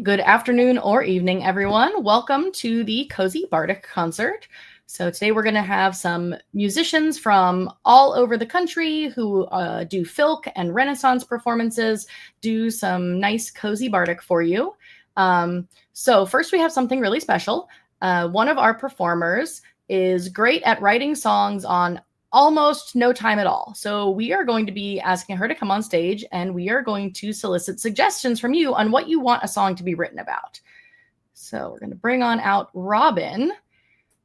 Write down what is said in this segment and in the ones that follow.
good afternoon or evening, everyone. Welcome to the Cozy Bardic Concert. So today we're going to have some musicians from all over the country who do folk and Renaissance performances, do some nice Cozy Bardic for you. So first we have something really special. One of our performers is great at writing songs on almost no time at all. So we are going to be asking her to come on stage and we are going to solicit suggestions from you on what you want a song to be written about. So we're going to bring on out Robin.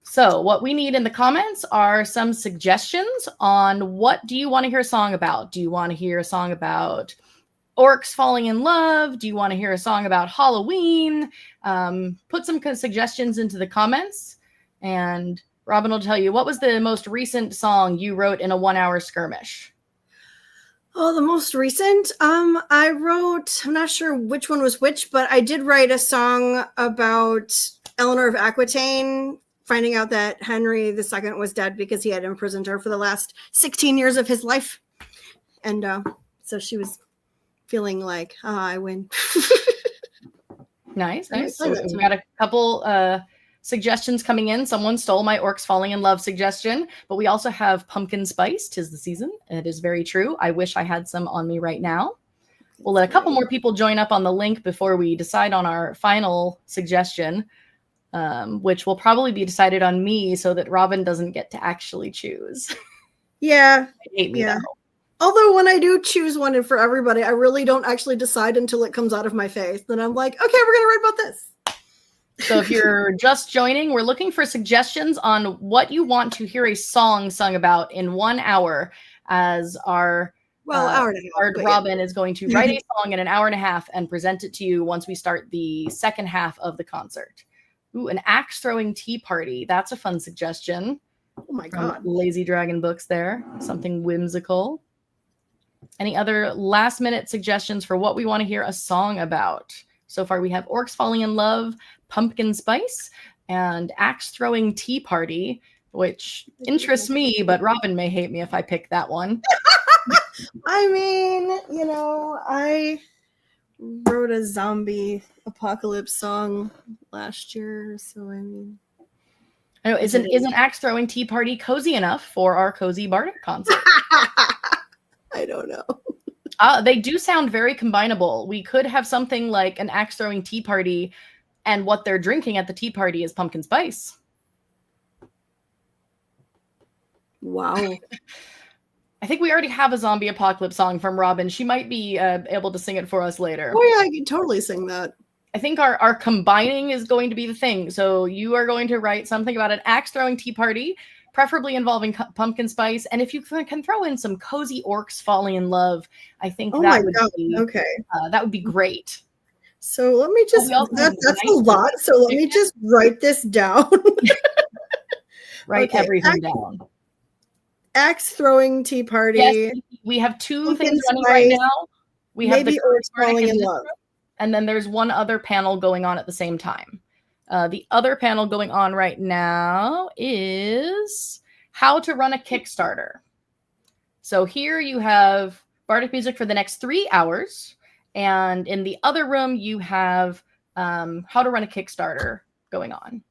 So what we need in the comments are some suggestions on what do you want to hear a song about? Do you want to hear a song about orcs falling in love? Do you want to hear a song about Halloween? Put some suggestions into the comments and Robin will tell you, what was the most recent song you wrote in a 1 hour skirmish? Oh, the most recent? I wrote, I'm not sure which one was which, but I did write a song about Eleanor of Aquitaine finding out that Henry II was dead because he had imprisoned her for the last 16 years of his life. And so she was feeling like, I win. Nice. So we've got a couple suggestions coming in. Someone stole my orcs falling in love suggestion, but we also have pumpkin spice. 'Tis the season. It is very true. I wish I had some on me right now. We'll let a couple more people join up on the link before we decide on our final suggestion, which will probably be decided on me so that Robin doesn't get to actually choose. Yeah. Hate me though. Although when I do choose one for everybody, I really don't actually decide until it comes out of my face. Then I'm like, okay, we're going to write about this. So if you're just joining, we're looking for suggestions on what you want to hear a song sung about in 1 hour as our hour and a half, Robin is going to write a song in an hour and a half and present it to you once we start the second half of the concert. Ooh, an axe throwing tea party. That's a fun suggestion. Oh my God. Lazy Dragon Books there. Something whimsical. Any other last minute suggestions for what we want to hear a song about? So far, we have Orcs Falling in Love, Pumpkin Spice, and Axe Throwing Tea Party, which interests me, but Robin may hate me if I pick that one. I mean, I wrote a zombie apocalypse song last year, so I mean... I know, isn't Axe Throwing Tea Party cozy enough for our Cozy Bardic concert? I don't know. They do sound very combinable. We could have something like an axe throwing tea party and what they're drinking at the tea party is pumpkin spice. Wow. I think we already have a zombie apocalypse song from Robin. She might be able to sing it for us later. Oh yeah, I can totally sing that. I think our combining is going to be the thing. So you are going to write something about an axe throwing tea party, preferably involving pumpkin spice. And if you can throw in some cozy orcs falling in love, I think that would be great. So let me just, that's a lot. So let me just write this down. Write everything down. Axe throwing tea party. Yes, we have two things running right now. We have the orcs falling in love. And then there's one other panel going on at the same time. The other panel going on right now is how to run a Kickstarter. So here you have Bardic music for the next 3 hours. And in the other room, you have how to run a Kickstarter going on.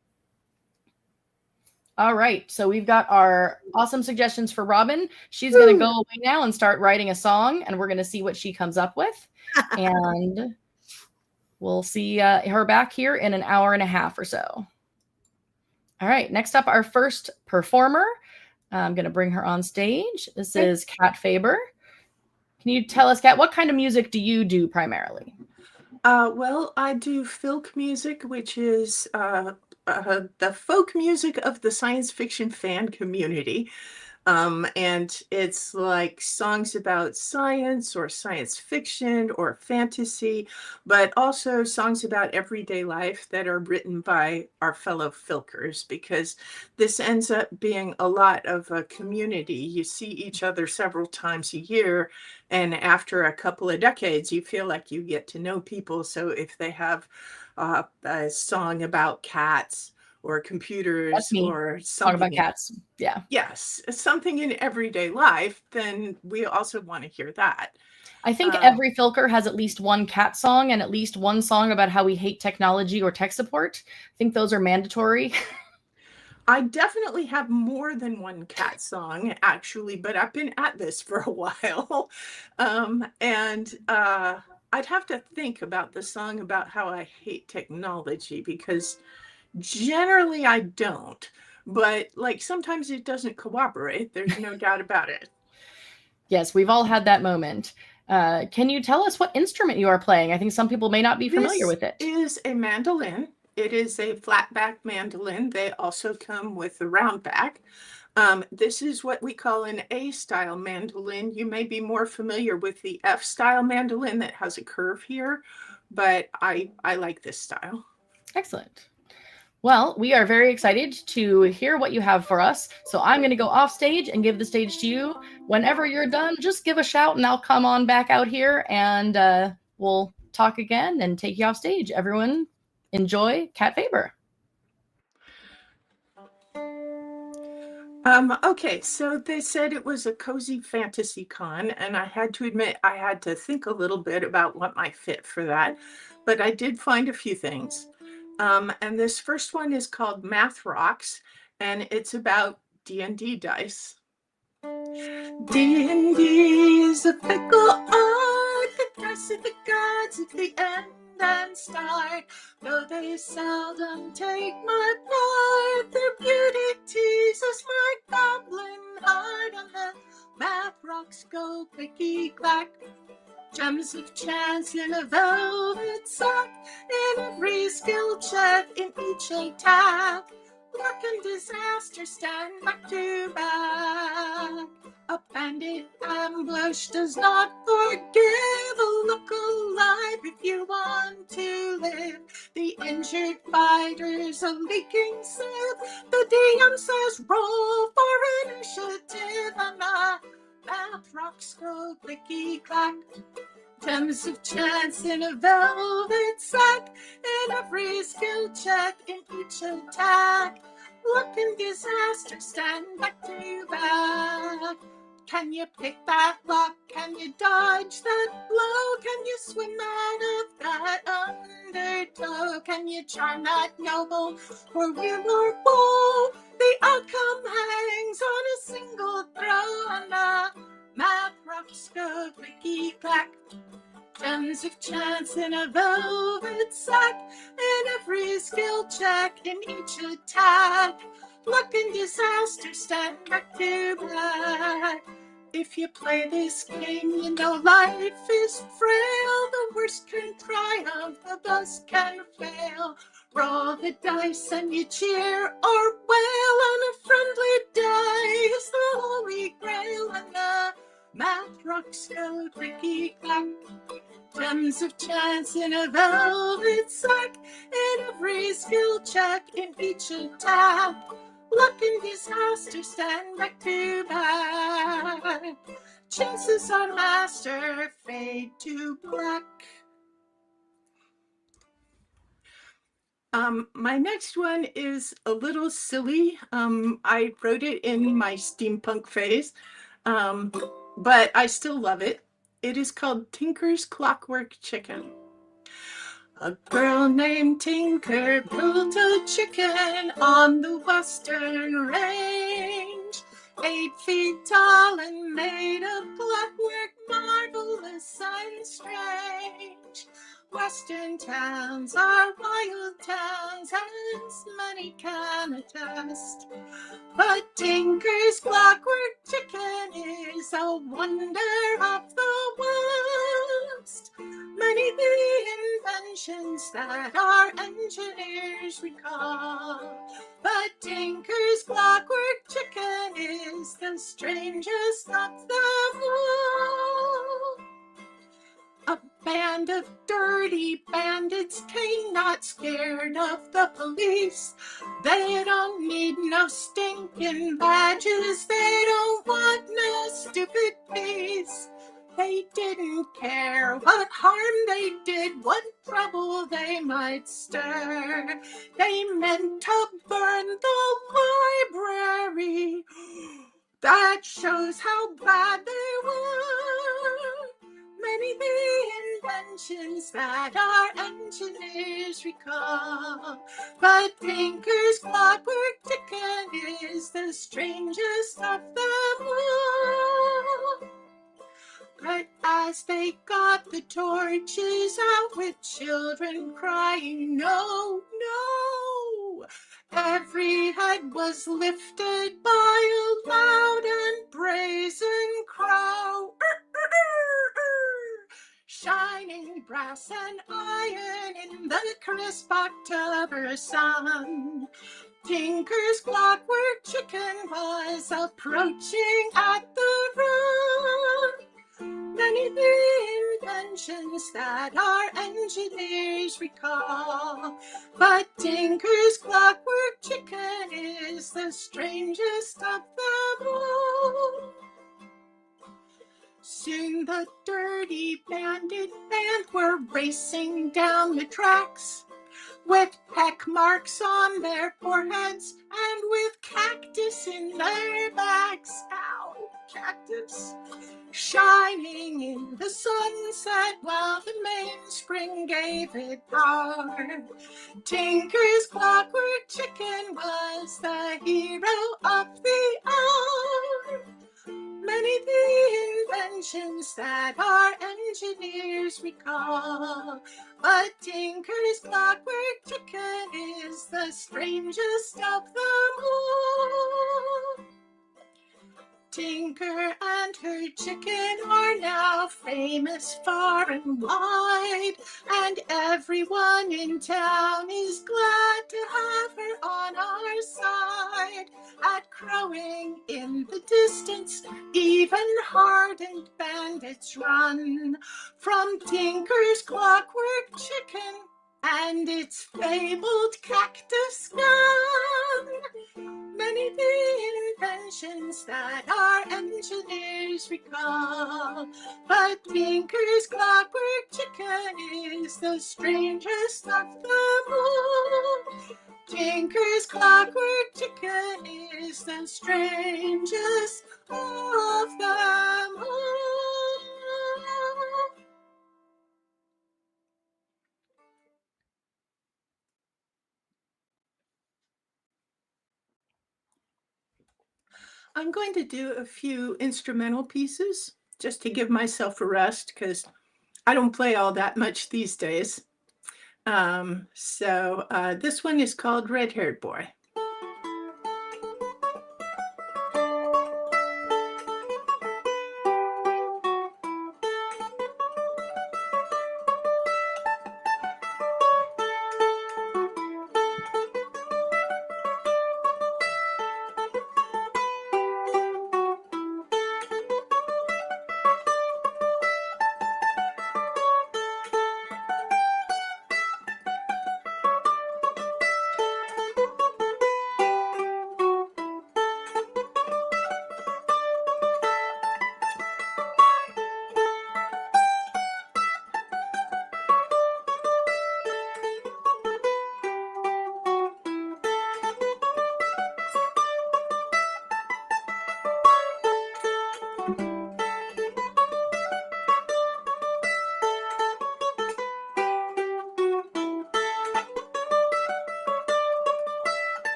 All right. So we've got our awesome suggestions for Robin. She's going to go away now and start writing a song. And we're going to see what she comes up with. And... we'll see her back here in an hour and a half or so. All right, next up, our first performer. I'm going to bring her on stage. This is Cat Faber. Can you tell us, Cat, what kind of music do you do primarily? Well, I do folk music, which is the folk music of the science fiction fan community. And it's like songs about science or science fiction or fantasy, but also songs about everyday life that are written by our fellow filkers, because this ends up being a lot of a community. You see each other several times a year, and after a couple of decades, you feel like you get to know people. So if they have a song about cats, or That's computers me. or Talk something. about cats. Yeah. Yes, something in everyday life, then we also want to hear that. I think every Filker has at least one cat song and at least one song about how we hate technology or tech support. I think those are mandatory. I definitely have more than one cat song, actually, but I've been at this for a while. I'd have to think about the song about how I hate technology, because generally I don't. But like sometimes it doesn't cooperate. There's no doubt about it. Yes, we've all had that moment. Can you tell us what instrument you are playing? I think some people may not be familiar with it. This is a mandolin. It is a flat back mandolin. They also come with the round back. This is what we call an A-style mandolin. You may be more familiar with the F-style mandolin that has a curve here, but I like this style. Excellent. Well, we are very excited to hear what you have for us. So I'm going to go off stage and give the stage to you. Whenever you're done, just give a shout and I'll come on back out here and we'll talk again and take you off stage. Everyone enjoy Cat Faber. Okay, so they said it was a cozy fantasy con, and I had to admit I had to think a little bit about what might fit for that, but I did find a few things. And this first one is called Math Rocks, and it's about D&D dice. D&D is a fickle art, the dice are the gods at the end and start. Though they seldom take my part, their beauty teases my goblin heart, and the math rocks go clicky-clack. Gems of chance in a velvet sack, in every skill check, in each attack. Luck and disaster stand back to back. A bandit ambush does not forgive. Look alive if you want to live. The injured fighter's a leaking sieve. The DM says roll for initiative, and the math rocks go clicky-clack. Gems of chance in a velvet sack, in every skill check, in each attack. Luck and disaster stand back to back. Can you pick that lock? Can you dodge that blow? Can you swim out of that undertow? Can you charm that noble or win or woe? The outcome hangs on a single throw, and the math rocks go clicky-clack. Gems of chance in a velvet sack, in every skill check, in each attack. Luck and disaster stand back to back. If you play this game, you know life is frail. The worst can triumph, the best can fail. Roll the dice and you cheer or wail, and a friendly die is the holy grail, and the math rocks go clicky-clack. Gems of chance in a velvet sack, in every skill check, in each attack. Luck and disaster stand back to back. Chances on master fade to black. My next one is a little silly. I wrote it in my steampunk phase, but I still love it. It is called Tinker's Clockwork Chicken. A girl named Tinker built a chicken on the western range, 8 feet tall and made of clockwork, marvelous and strange. Western towns are wild towns, as many can attest. But Tinker's Clockwork Chicken is a wonder of the West. Many the inventions that our engineers recall, but Tinker's Clockwork Chicken is the strangest of them all. A band of dirty bandits came, not scared of the police. They don't need no stinking badges, they don't want no stupid peace. They didn't care what harm they did, what trouble they might stir. They meant to burn the library. That shows how bad they were. Many the inventions that our engineers recall, but Tinker's clockwork chicken is the strangest of them all. But as they got the torches out with children crying, no, no, every head was lifted by a loud and brazen crow. Shining brass and iron in the crisp October sun. Tinker's clockwork chicken was approaching at the run. Many the inventions that our engineers recall, but Tinker's clockwork chicken is the strangest of them all. Soon the dirty bandit band were racing down the tracks, with peck marks on their foreheads and with cactus in their backs. Ow, cactus. Shining in the sunset while the mainspring gave it power. Tinker's clockwork chicken was the hero of the hour. Many the inventions that our engineers recall, but Tinker's clockwork chicken is the strangest of them all. Tinker and her chicken are now famous far and wide, and everyone in town is glad to have her on our side. At crowing in the distance, even hardened bandits run from Tinker's clockwork chicken and its fabled cactus gun. Many the inventions that our engineers recall, but Tinker's clockwork chicken is the strangest of them all. Tinker's clockwork chicken is the strangest of them all. I'm going to do a few instrumental pieces just to give myself a rest because I don't play all that much these days. This one is called Red-Haired Boy.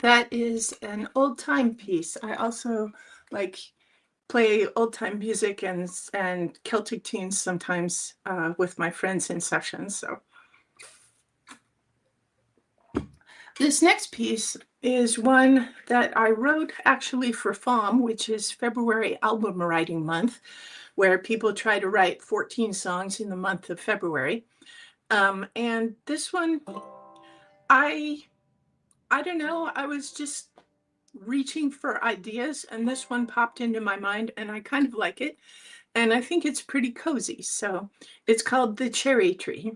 That is an old time piece. I also like play old time music and Celtic tunes sometimes with my friends in sessions. So this next piece is one that I wrote actually for FOM, which is February album writing month, where people try to write 14 songs in the month of February. And this one, I don't know, I was just reaching for ideas, and this one popped into my mind, and I kind of like it, and I think it's pretty cozy. So it's called The Cherry Tree.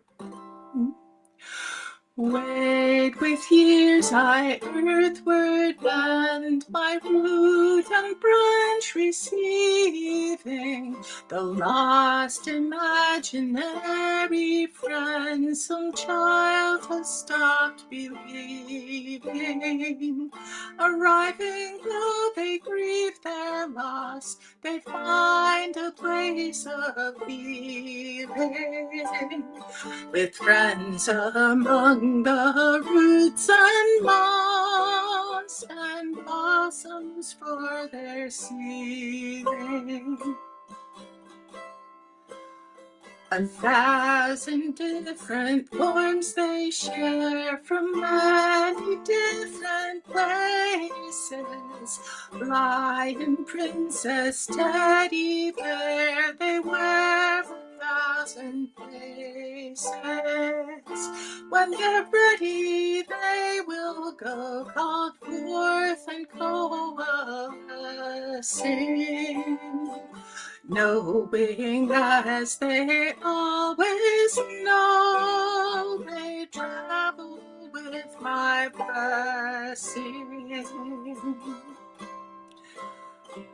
Wait with years I earthward bend, my root and branch receiving the lost imaginary friend some child has stopped believing. Arriving though they grieve their loss, they find a place of healing with friends among the roots and moss and blossoms for their seeding. 1,000 different forms they share from many different places. Lion, princess, teddy bear, they wear 1,000 faces. When they're ready, they will go called forth and coalescing, knowing as they always know they travel with my blessing.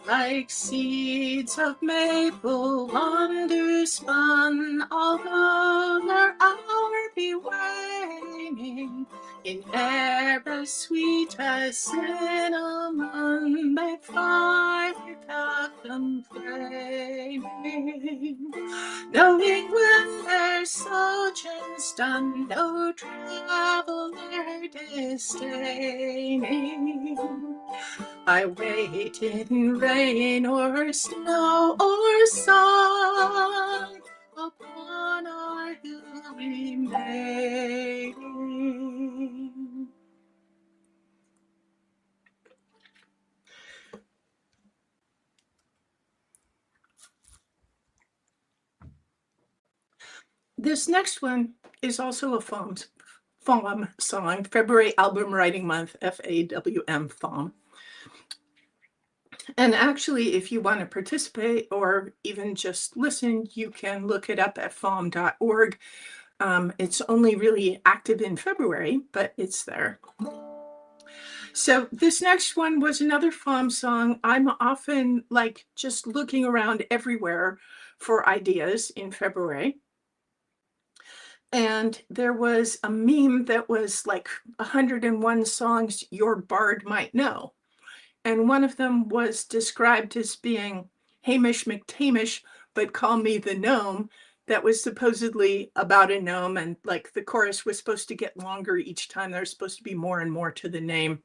Like seeds of maple wonder spun, although their hour be waning, in air as sweet as cinnamon, they fly without complaining, knowing when their sojourn's done, no traveler disdaining. I wait in rain or snow or sun upon our hill remaining. This next one is also a FOM song, February album writing month, FAWM, FOM. And actually, if you want to participate or even just listen, you can look it up at fom.org. It's only really active in February, but it's there. So this next one was another FOM song. I'm often like just looking around everywhere for ideas in February. And there was a meme that was like 101 songs your bard might know. And one of them was described as being Hamish McTamish, but call me the gnome. That was supposedly about a gnome, and like the chorus was supposed to get longer each time. There's supposed to be more and more to the name.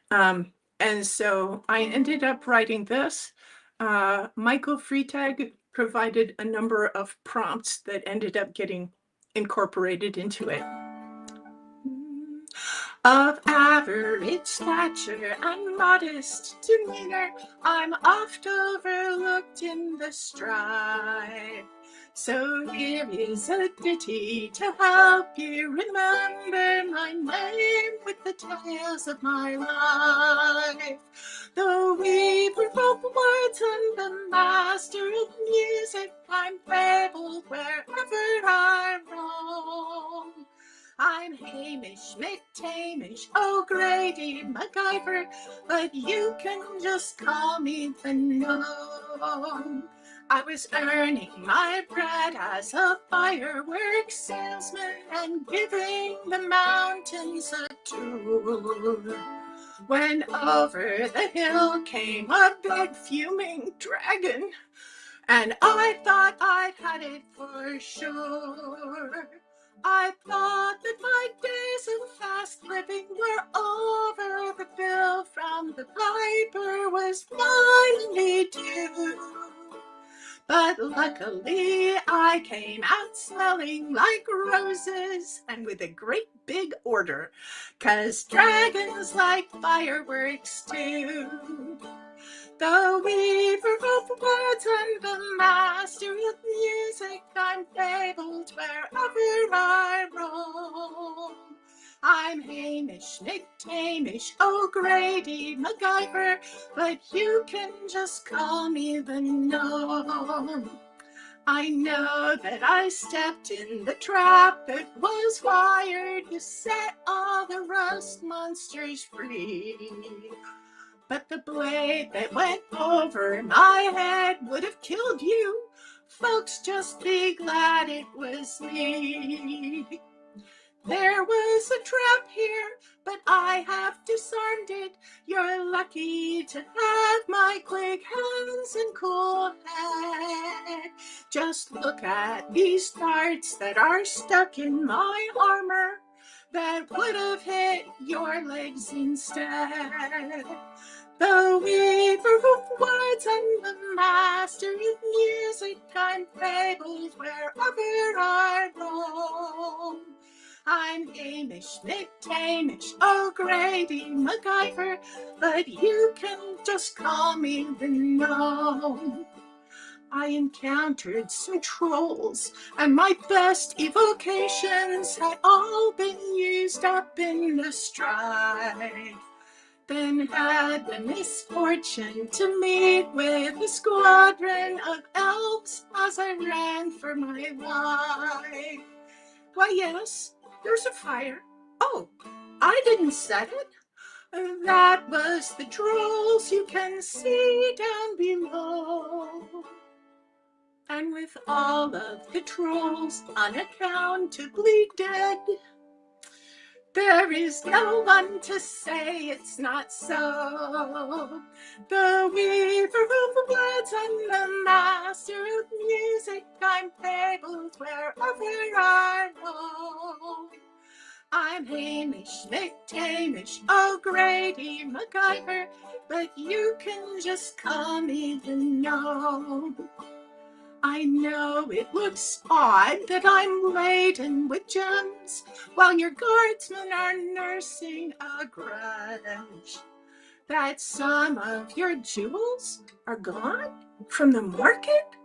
And so I ended up writing this. Michael Freitag provided a number of prompts that ended up getting incorporated into it. Of average stature and modest demeanor, I'm oft overlooked in the strife. So here is a ditty to help you remember my name with the tales of my life. The weaver of words and the master of music, I'm fabled wherever I roam. I'm Hamish McTamish, O'Grady MacGyver, but you can just call me the gnome. I was earning my bread as a fireworks salesman and giving the mountains a tour, when over the hill came a big fuming dragon, and I thought I'd had it for sure. I thought that my days of fast living were over. The bill from the piper was finally due. But luckily I came out smelling like roses and with a great big order, 'cause dragons like fireworks too. The weaver of words and the master of music, I'm fabled wherever I roam. I'm Hamish, McTamish, O'Grady, MacGyver, but you can just call me the Gnome. I know that I stepped in the trap that was wired to set all the rust monsters free. But the blade that went over my head would have killed you. Folks, just be glad it was me. There was a trap here, but I have disarmed it. You're lucky to have my quick hands and cool head. Just look at these darts that are stuck in my armor that would have hit your legs instead. The weaver of words and the master of music, I'm fabled wherever I roam. I'm Hamish, McTamish, O'Grady, MacGyver, but you can just call me the Gnome. I encountered some trolls, and my best evocations had all been used up in the strife. Then had the misfortune to meet with a squadron of elves as I ran for my life. Why, yes, there's a fire. Oh, I didn't set it. That was the trolls you can see down below. And with all of the trolls unaccountably dead, there is no one to say it's not so. The weaver of words and the master of music, I'm fabled wherever I roam. I'm Hamish, McTamish, O'Grady, MacGyver, but you can just call me the Gnome. I know it looks odd that I'm laden with gems while your guardsmen are nursing a grudge. That some of your jewels are gone from the market?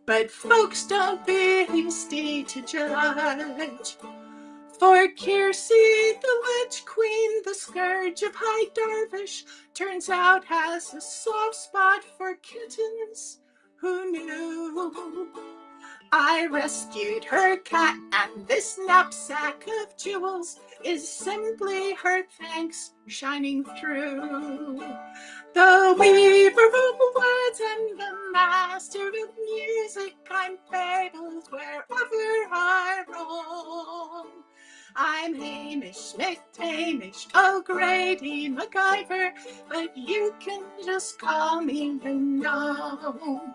But folks, don't be hasty to judge. For Kiersey, the Lich Queen, the scourge of High Darvish, turns out has a soft spot for kittens. Who knew? I rescued her cat, and this knapsack of jewels is simply her thanks shining through. The weaver of words and the master of music, I'm fabled wherever I roam. I'm Hamish, McTamish, O'Grady, MacGyver, but you can just call me the Gnome.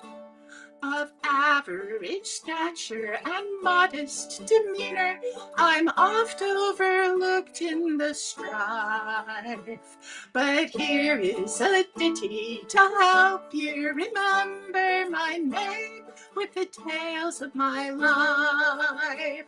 Of average stature and modest demeanor, I'm oft overlooked in the strife. But here is a ditty to help you remember my name with the tales of my life.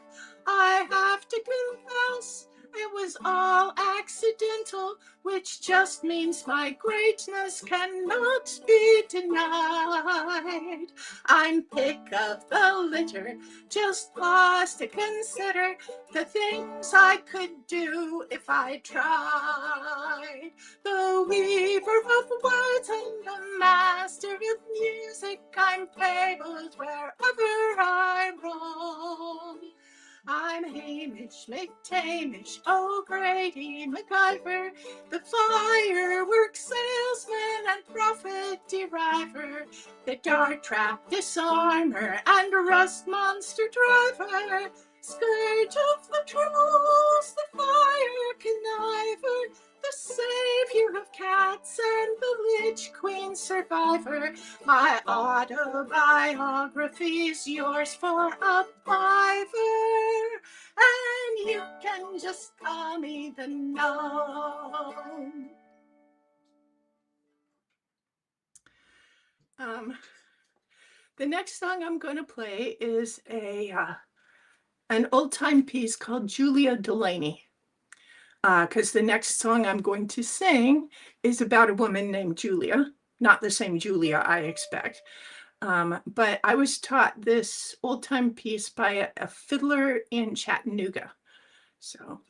I have to confess, it was all accidental, which just means my greatness cannot be denied. I'm pick of the litter, just pause to consider the things I could do if I tried. The weaver of words and the master of music, I'm fabled wherever I roam. I'm Hamish, McTamish, O'Grady, MacGyver, the fireworks salesman and profit deriver, the dart trap disarmer and rust monster driver, scourge of the trolls, the fire conniver, the savior of cats and the Lich Queen survivor. My autobiography's yours for a fiver, you can just call me the gnome. The next song I'm going to play is an old-time piece called Julia Delaney. Because the next song I'm going to sing is about a woman named Julia, not the same Julia I expect. But I was taught this old-time piece by a fiddler in Chattanooga. So.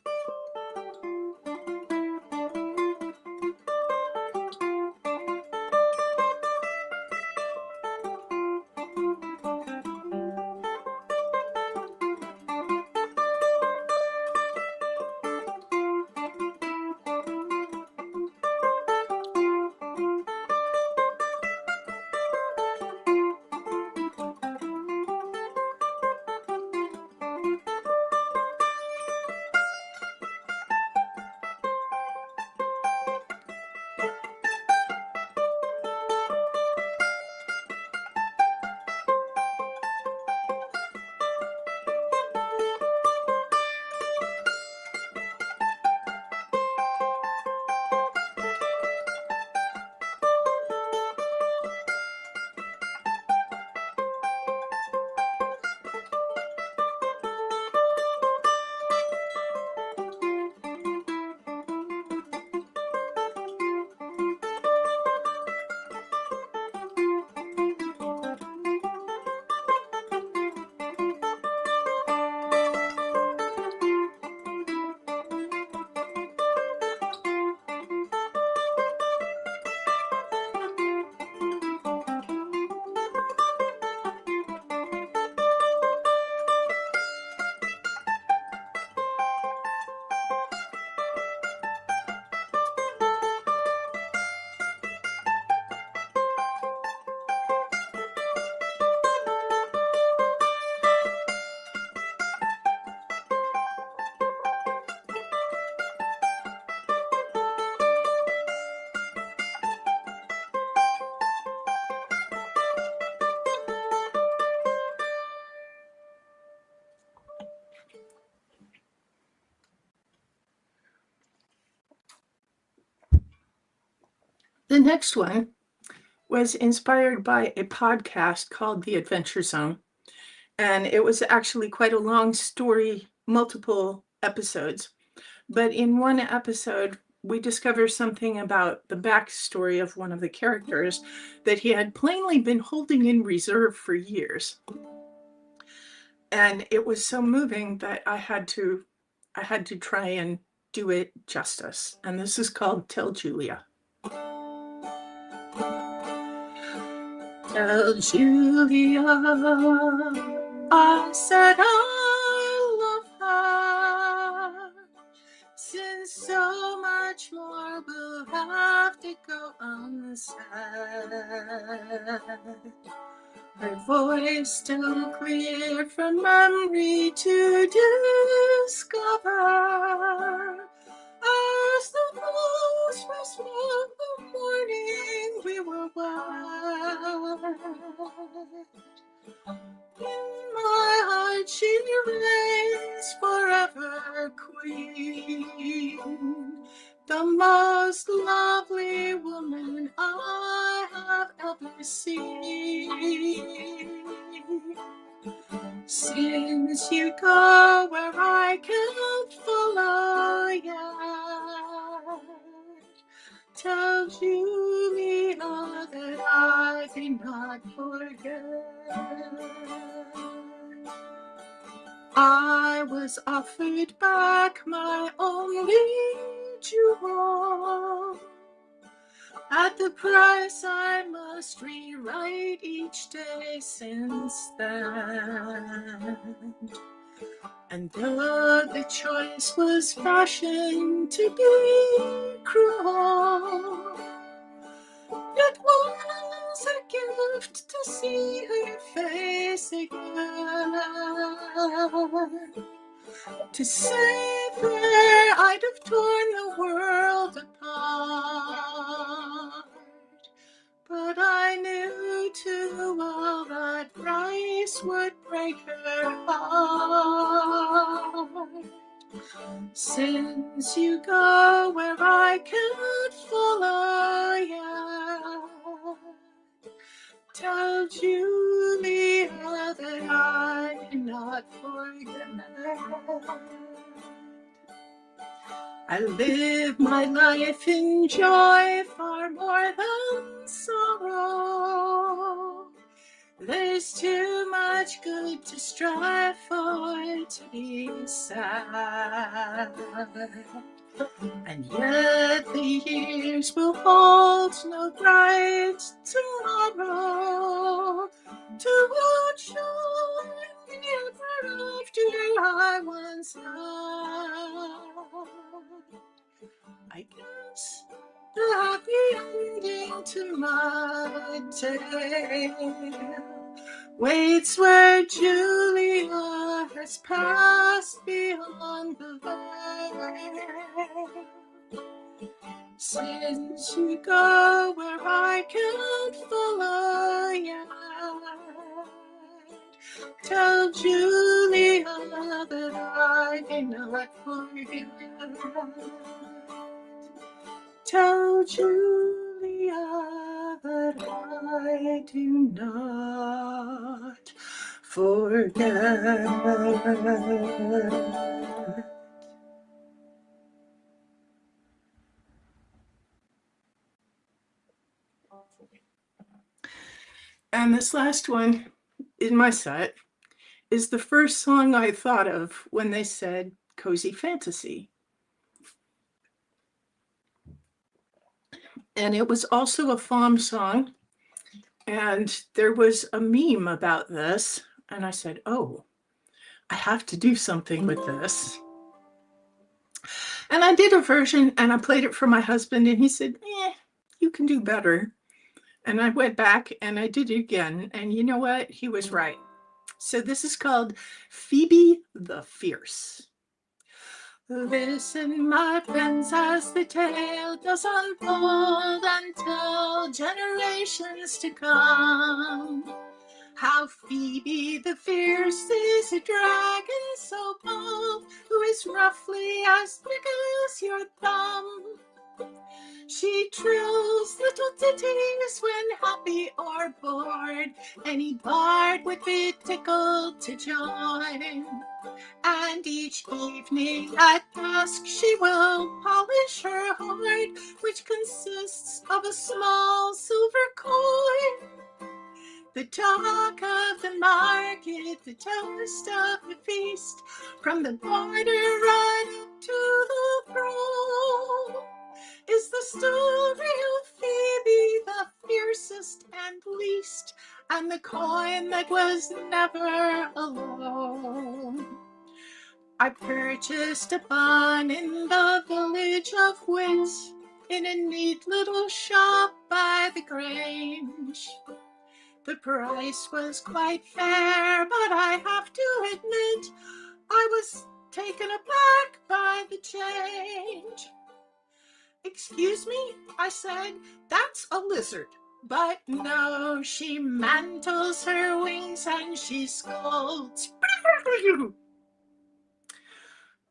The next one was inspired by a podcast called The Adventure Zone. And it was actually quite a long story, multiple episodes. But in one episode, we discover something about the backstory of one of the characters that he had plainly been holding in reserve for years. And it was so moving that I had to try and do it justice. And this is called Tell Julia. Tell Julia, I said I love her, since so much more will have to go unsaid. Her voice still clear from memory to discover. As the rose was from the morning we were wed, in my heart she reigns forever queen, the most lovely woman I have ever seen. Since you go where I can't follow yet, tell Julia that I did not forget. I was offered back my only jewel, at the price I must rewrite each day since then. And though the choice was fashioned to be cruel, it was a gift to see her face again. To save her, I'd have torn the world apart. But I knew too well that price would break her heart. Since you go where I can't follow yet, tell Julia that I did not forget. I live my life in joy far more than sorrow. There's too much good to strive for to be sad. And yet the years will hold no bright tomorrow to outshine the ever after I once had. I guess the happy ending to my tale waits where Julia has passed beyond the veil. Since you go where I can't follow yet, tell Julia that I may not forget. Tell Julia that I do not forget. And this last one in my set is the first song I thought of when they said cozy fantasy. And it was also a FOM song. And there was a meme about this. And I said, oh, I have to do something with this. And I did a version and I played it for my husband. And he said, you can do better. And I went back and I did it again. And you know what? He was right. So this is called Phoebe the Fierce. Listen, my friends, as the tale does unfold until generations to come. How Phoebe the Fierce is a dragon so bold, who is roughly as big as your thumb. She trills little ditties when happy or bored. Any bard would be tickled to join. And each evening at dusk she will polish her hoard, which consists of a small silver coin. The talk of the market, the toast of the feast, from the border right up to the throne, is the story of Phoebe the fiercest and least, and the coin that was never alone. I purchased a bun in the village of Wit, in a neat little shop by the Grange. The price was quite fair, but I have to admit I was taken aback by the change. Excuse me, I said, that's a lizard. But no, she mantles her wings and she scolds.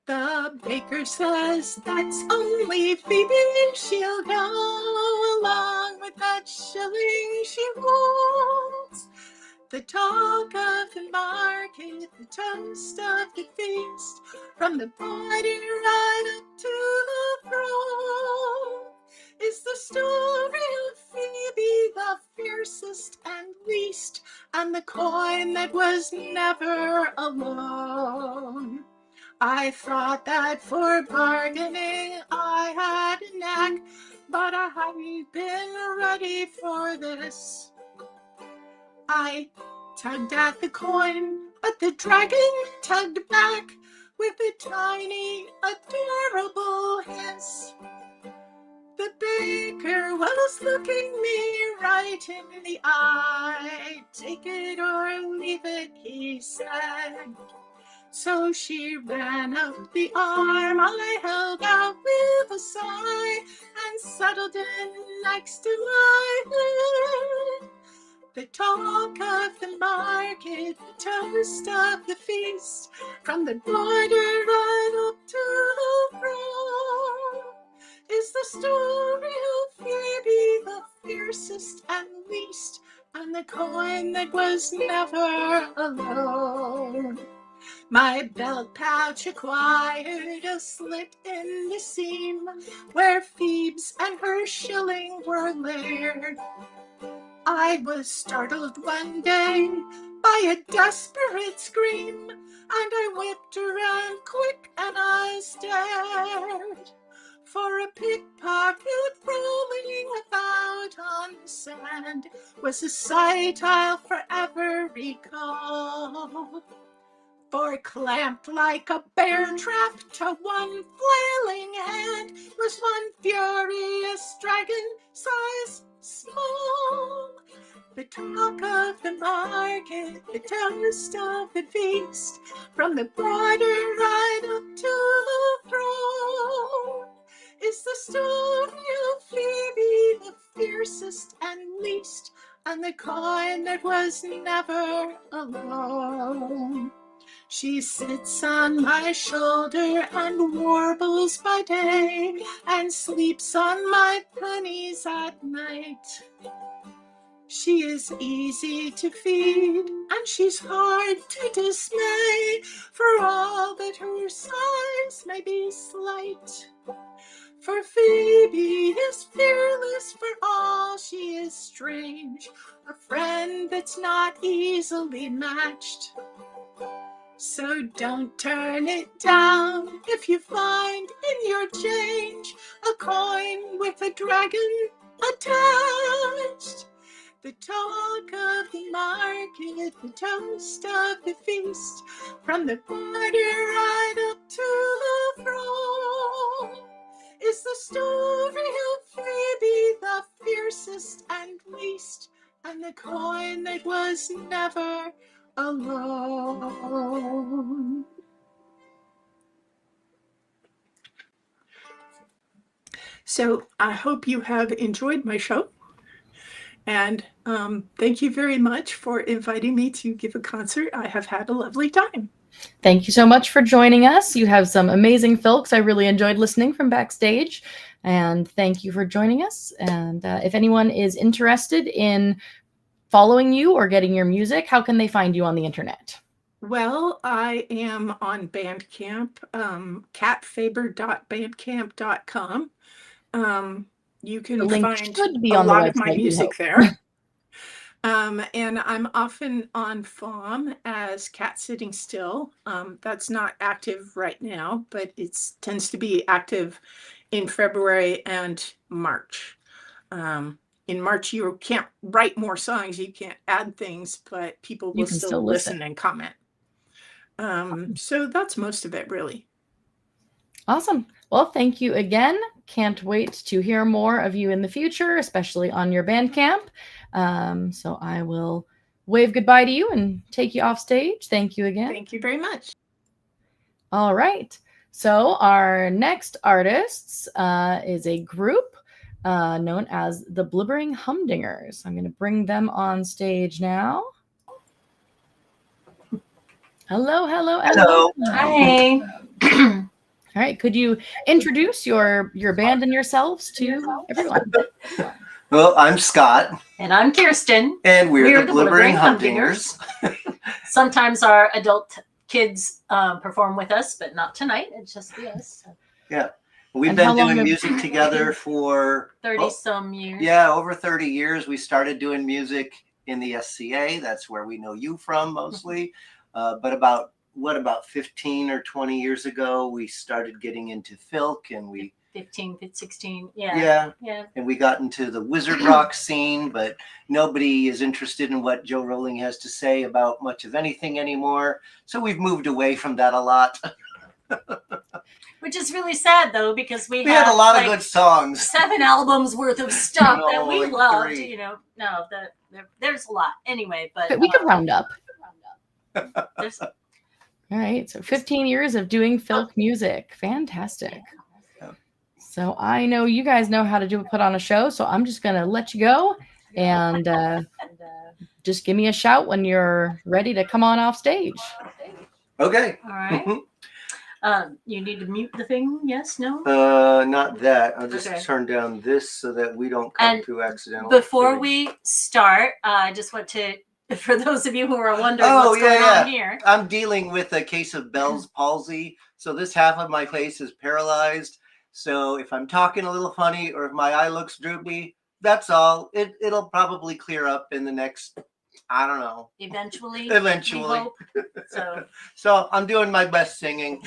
The baker says that's only Phoebe, she'll go along with that shilling she wants. The talk of the market, the toast of the feast, from the party right up to the throne, is the story of Phoebe the fiercest and least, and the coin that was never alone. I thought that for bargaining I had a knack, but I hadn't been ready for this. I tugged at the coin, but the dragon tugged back with a tiny, adorable hiss. The baker was looking me right in the eye. Take it or leave it, he said. So she ran up the arm I held out with a sigh and settled in next to my head. The talk of the market, the toast of the feast, from the border right up to the throne, is the story of Phoebe, the fiercest and least, and the coin that was never alone. My belt pouch acquired a slit in the seam, where Phoebe's and her shilling were laid. I was startled one day by a desperate scream, and I whipped around quick and I stared. For a pickpocket rolling about on the sand was a sight I'll forever recall. For clamped like a bear trap to one flailing hand was one furious dragon size small. The talk of the market, the toast of the feast, from the border right up to the throne, is the story of Phoebe, the fiercest and least, and the coin that was never alone. She sits on my shoulder and warbles by day, and sleeps on my pennies at night. She is easy to feed, and she's hard to dismay, for all that her size may be slight. For Phoebe is fearless, for all she is strange, a friend that's not easily matched. So don't turn it down if you find in your change a coin with a dragon attached. The talk of the market, the toast of the feast, from the border right up to the throne, is the story of Phoebe, the fiercest and least, and the coin that was never alone. So I hope you have enjoyed my show. And thank you very much for inviting me to give a concert. I have had a lovely time. Thank you so much for joining us. You have some amazing filks. I really enjoyed listening from backstage. And thank you for joining us. And if anyone is interested in following you or getting your music, how can they find you on the internet? Well, I am on Bandcamp, catfaber.bandcamp.com. You can find a lot of my music there. And I'm often on FOM as Cat Sitting Still. That's not active right now, but it tends to be active in February and March. In March, you can't write more songs, you can't add things, but people will still listen and comment. So that's most of it, really. Awesome. Well, thank you again. Can't wait to hear more of you in the future, especially on your Bandcamp. So I will wave goodbye to you and take you off stage. Thank you again. Thank you very much. All right. So our next artists is a group known as the Blibbering Humdingers. I'm going to bring them on stage now. Hello, hello, hello. Hi. All right. Could you introduce your band and yourselves to everyone? Well, I'm Scott. And I'm Kirsten. And we're the Blibbering Humdingers. Sometimes our adult kids perform with us, but not tonight. It's just us. So. Yeah. We've been doing music together for 30-some years. Yeah, over 30 years. We started doing music in the SCA. That's where we know you from mostly. But about 15 or 20 years ago, we started getting into filk, and we 15, 16, yeah. And we got into the wizard rock scene, but nobody is interested in what Joe Rowling has to say about much of anything anymore. So we've moved away from that a lot. Which is really sad, though, because we had a lot of good songs. 7 albums worth of stuff that we like loved. 3. You know, there's a lot anyway. But we could round up. All right. So 15 years of doing filk music. Fantastic. So I know you guys know how to put on a show, so I'm just going to let you go and just give me a shout when you're ready to come on off stage. Okay. All right. You need to mute the thing. Yes, no? Not that. I'll just Okay. turn down this so that we don't come And through accidental. Before we start, I just want to, for those of you who are wondering what's going on here. I'm dealing with a case of Bell's palsy. So this half of my face is paralyzed. So if I'm talking a little funny or if my eye looks droopy, that's all. It'll probably clear up in the next, I don't know. Eventually. Eventually. We hope. So I'm doing my best singing.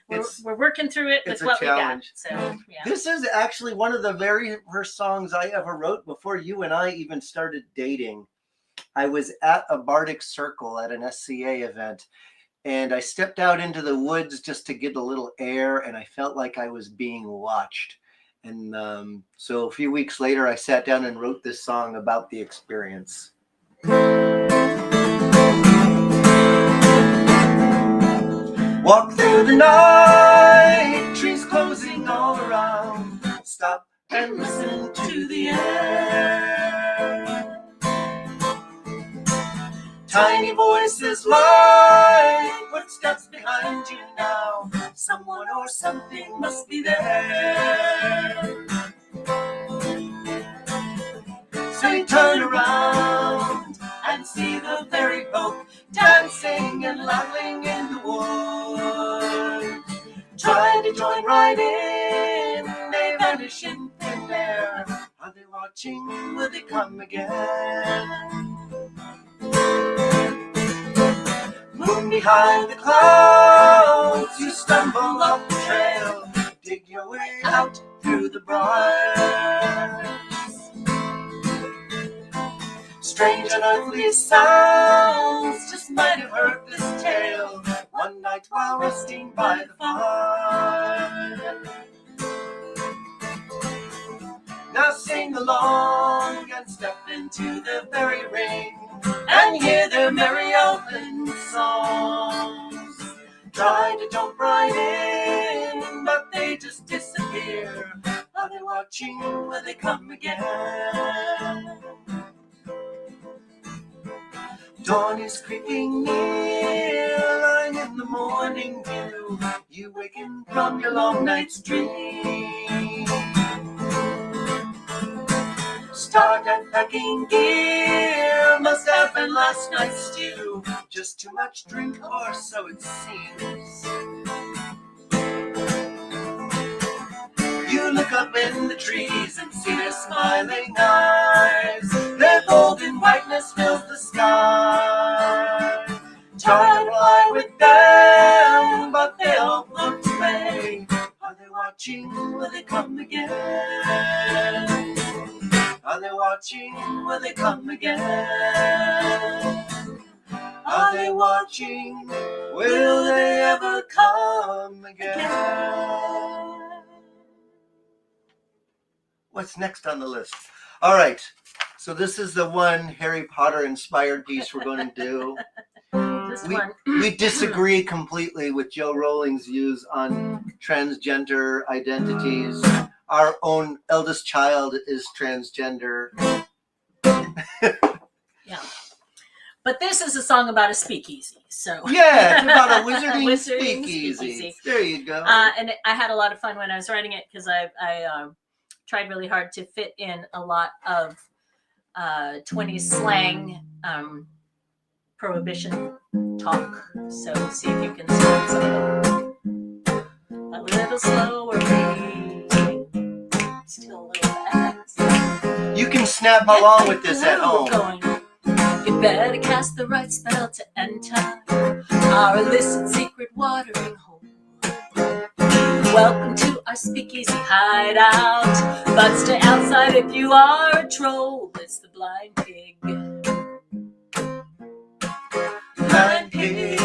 We're working through it with what challenge. we got. So yeah. This is actually one of the very first songs I ever wrote before you and I even started dating. I was at a bardic circle at an SCA event, and I stepped out into the woods just to get a little air, and I felt like I was being watched. And so a few weeks later, I sat down and wrote this song about the experience. Walk through the night, trees closing all around. Stop and listen to the air. Tiny voices like footsteps behind you now. Someone or something must be there. So you turn around and see the fairy folk dancing and laughing in the wood. Trying to join right in, they vanish in thin air. Are they watching? Will they come again? Moon behind the clouds, you stumble off the trail. Dig your way out through the briars. Strange unearthly sounds just might have heard this tale one night while resting by the fire. Now sing along and step into the fairy ring and hear their merry elfin songs. Try to jump right in, but they just disappear. Are they watching? Will they come again? Dawn is creeping near, lying in the morning dew. You waken from your long night's dream. Start unpacking gear, must have been last night's stew. Just too much drink, or so it seems. You look up in the trees and see their smiling eyes. Their golden whiteness fills the sky. Try to fly with them, but they all float away. Are they watching? Will they come again? Are they watching? Will they come again? Are they watching? Will they ever come again? What's next on the list? All right. So this is the one Harry Potter inspired piece we're going to do. We disagree completely with Joe Rowling's views on transgender identities. Our own eldest child is transgender. Yeah. But this is a song about a speakeasy. So yeah, it's about a wizarding Wizarding speakeasy. There you go. And I had a lot of fun when I was writing it because I tried really hard to fit in a lot of 20s slang, prohibition talk. So see if you can spell something a little slower, reading. Still a little fast. You can snap along with this at home. You better cast the right spell to enter our illicit secret watering hole. Welcome to our speakeasy hideout, but stay outside if you are a troll. It's the blind pig. Blind pig.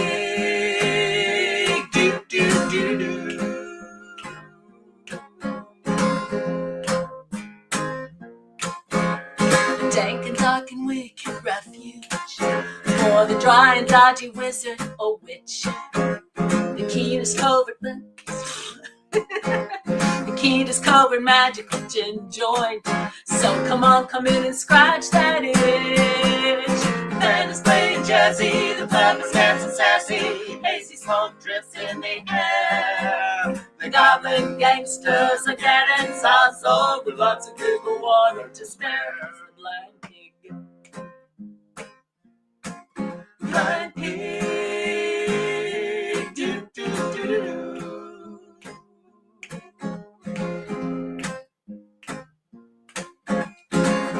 Do, do, do, do. Dank and dark and wicked refuge for the dry and dodgy wizard or witch. The keenest covert look. The key discovered magical gin joint. So come on, come in and scratch that itch. The band is playing jazzy, the flap is dancing sassy, hazy smoke drifts in the air. The goblin gangsters are getting sauce with lots of giggle water to spare. It's the blind pig. Blind pig. Do, do, do, do, do.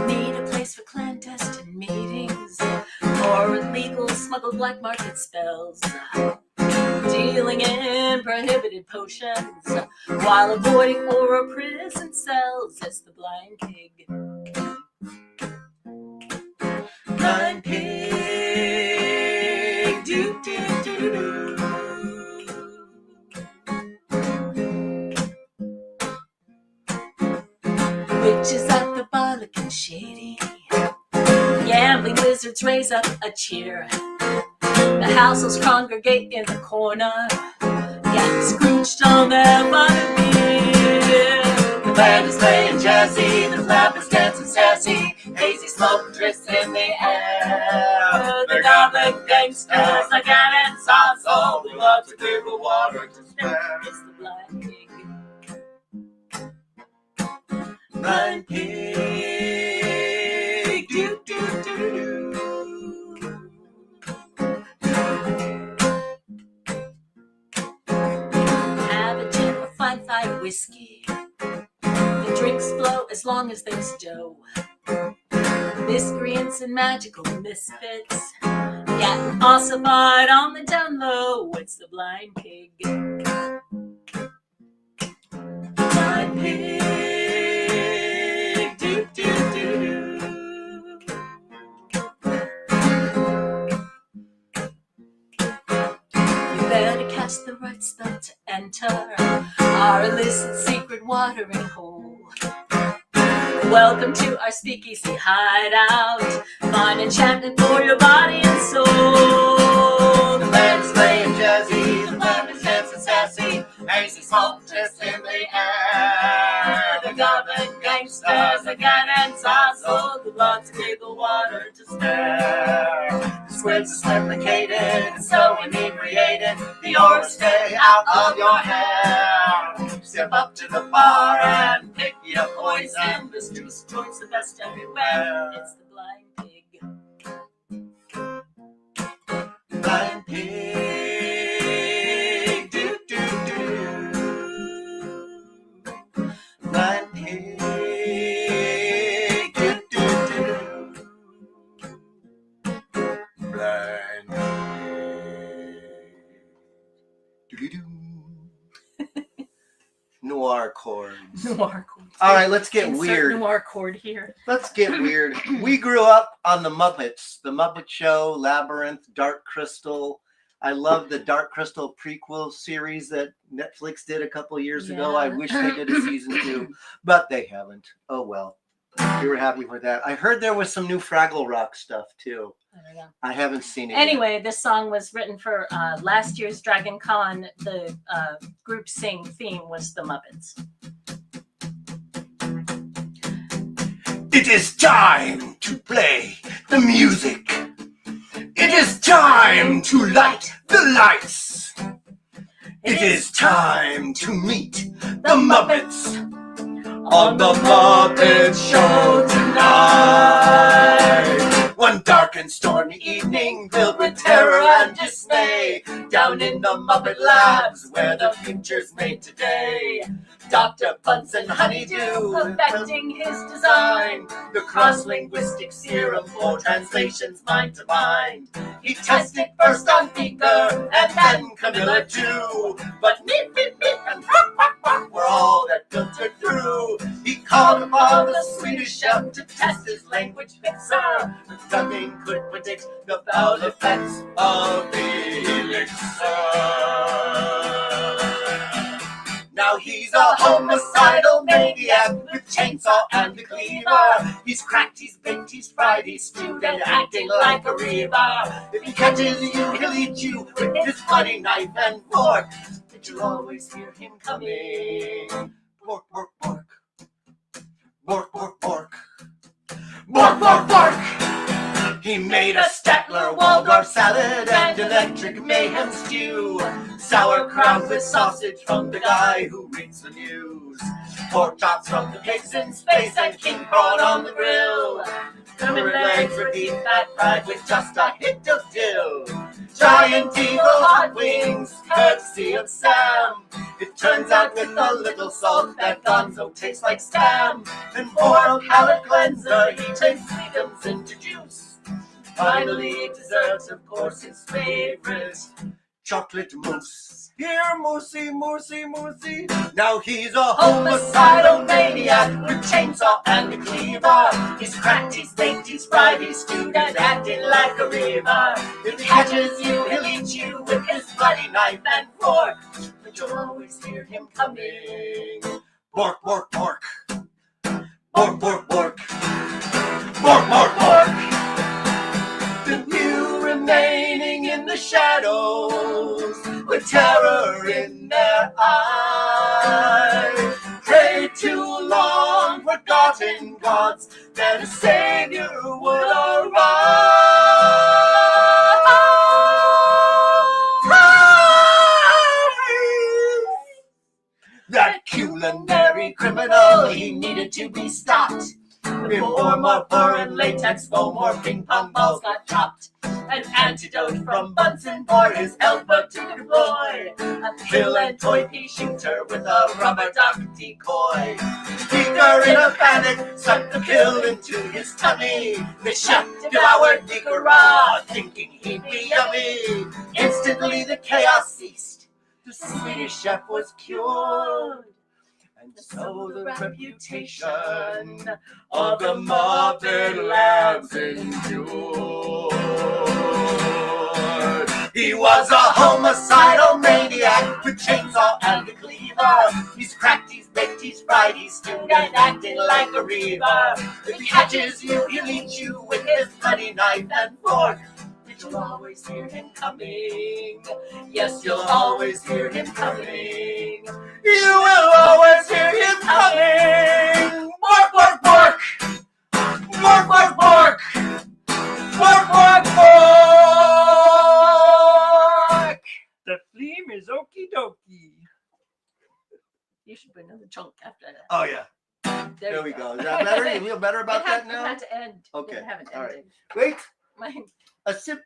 Need a place for clandestine meetings or illegal smuggled black market spells. Dealing in prohibited potions while avoiding or prison cells. It's the blind pig. Blind pig. Do, do, do, do. Witches at the bar looking shady. Gambling wizards raise up a cheer. The households congregate in the corner, getting scrooched on their butterbeer. The band is playing jazzy, the flap is dancing sassy, hazy smoke drifts in the air. The goblin gangsters are getting sauce, with lots of giggle water to spare. It's the blind pig. Blind pig. Do, do, do, do, do. Fine whiskey. The drinks flow as long as there's dough. Miscreants and magical misfits getting ossified on the down low. It's the blind pig. Blind pig. Do, do, do, do. You better cast the right spell to enter our illicit secret watering hole. Welcome to our speakeasy hideout. Find enchantment for your body and soul. The band is playing jazzy, the flap is dancing sassy, hazy smoke drifts in the air. The goblin gangsters are getting sauce, with lots of giggle water to spare. The squids are suffocated and so inebriated, the orbs stay out of your hair. Step up to the bar and pick your poison. This juice joint's the best everywhere. It's the blind pig. Blind pig. Do, do, do. Blind pig. Do, do, do. Blind pig. Do, do. Noir chords. Noir chords. All right, let's get Insert weird. Noir chord here. Let's get weird. We grew up on the Muppets, The Muppet Show, Labyrinth, Dark Crystal. I love the Dark Crystal prequel series that Netflix did a couple years ago. I wish they did a season 2, but they haven't. Oh well. We were happy for that. I heard there was some new Fraggle Rock stuff too. I don't know. I haven't seen it Anyway, yet. this song was written for last year's Dragon Con. The group sing theme was the Muppets. It is time to play the music. It is time to light the lights. It is time to meet the Muppets on the Muppet Show tonight. One dark and stormy evening filled with terror and dismay, down in the Muppet Labs where the future's made today. Dr. Bunsen Honeydew perfecting his design, the cross-linguistic serum for translations mind to mind. He tested first on Beaker and then Camilla too, but meep, meep, meep and rock, rock, rock were all that filtered through. He called upon the Swedish chef to test his language mixer, but nothing could predict the foul effects of the elixir. Now he's a homicidal maniac with chainsaw and a cleaver. He's cracked, he's baked, he's fried, he's stewed and acting like a reaver. If he catches you, he'll eat you with his bloody knife and fork, but you'll always hear him coming. bork, bork, bork. Bork, bork, bork. Bork, bork, bork. He made a Statler Waldorf salad and electric mayhem stew. Sauerkraut with sausage from the guy who reads the news. Pork chops from the pigs in space and king prawn on the grill. Lemon legs were deep fat fried with just a hint of dill. Giant eagle hot wings, courtesy of Sam. It turns out with a little salt that gonzo tastes like Spam. And for a palate cleanser, he turns freedoms into juice. Finally, desserts, of course, his favorite, chocolate mousse. Here, Moosey, Moosey, Moosey. Now he's a homicidal maniac with chainsaw and a cleaver. He's cracked, he's baked, he's fried, he's stewed and acting like a reaver. If he catches you, he'll eat you with his bloody knife and fork. But you'll always hear him coming. Bork, bork, bork. Bork, bork, bork. Bork, bork, bork. The few remaining in the shadows with terror in their eyes, prayed to long forgotten gods that a savior would arise. That culinary criminal, he needed to be stopped. Before more foreign latex foam or ping pong balls got chopped. An antidote from Bunsen for his elbow to deploy. A kill and toy pea shooter with a rubber duck decoy. Deaker in a panic sucked the pill into his tummy. The chef devoured Deaker raw, thinking he'd be yummy. Instantly the chaos ceased. The Swedish chef was cured. And so the reputation of the Muppet Labs endured. He was a homicidal maniac with chainsaw and a cleaver. He's cracked, he's baked, he's fried, he's stewed and acting like a reaver. If he catches you, he'll eat you with his bloody knife and fork. You'll always hear him coming. Yes, you'll always hear him coming. You will always hear him coming. Bark, bark, bark. Bark, bark, bark. Bark, bark, bark. The theme is okie dokie. You should put another chunk after that. Oh, yeah. There we go. Is that better? You feel better about that now? It had to end. Okay. It haven't All ended. right. Wait. Mine. A sip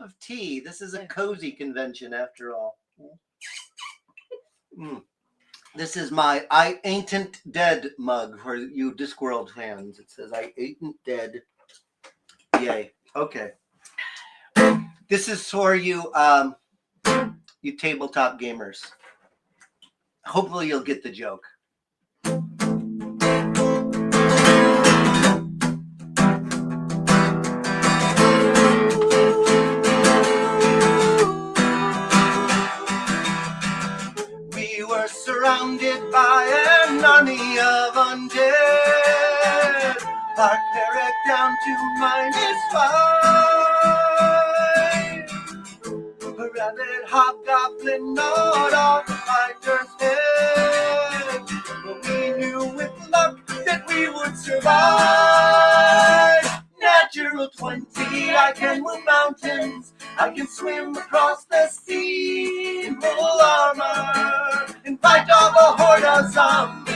of tea. This is a cozy convention after all. This is my I Ain't Dead mug for you Discworld fans. It says I ain't dead. Yay. Okay. This is for you you tabletop gamers. Hopefully you'll get the joke. Surrounded by an army of undead, our cleric down to -5. A rabbit hobgoblin gnawed off the fighter's head, but we knew with luck that we would survive. Natural 20, I can move mountains, I can swim across the sea, full armor, and fight off a horde of zombies.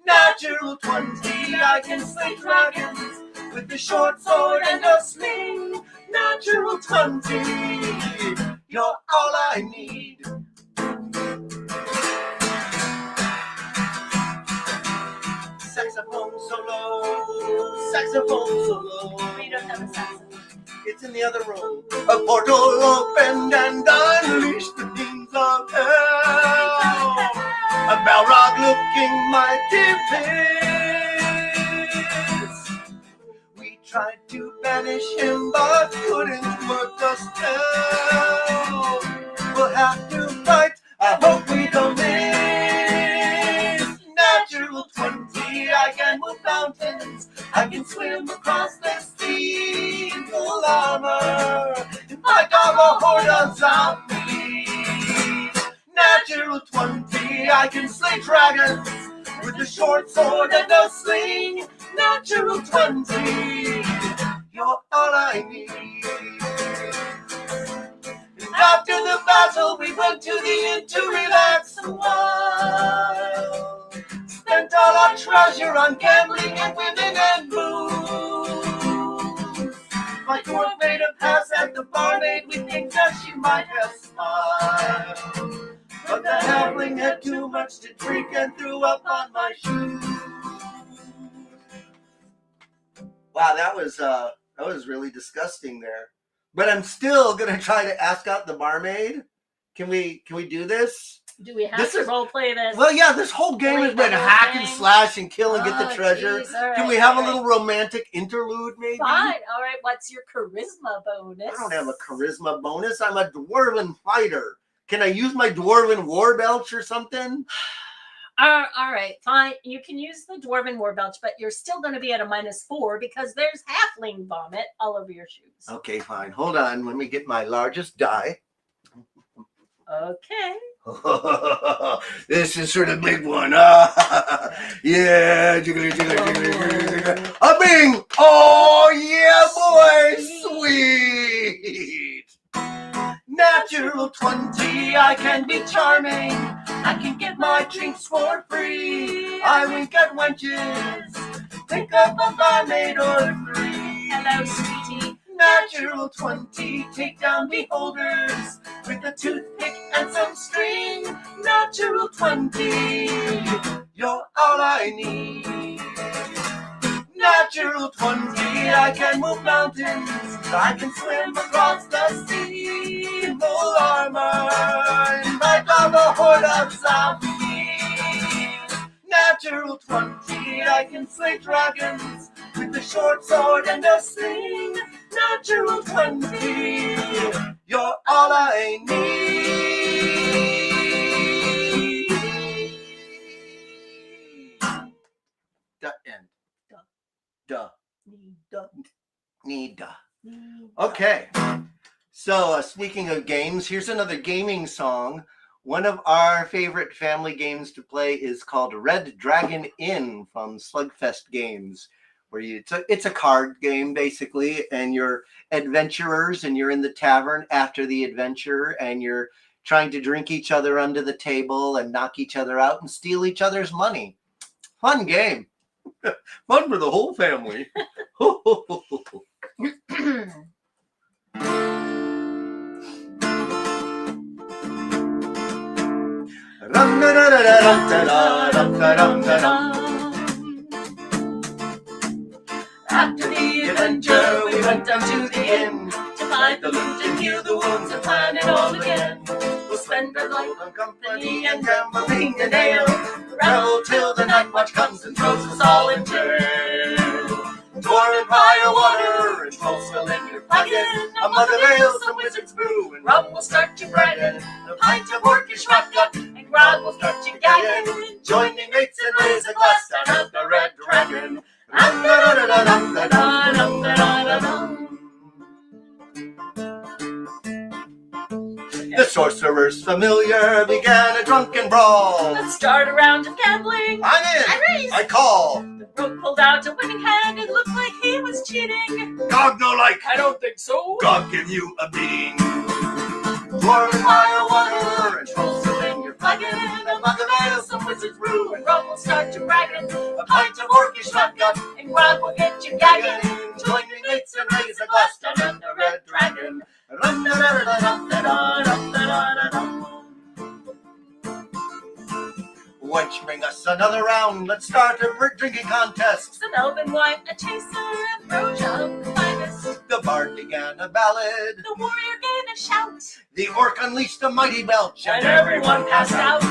Natural 20, I can slay dragons with a short sword and a sling. Natural 20, you're all I need. Saxophone solo, saxophone solo. We don't have a saxophone. It's in the other room. A portal opened and unleashed the fiends of hell. A Balrog looking mighty fierce. We tried to banish him but couldn't work the spell. We'll have to fight, I hope we don't miss. Natural 20, I can move mountains, I can swim across the sea, full armor, and fight off a horde of zombies. Natural 20, I can slay dragons with a short sword and a sling. Natural 20, you're all I need. And after the battle, we went to the inn to relax a while. Spent all our treasure on gambling and women and booze. My dwarf made a pass at the barmaid. We think that she might have smiled, but the halfling had too much to drink and threw up on my shoes. Wow, that was really disgusting there. But I'm still gonna try to ask out the barmaid. Can we do this? Do we have to role play this? Well, yeah, this whole game has been hack and slash and kill and get the treasure. Geez, right, Can we have a little romantic interlude, maybe? Fine. All right. What's your charisma bonus? I don't have a charisma bonus. I'm a dwarven fighter. Can I use my dwarven war belch or something? All right, fine. You can use the dwarven war belch, but you're still going to be at a -4 because there's halfling vomit all over your shoes. Okay, fine. Hold on. Let me get my largest die. Okay. This is for the big one. Yeah. Jiggly, jiggly, jiggly, jiggly, jiggly. A bing. Oh, yeah, boy. Sweet. Natural 20. I can be charming. I can get my drinks for free. I wink at wenches. Think of a barmaid or 3. Hello, sweetie. Natural 20, take down beholders with a toothpick and some string. Natural 20, you're all I need. Natural 20, I can move mountains, I can swim across the sea. Full armor, and I drive a horde of zombies. Natural 20, I can slay dragons with a short sword and a sling. Natural 20, you're all I need. The end. Duh. Need. Okay. So, speaking of games, here's another gaming song. One of our favorite family games to play is called Red Dragon Inn from Slugfest Games, where it's a card game basically, and you're adventurers and you're in the tavern after the adventure and you're trying to drink each other under the table and knock each other out and steal each other's money. Fun game. Fun for the whole family. After the adventure, we went down to the inn to find the loot and heal the wounds and plan it all again. We'll spend our life on company and gambling and ale, revel till the night watch comes and throws us all in jail. Dwarven fire, water, and coastal in your flagon, a mug of ale, some wizard's brew, and rum will start you bragging. A pint of orcish vodka, and grog will start you gagging. Join me mates and raise a glass down at the Red Dragon. The sorcerer's familiar began a drunken brawl. Let's start a round of gambling. I'm in. I raise. I call. The rook pulled out a winning hand. It looked like he was cheating. Gog no like. I don't think so. Gog give you a beating. Dwarven fire, water, and coastal in your flagon. A mug of ale, some wizard's brew, and rum will start you bragging. A pint of orcish vodka, and grog will get you gagging. Join me mates and raise a glass down at the Red Dragon. Wench, bring us another round. Let's start a drinking contest. Some elven wine, a chaser, and Roja of the finest. The bard began a ballad. The warrior gave a shout. The orc unleashed a mighty belch, And everyone passed out.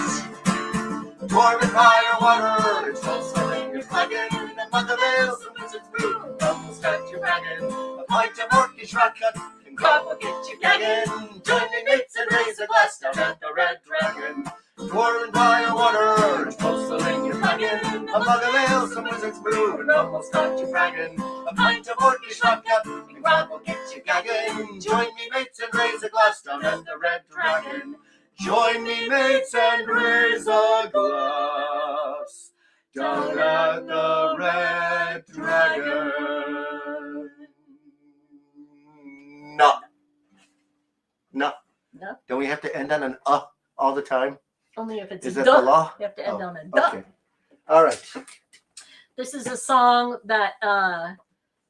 Dwarven fire, water, and coastal in your flagon. A mug of ale, some wizard's brew, and rum will start you bragging. A pint of orcish vodka, and grog will get you gagging. Join me mates and raise a glass down at the Red Dragon. Dwarven fire, water, and coastal in your flagon. A mug of ale, some wizard's brew, and rum will start you bragging. A pint of orcish vodka, and grog will get you gagging. Join me mates and raise a glass down at the Red Dragon. Join me, mates, and raise a glass down at the Red Dragon. No. No. Don't we have to end on an all the time? Only if it's Is a that the duh. law? You have to end on a duh. Okay. All right. This is a song that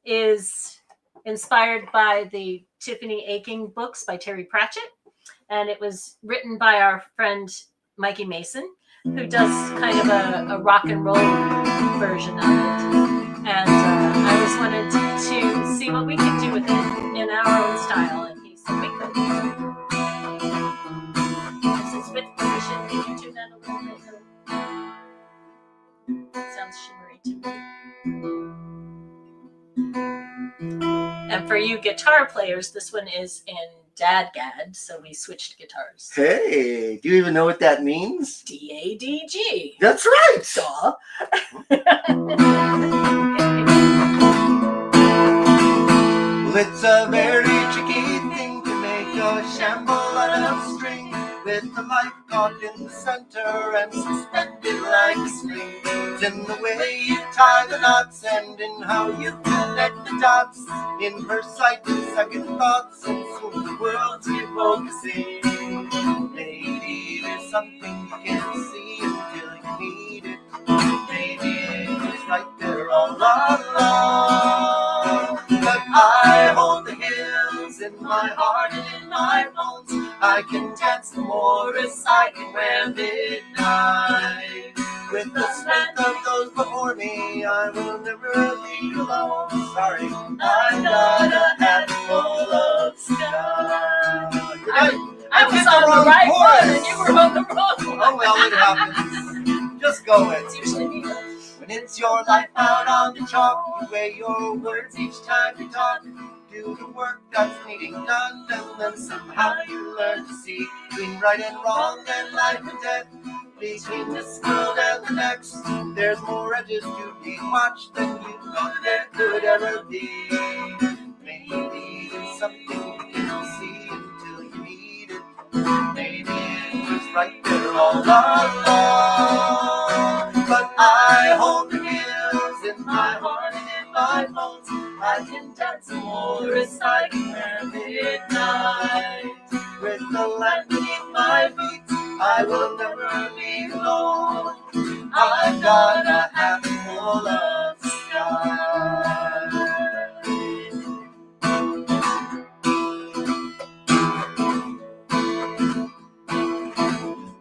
is inspired by the Tiffany Aching books by Terry Pratchett. And it was written by our friend Mikey Mason, who does kind of a rock and roll version of it. And I just wanted to see what we could do with it in our own style. And he said we could. This is with permission. Can you tune that a little bit? It sounds shimmery to me. And for you guitar players, this one is in Dadgad, so we switched guitars. Hey, do you even know what that means? D-A-D-G. That's right. Duh. Well, it's a very tricky thing to make a shamble out of string, with the light caught in the center and suspended like a string. It's in the way you tie the knots and in how you connect the dots, in first sight and second thoughts, and soon the world's refocusing. Maybe there's something you can't see until you need it. Maybe it was right there all along. But I hold the hills in my heart and in my bones. I can dance the Morris, I can wear midnight. With the strength of those before me, I will never be alone. Sorry, I got a handful of sky. I was on the right one and you were on the wrong one. Oh well, it happens. Just go with It's it. usually me. When it's your life out on the chalk, you weigh your words each time you talk. Do the work that's needing done, and then somehow you learn to see between right and wrong and life and death. Between this world and the next, there's more edges to be watched than you thought there could ever be. Maybe there's something you can't see until you need it. Maybe it was right there all along. But I hold the hills in my heart and in my bones. I can dance some more as I can wear midnight. With the land beneath my feet, I will never be alone. I've got a handful of sky.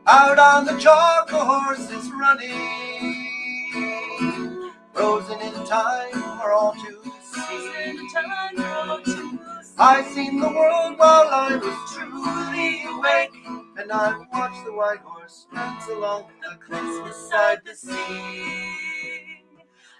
Out on the chalk, a horse is running, frozen in time for all to see. I've seen the world while I was truly awake, and I've watched the white horse dance along the cliffs beside the sea.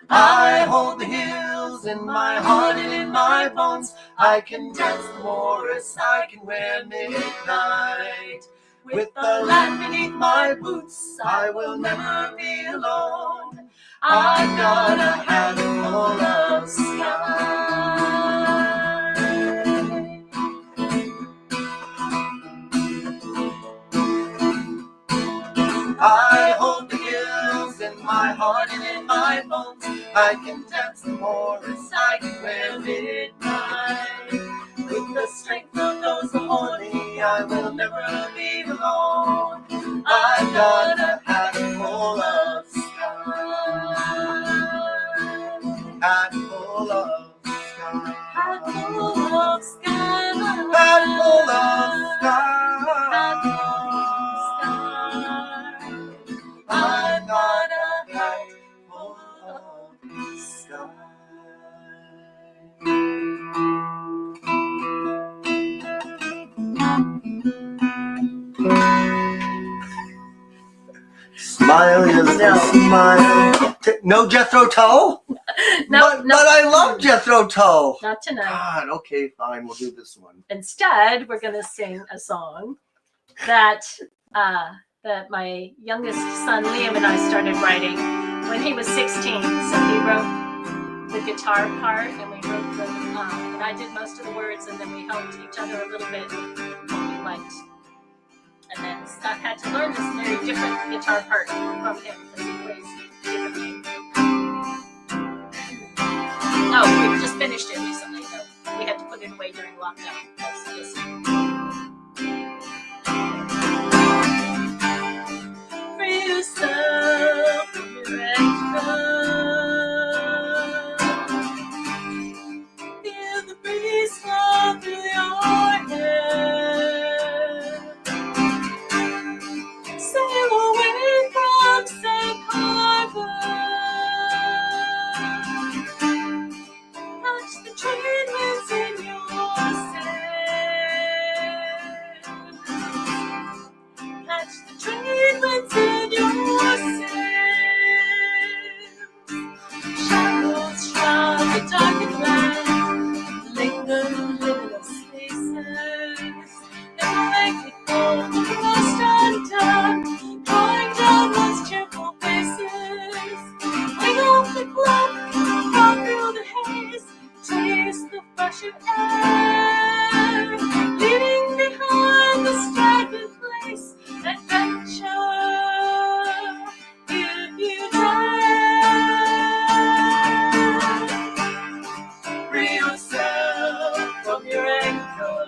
I hold the hills in my heart and in my bones. I can dance the Morris, I can wear midnight. With the land beneath my boots, I will never be alone. I've got a handful of sky. I hold the hills in my heart and in my bones. I can dance the Morris, I can wear midnight. With the strength of those before me, I will never be alone. I've got a handful of sky. Handful of sky. Handful of sky. Handful of sky. I've got a handful of sky. Smile, yes, No. smile. No Jethro Tull? No, But I love Jethro Tull. not tonight. God, okay, fine, we'll do this one. Instead, we're going to sing a song that that my youngest son Liam and I started writing when he was 16. So he wrote the guitar part, and we wrote the and I did most of the words, and then we helped each other a little bit what we liked, and then Scott had to learn this very different guitar part from him because he plays differently. Oh, we just finished it recently, though. We had to put it away during lockdown. Free yourself from your anger. Feel the breeze flow through your hair. Sail away from Safe Harbor. Catch the trade winds in your sails. Catch the trade winds in your sails. Shadows shroud the darkened land. Linger in luminous spaces. Never make it cold, lost undone. Drawing down those cheerful faces. Wing off the clock, fall through the haze. Taste the fresh air. Leaving behind the stagnant place. Adventure, if you dare. Free yourself from your anchor.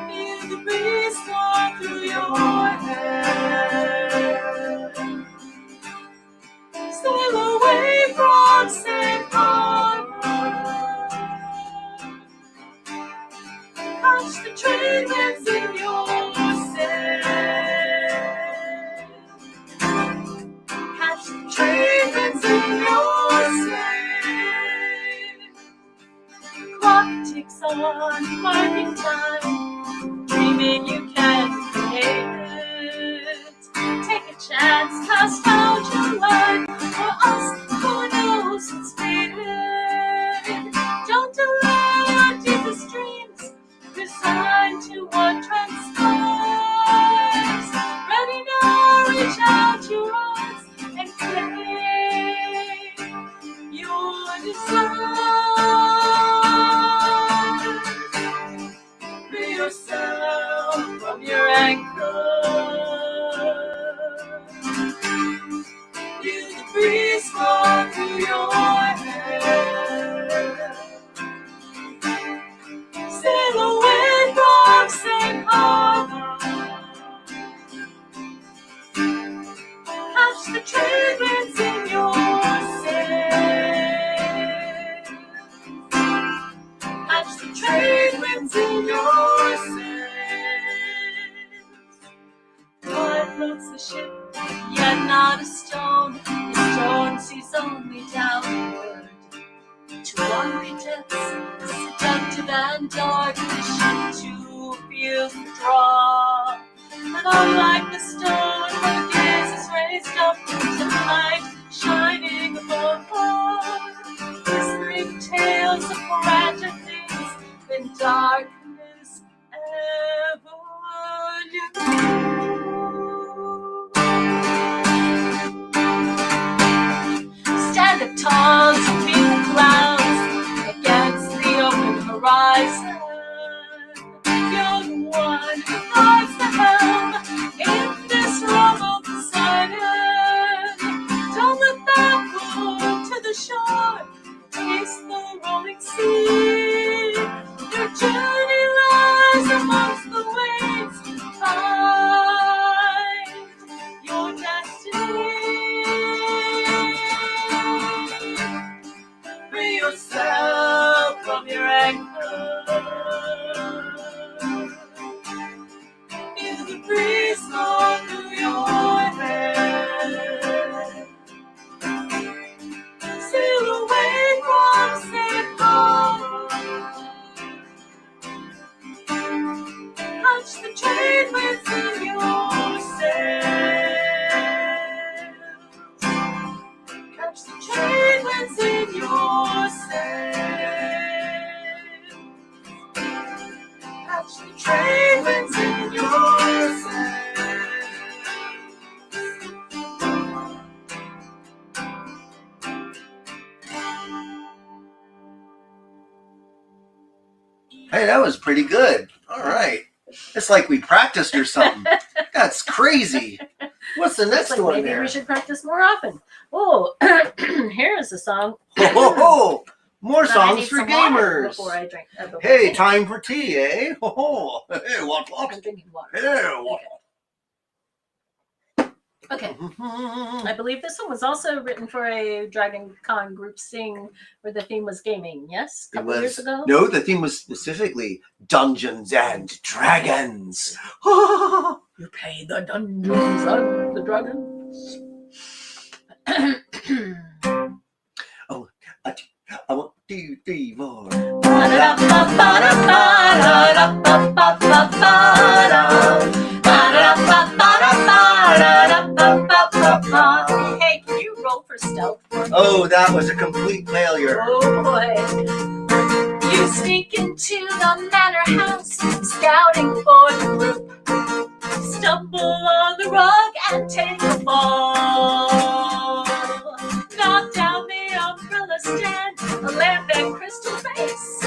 Feel the breeze flow through your hair. Sail away from Safe Harbor. Catch the trade winds in your sails. Catch the trade winds in your sails. Clock ticks on, marking time. Dreaming you can create it. Take a chance, cast out your light. For us, who knows what's faded. Don't delay our deepest dreams. Resigned to what transpires. Ready now, reach out your arms and claim your desire. Free yourself from your anchor. Feel the breeze flow through your hair. Sail away from Safe Harbor. Catch the trade winds in your sails. Catch the trade winds in your sails. What floats the ship, yet not a stone. The stone sees only downward. To hungry depths, seductive and dark, the ship too feels the draw. And unlike the stone, her gaze is raised up to the light shining above. Whispering tales of grander things than darkness ever knew. Stand up tall to meet the clouds against the open horizon. You're the one who guides the helm in this realm of Poseidon. Don't let that roll to the shore. Taste the rolling sea. Your journey lies amongst the waves. Find your destiny. Free yourself from your anchor. Feel the breeze flow through your hair. Sail away from Safe Harbor. Catch the trade winds in your sails. Catch the trade winds in your sails. Catch the trade winds in your sails. Hey Hey, that was pretty good. All right. It's like we practiced or something. That's crazy. What's the next It's like one maybe there? we should practice more often. Oh, here is a song. Ho, ho, ho. More But I songs need for some water gamers. Before I drink. Before I Hey, sing it. time for tea, eh? Ho, ho. Hey, what? I'm drinking water. Hey, what? Okay. I believe this one was also written for a Dragon Con group sing where the theme was gaming, yes? A couple years ago? No, the theme was specifically Dungeons and Dragons. You play the Dungeons and the Dragons. I want 2, 3, 4. Hey, can you roll for stealth? Oh, that was a complete failure. Oh boy. You sneak into the manor house, scouting for the group. Stumble on the rug and take a fall. Knock down the umbrella stand, a lamp and crystal vase.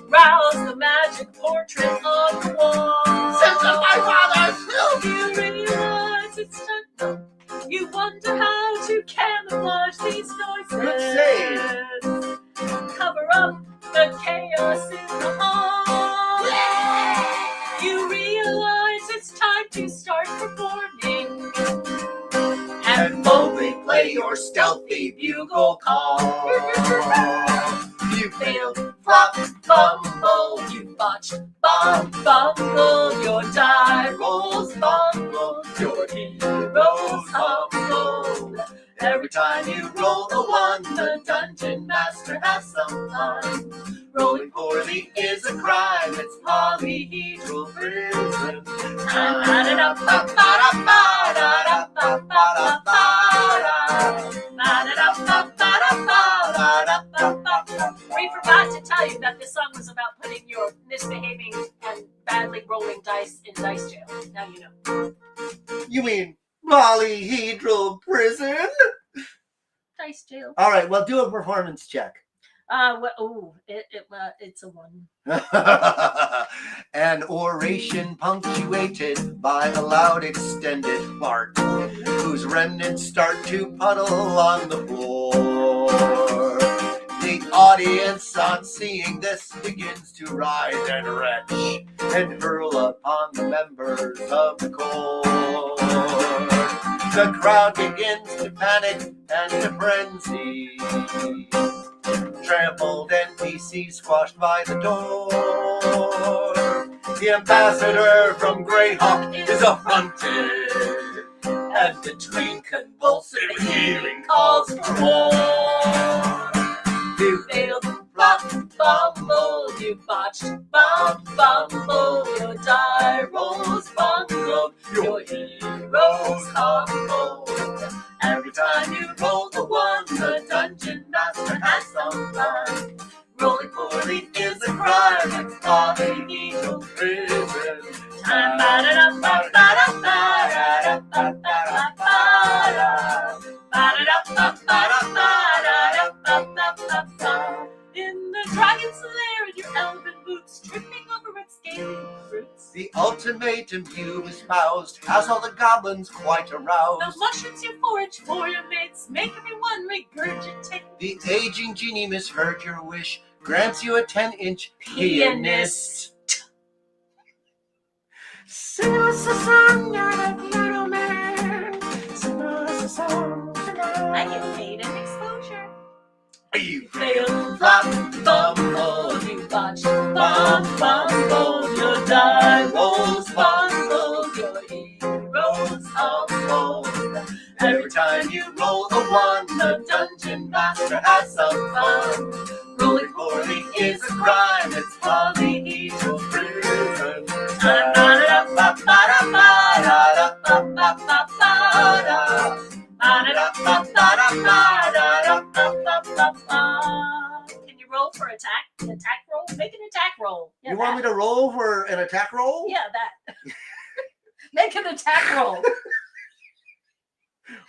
Rouse the magic portrait on the wall. Since my father's You realize it's time. You wonder how to camouflage these noises. Good save. Cover up the chaos in the hall. You realize it's time to start performing. and boldly play your stealthy bugle call. You failed, flop, fumble, you botched, bungle, your die rolls bungle, your heroes humble. Every time you roll a 1, the dungeon master has some fun. Rolling poorly is a crime, it's polyhedral prison. We forgot to tell you that this song was about putting your misbehaving and badly rolling dice in dice jail. Now you know. You mean polyhedral prison? Dice jail. All right, well, do a performance check. It's a 1. An oration punctuated by a loud extended fart, whose remnants start to puddle on the floor. The audience, on seeing this, begins to writhe and retch and hurl upon the members of the court. The crowd begins to panic and to frenzy. Trampled NPC squashed by the door. The ambassador from Greyhawk is affronted, and between convulsive hearing calls for more. You failed, flop, fumble, you botched, bumble, your die rolls bungle, your heroes humble. Every time you roll the 1, the dungeon master has some fun. Rolling poorly is a crime, it's polyhedral prison. In the dragon's lair, in your elven boots, tripping over its scaly roots. The ultimatum you espoused has all the goblins quite aroused. The mushrooms you forage for your mates make everyone regurgitate. The aging genie misheard your wish, grants you a 10-inch pianist. Sing us a song, you're little man. Sing us a song tonight. I get paid an exposure. You Fail, flop, fumble, you botch, bumble, your die rolls bungle, your heroes humble. Every time you roll a 1, the dungeon master has some fun. Rolling poorly is a crime, it's polyhedral prison. Can you roll for attack? An attack roll? Make an attack roll. Yeah, want me to roll for an attack roll? Yeah, that. Make an attack roll.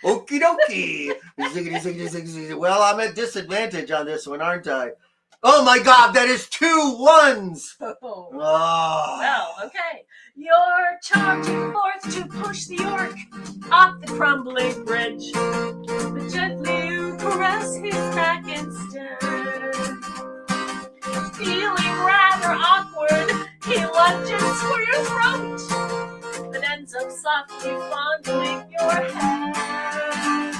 Okie dokie. Ziggity, ziggity, ziggity, ziggity. Well, I'm at disadvantage on this one, aren't I? Oh my God, that is 2 1s. Oh. Oh. Well, okay. You're charging forth to push the orc off the crumbling bridge, but gently you caress his back instead. Feeling rather awkward, he lunges for your throat, but ends up softly fondling your head.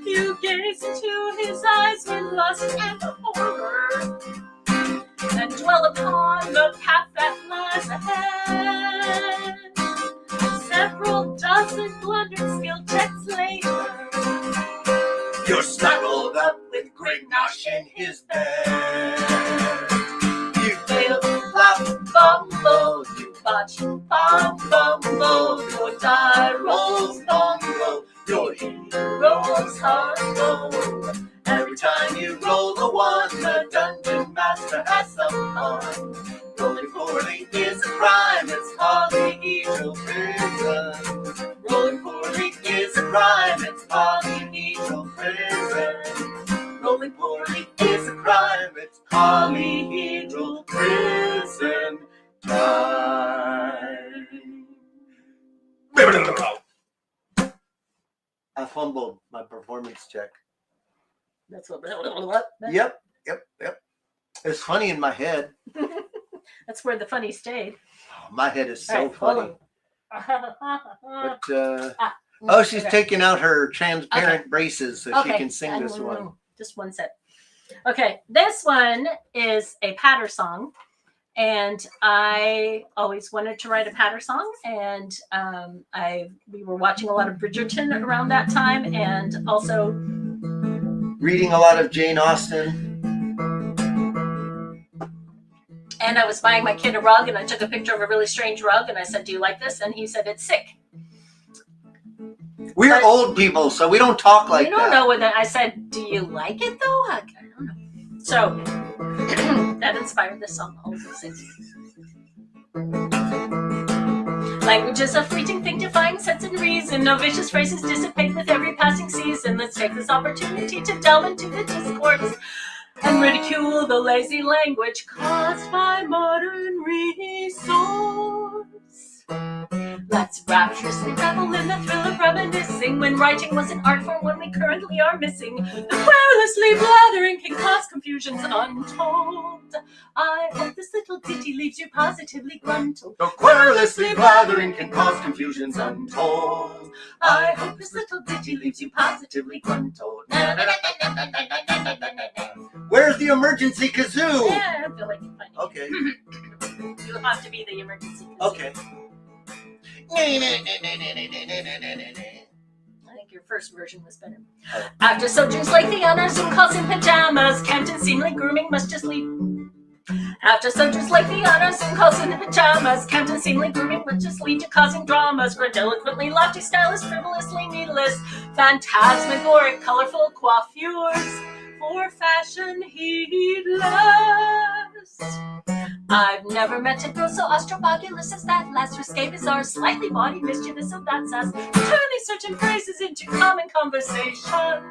You gaze into his eyes with lust and horror, and dwell upon the path that lies ahead. Several dozen blundered skill checks later, You're snuggled up with Grignosh in his bed. You fail, flop, fumble, you botch, bomb, fumble, your die rolls, bongo, your heroes humble. Every time you roll a 1, the dungeon master has some fun. Rolling poorly is a crime, it's polyhedral prison. Rolling poorly is a crime, it's polyhedral prison. Rolling poorly is a crime, it's polyhedral prison time. I fumbled my performance check. That's what. Yep. It's funny in my head. That's where the funny stayed. Oh, my head is so All right, funny. But she's taking out her transparent braces so she can sing this one. Just one set. Okay, this one is a patter song, and I always wanted to write a patter song, and we were watching a lot of Bridgerton around that time, and also reading a lot of Jane Austen. And I was buying my kid a rug, and I took a picture of a really strange rug, and I said, "Do you like this?" And he said, "It's sick." We're old people, so we don't talk like that. You don't know what I said. Do you like it though? I don't know. So that inspired this song. I'll sing. Language is a fleeting thing, defying sense and reason. No vicious phrases dissipate with every passing season. Let's take this opportunity to delve into the discourse and ridicule the lazy language caused by modern resource. Let's rapturously revel in the thrill of reminiscing when writing was an art form when we currently are missing. The querulously blathering can cause confusions untold. I hope this little ditty leaves you positively gruntled. The querulously blathering can cause confusions untold. I hope this little ditty leaves you positively gruntled. Where's the emergency kazoo? Yeah, I feel like finding it. Okay. You have to be the emergency. Okay. I think your first version was better. After soldiers like the honor Zoom calls in pajamas, Campton seemingly grooming must just leave. After soldiers like the honor Zoom calls in pajamas, Campton seemingly grooming must just lead to causing dramas. Grandiloquently lofty, stylish, frivolously needless, phantasmagoric, colorful coiffures for fashion heedless. I've never met a girl so astrobogulous as that last. Risque, bizarre, slightly body mischievous, so that's us. Turning certain phrases into common conversation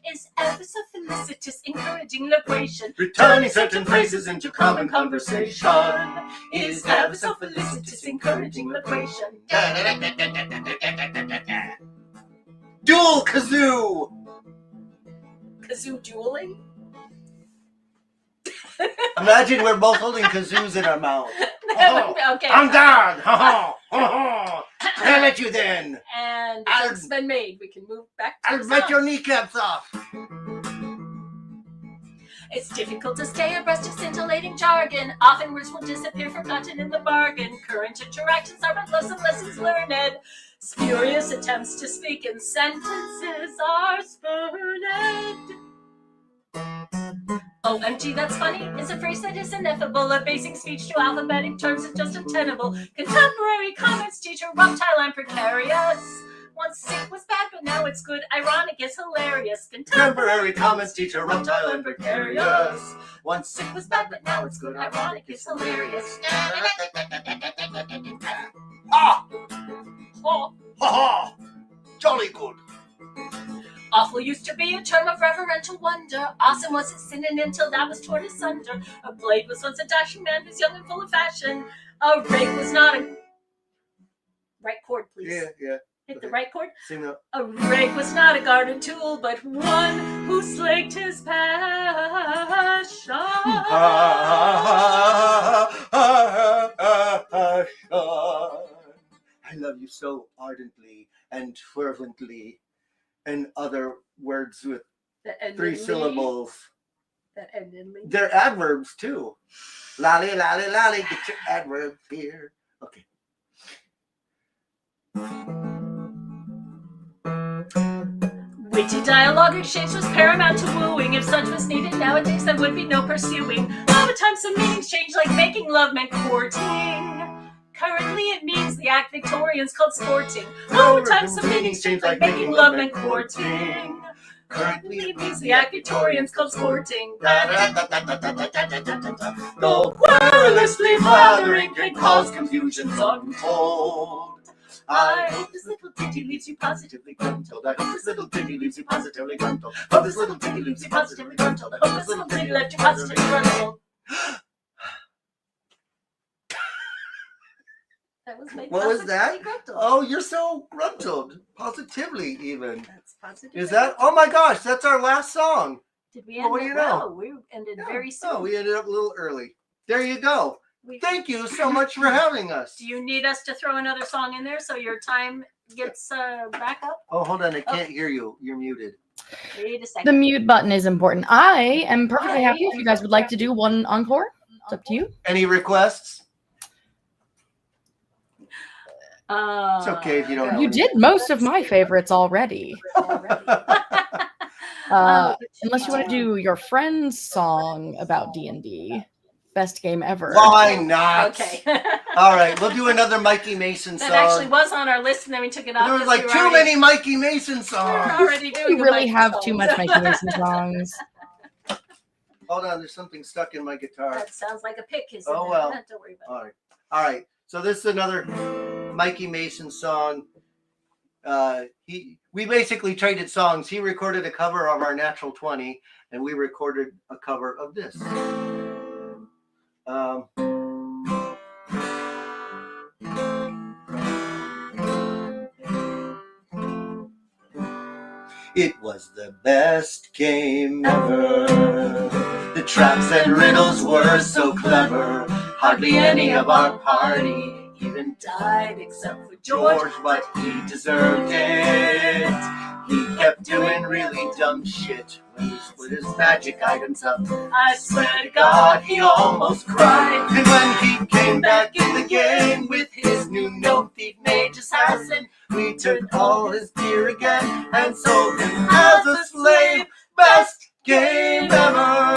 is ever so felicitous, encouraging loquation. Returning certain phrases into common conversation is ever so felicitous, encouraging loquation. Dual kazoo! Kazoo dueling? Imagine we're both holding kazoos in our mouth. Okay. I'm done! Damn it, you then! And the joke's been made. We can move back to I'll the bite song. your kneecaps off! It's difficult to stay abreast of scintillating jargon. Often words will disappear, forgotten in the bargain. Current interactions are but lessons learned. Spurious attempts to speak in sentences are spurned. OMG, that's funny, is a phrase that is ineffable. Abasing speech to alphabetic terms is just untenable. Contemporary comments teacher, reptile and precarious. Once sick was bad, but now it's good. Ironic is hilarious. Contemporary comments teacher, reptile and precarious. Once sick was bad, but now it's good. Ironic is hilarious. Ah! Oh, Ha ha! Jolly good. awful Awful used to be a term of reverential wonder. Awesome wasn't synonym till that was torn asunder. A blade was once a dashing man who's young and full of fashion. A rake was not a... Right chord, please. Yeah. Hit the right chord. Sing that. A rake was not a garden tool, but one who slaked his passion. I love you so ardently and fervently, and other words with three syllables. That end in me. They're adverbs too. Lolly, lolly, lolly, get your adverbs here. Okay. Witty dialogue exchange was paramount to wooing. If such was needed nowadays, there would be no pursuing. Over time, some meanings change, like making love meant courting. Currently, it means the act Victorians called sporting. Over time, some meanings change, like making love meant courting. Currently, it means the act Victorians called sporting. Though querulously blathering can cause confusions untold. I hope this little ditty leaves you positively gruntled. I hope this little ditty leaves you positively gruntled. Hope this little ditty leaves you positively gruntled. I hope this little ditty left you positively gruntled. That was my What was that? Gruntled. Oh, you're so gruntled. Positively, even. That's positive. Is that? Oh my gosh, that's our last song. Did we end What do it you know? well? We ended very soon. Oh, we ended up a little early. There you go. Thank you so much for having us. Do you need us to throw another song in there so your time gets back up? Oh, hold on. I can't hear you. You're muted. Wait a second. The mute button is important. I am perfectly happy if you guys would like to do one encore. It's up to you. Any requests? It's okay if you don't know. You did most of my favorites already. Unless you want to do your friend's song about D&D. Best game ever. Why not? Okay. All right, we'll do another Mikey Mason song. That actually was on our list, and then we took it off. There was like too many Mikey Mason songs. We're already doing We really have too much Mikey Mason songs. Hold on, there's something stuck in my guitar. That sounds like a pick, isn't it? Oh, well. Don't worry about it. All right. So this is another Mikey Mason song. We basically traded songs. He recorded a cover of our Natural 20, and we recorded a cover of this. It was the best game ever. The traps and riddles were so clever. Hardly any of our party even died except for George, but he deserved it. He kept doing really dumb shit when he split his magic items up. I swear to God, he almost cried. And when he came back in the game with his new gnome thief mage assassin, we took all his gear again and sold him as a slave. Best game ever.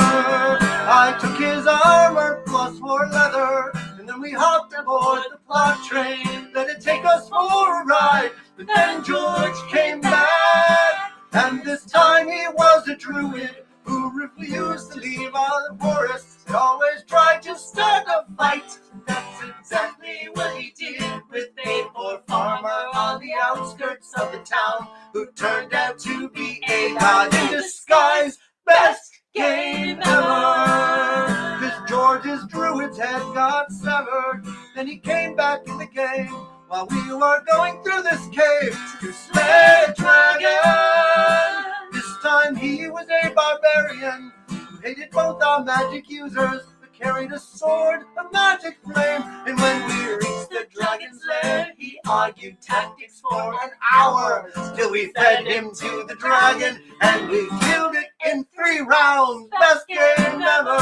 I took his armor plus 4 leather, and then we hopped aboard the plot train. Let it take us for a ride. But then George came back, and this time he was a druid who refused to leave our forest. He always tried to start a fight. That's exactly what he did with a poor farmer on the outskirts of the town, who turned out to be a god in disguise. Best game ever. Cause George's druid's head got severed. Then he came back in the game while we were going through this cave to slay a dragon. This time he was a barbarian who hated both our magic users, but carried a sword, a magic flame. And when we reached the dragon's lair, he argued tactics for an hour, till we fed him to the dragon, and we killed it in 3 rounds. Best game ever.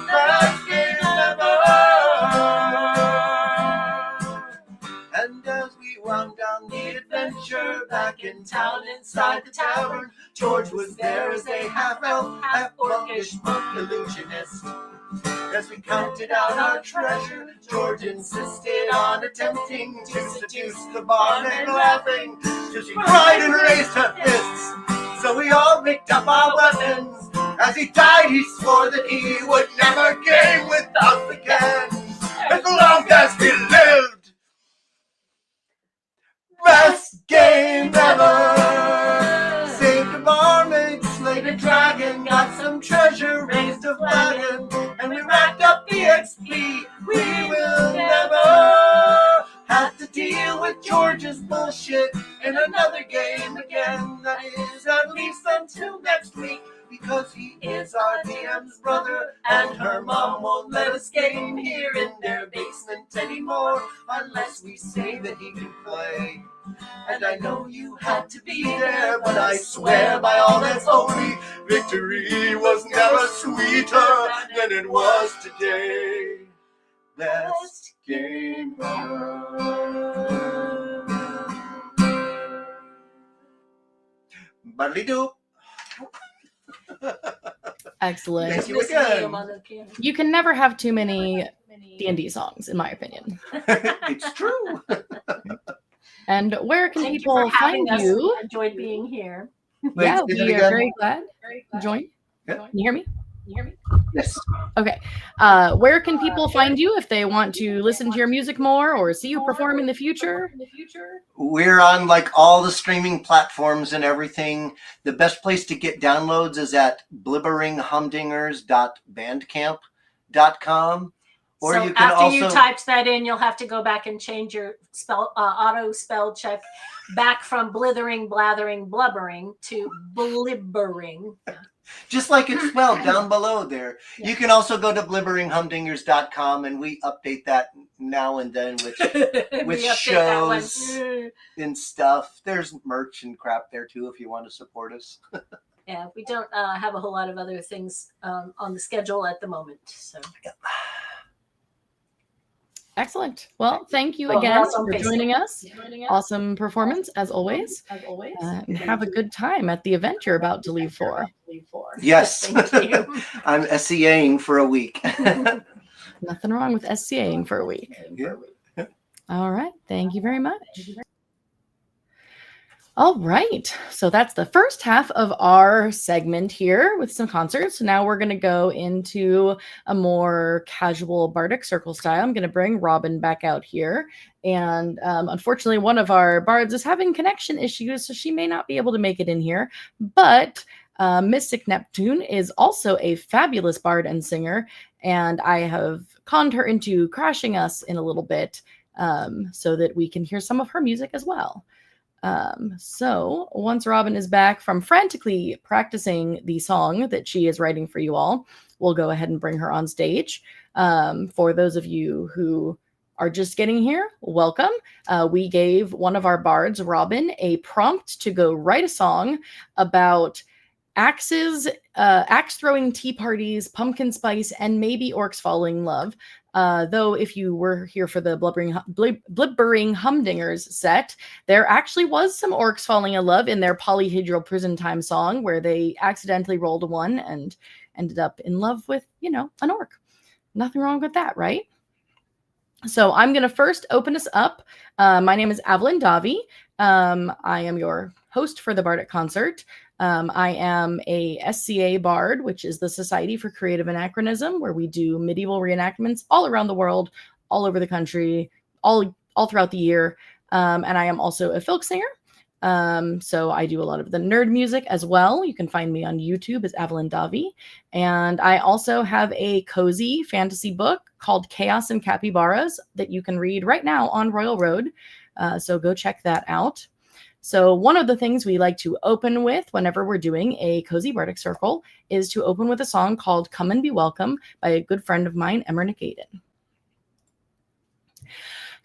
Best game ever. And as we wound down the adventure back in town inside the tavern, George was there as a half-elf, half-orcish monk illusionist. As we counted out our treasure, George insisted on attempting to seduce the barmaid, laughing till she cried and raised her fists. So we all picked up our weapons. As he died, he swore that he would never game with us again, as long as he lived. Best game honestly, we will never have to deal with George's bullshit in another game again. That is at least until next week, because he is our DM's brother, and her mom won't let us game here in their basement anymore unless we say that he can play. And I know you had to be there, but I swear by all that's holy, victory was never sweeter than it was today. Best game ever. Buddly-doo. Excellent. Thank you Missing again. Liam on the piano. You can never have too many D&D songs, in my opinion. It's true. And where can Thank you people for having find us. you? We enjoyed being here. Yeah, Wait, say that we are again? very glad to join. Yeah. Can you hear me? Yes. Okay. Where can people find you if they want to listen to your music more or see you perform in the future? We're on like all the streaming platforms and everything. The best place to get downloads is at blibberinghumdingers.bandcamp.com. Or So you can after also you typed that in, you'll have to go back and change your auto spell check back from blithering, blathering, blubbering to blibbering. just like it's spelled down below there. Yeah. You can also go to blibberinghumdingers.com, and we update that now and then with We update shows that one. and stuff. There's merch and crap there too if you want to support us. Yeah, we don't have a whole lot of other things on the schedule at the moment. So Excellent. Well, thank you Well, again that's on for Facebook. joining us. Awesome performance, as always. And have a good time at the event you're about to leave for. Yes. Thank you. I'm SCAing for a week. Nothing wrong with SCAing for a week. Yeah. All right. Thank you very much. All right. So that's the first half of our segment here with some concerts. Now we're going to go into a more casual bardic circle style. I'm going to bring Robin back out here. And unfortunately, one of our bards is having connection issues, so she may not be able to make it in here. But Mystic Neptune is also a fabulous bard and singer. And I have conned her into crashing us in a little bit so that we can hear some of her music as well. So once Robin is back from frantically practicing the song that she is writing for you all, we'll go ahead and bring her on stage. For those of you who are just getting here, welcome. We gave one of our bards, Robin, a prompt to go write a song about axes, axe throwing tea parties, pumpkin spice, and maybe orcs falling in love. Though if you were here for the blibbering humdingers set, there actually was some orcs falling in love in their polyhedral prison time song where they accidentally rolled a 1 and ended up in love with, an orc. Nothing wrong with that, right? So I'm going to first open us up. My name is Avelyn Davee. I am your host for the Bardic Concert. I am a SCA Bard, which is the Society for Creative Anachronism, where we do medieval reenactments all around the world, all over the country, all throughout the year. And I am also a folk singer. So I do a lot of the nerd music as well. You can find me on YouTube as Avelyn Davee. And I also have a cozy fantasy book called Chaos and Capybaras that you can read right now on Royal Road. So go check that out. So one of the things we like to open with whenever we're doing a cozy bardic circle is to open with a song called Come and Be Welcome by a good friend of mine, Emmerich Aiden.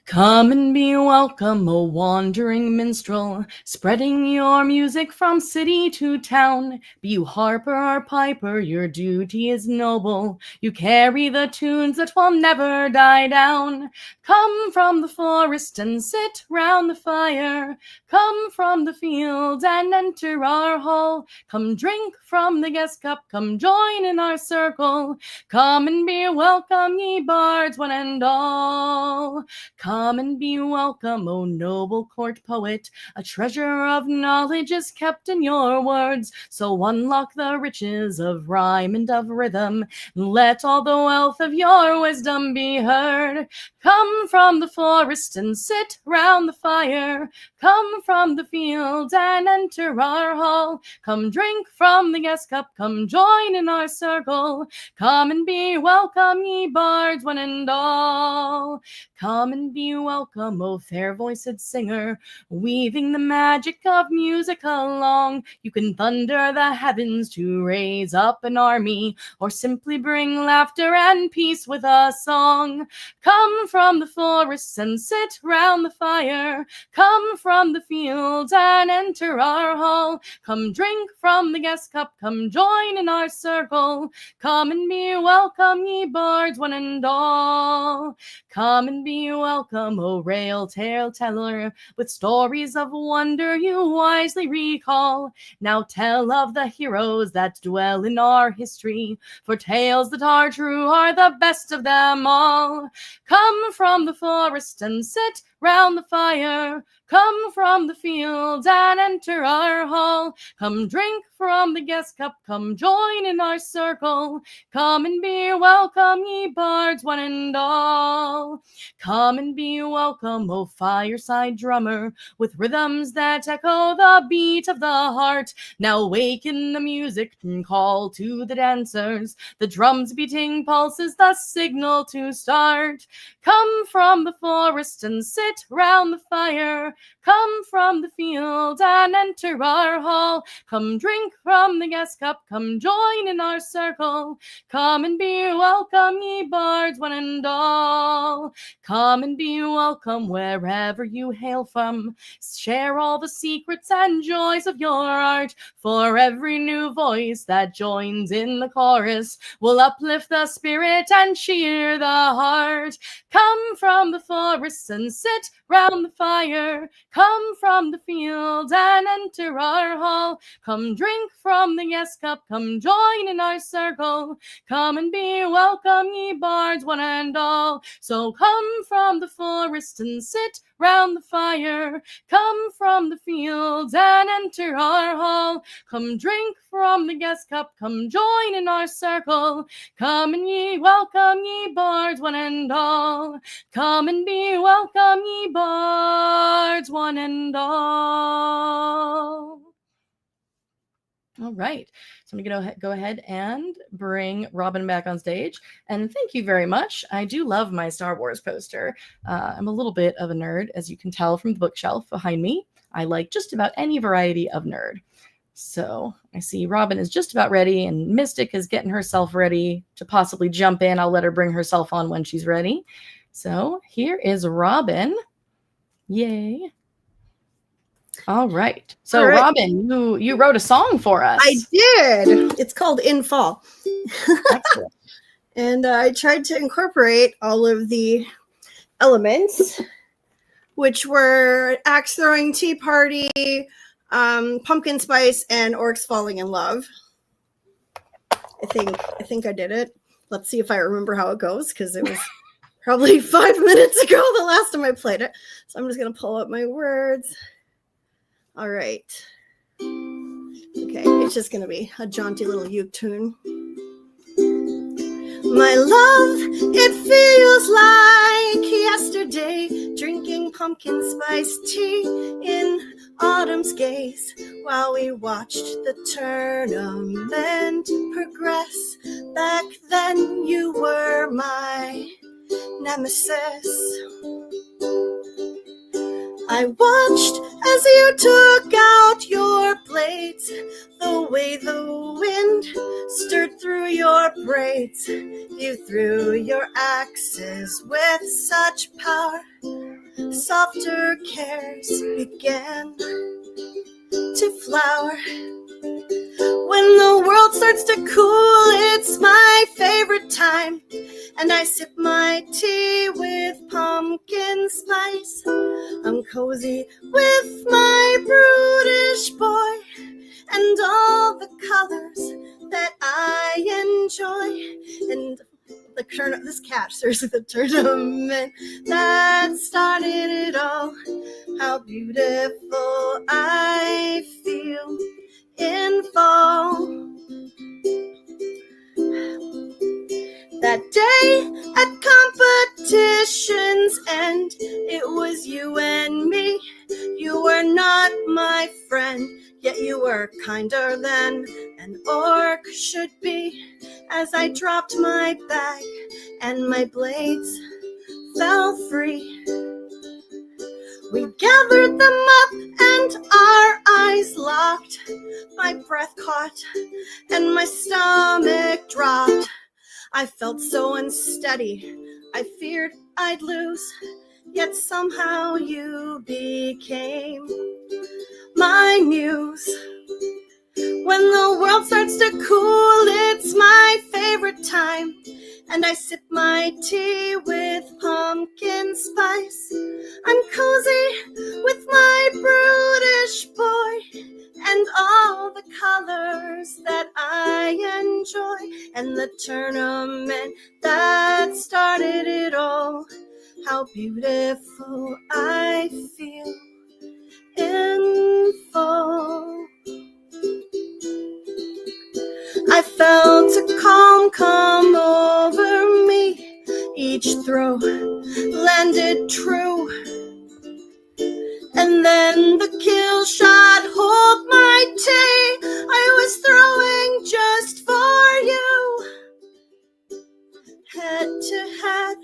Come and be welcome, O wandering minstrel, spreading your music from city to town. Be you harper or piper, your duty is noble. You carry the tunes that will never die down. Come from the forest and sit round the fire. Come from the fields and enter our hall. Come drink from the guest cup, come join in our circle. Come and be welcome, ye bards, one and all. Come Come and be welcome, O noble court poet. A treasure of knowledge is kept in your words, so unlock the riches of rhyme and of rhythm. Let all the wealth of your wisdom be heard. Come from the forest and sit round the fire. Come from the field and enter our hall. Come drink from the guest cup, come join in our circle. Come and be welcome, ye bards, one and all. Come and be welcome, O fair-voiced singer, weaving the magic of music along. You can thunder the heavens to raise up an army, or simply bring laughter and peace with a song. Come from the forests and sit round the fire. Come from the fields and enter our hall. Come drink from the guest cup, come join in our circle. Come and be welcome, ye bards, one and all. Come and be welcome, O rail tale teller, with stories of wonder you wisely recall. Now tell of the heroes that dwell in our history, for tales that are true are the best of them all. Come from the forest and sit round the fire. Come from the fields and enter our hall. Come drink from the guest cup, come join in our circle. Come and be welcome, ye bards, one and all. Come and be welcome, O fireside drummer, with rhythms that echo the beat of the heart. Now waken the music and call to the dancers. The drums beating pulses the signal to start. Come from the forest and sit round the fire. Come from the field and enter our hall. Come drink from the guest cup, come join in our circle. Come and be welcome, ye bards, one and all. Come and be welcome wherever you hail from. Share all the secrets and joys of your art, for every new voice that joins in the chorus will uplift the spirit and cheer the heart. Come from the forests and sit round the fire. Come from the field and enter our hall. Come drink from the guest cup, come join in our circle. Come and be welcome, ye bards, one and all. So come from the forest and sit round the fire. Come from the fields and enter our hall. Come drink from the guest cup, come join in our circle. Come and ye welcome, ye bards, one and all. Come and be welcome, ye bards, one and all. All right, so I'm going to go ahead and bring Robin back on stage. And thank you very much. I do love my Star Wars poster. I'm a little bit of a nerd, as you can tell from the bookshelf behind me. I like just about any variety of nerd. So I see Robin is just about ready, and Mystic is getting herself ready to possibly jump in. I'll let her bring herself on when she's ready. So here is Robin. Yay. All right. So all right. Robin, you wrote a song for us. I did. It's called In Fall. Excellent. And I tried to incorporate all of the elements, which were axe throwing, tea party, pumpkin spice, and orcs falling in love. I think I did it. Let's see if I remember how it goes, because it was probably 5 minutes ago the last time I played it. So I'm just going to pull up my words. All right. Okay, it's just going to be a jaunty little uke tune. My love, it feels like yesterday, drinking pumpkin spice tea in autumn's gaze, while we watched the tournament progress. Back then you were my nemesis. I watched as you took out your blades, the way the wind stirred through your braids. You threw your axes with such power, softer cares began to flower. When the world starts to cool, it's my favorite time, and I sip my tea with pumpkin spice. I'm cozy with my brutish boy, and all the colors that I enjoy. And this cat, seriously, the tournament that started it all. How beautiful I feel in fall. That day at competition's end, it was you and me. You were not my friend, yet you were kinder than an orc should be. As I dropped my bag and my blades fell free, we gathered them up and our eyes locked. My breath caught and my stomach dropped. I felt so unsteady, I feared I'd lose, yet somehow you became my muse. When the world starts to cool, it's my favorite time, and I sip my tea with pumpkin spice. I'm cozy with my brutish boy, and all the colors that I enjoy, and the tournament that started it all. How beautiful I feel in fall. I felt a calm come over me. Each throw landed true. And then the kill shot hold my tea. I was throwing just for you. Head to head,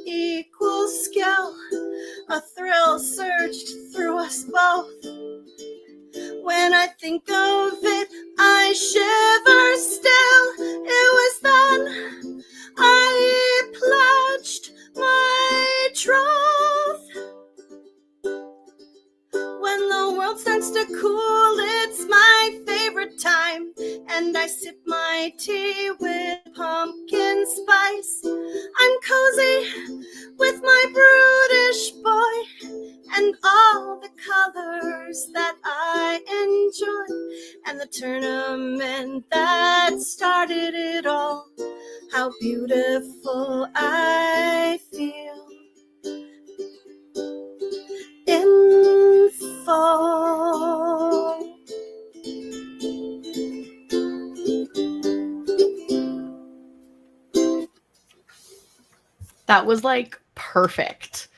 equal skill. A thrill surged through us both. When I think of it, I shiver still. It was then I pledged my troth. When the world starts to cool, it's my favorite time, and I sip my tea with pumpkin spice. I'm cozy with my brutish boy, and all the colors that I enjoy, and the tournament that started it all. How beautiful I feel in fall. That was like perfect.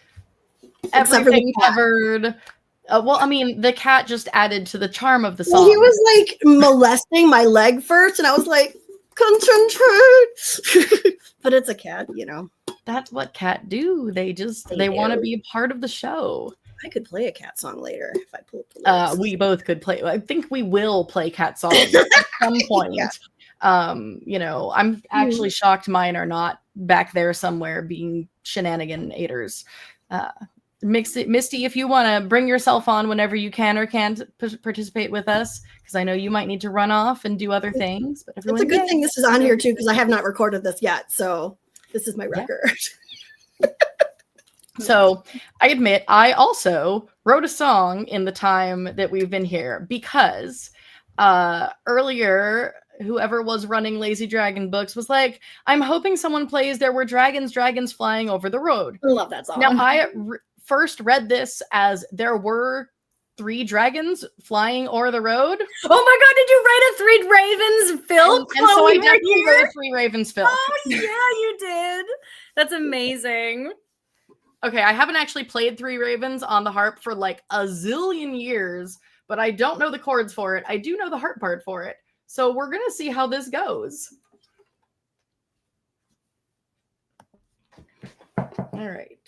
Except for Everything the cat. covered. Well, I mean, the cat just added to the charm of the Well, song. he was like molesting my leg first, and I was like, concentrate. But it's a cat, you know. That's what cat do. They want to be a part of the show. I could play a cat song later if I pull up the lyrics. We both could play. I think we will play cat songs at some point. Yeah. You know, I'm actually shocked mine are not back there somewhere being shenanigan-ators. Misty, if you want to bring yourself on whenever you can or can't participate with us, because I know you might need to run off and do other things. But It's a good thing this is on here too, because I have not recorded this yet. So this is my record. So I admit I also wrote a song in the time that we've been here, because earlier whoever was running Lazy Dragon Books was like, I'm hoping someone plays There Were Dragons Flying Over the Road. I love that song. Now I first read this as There Were 3 dragons flying o'er the road. Oh my god, did you write a 3 ravens filk? And so I definitely wrote a 3 ravens filk. Oh yeah, you did. That's amazing. Okay, I haven't actually played 3 ravens on the harp for like a zillion years, but I don't know the chords for it. I do know the harp part for it. So we're going to see how this goes. All right.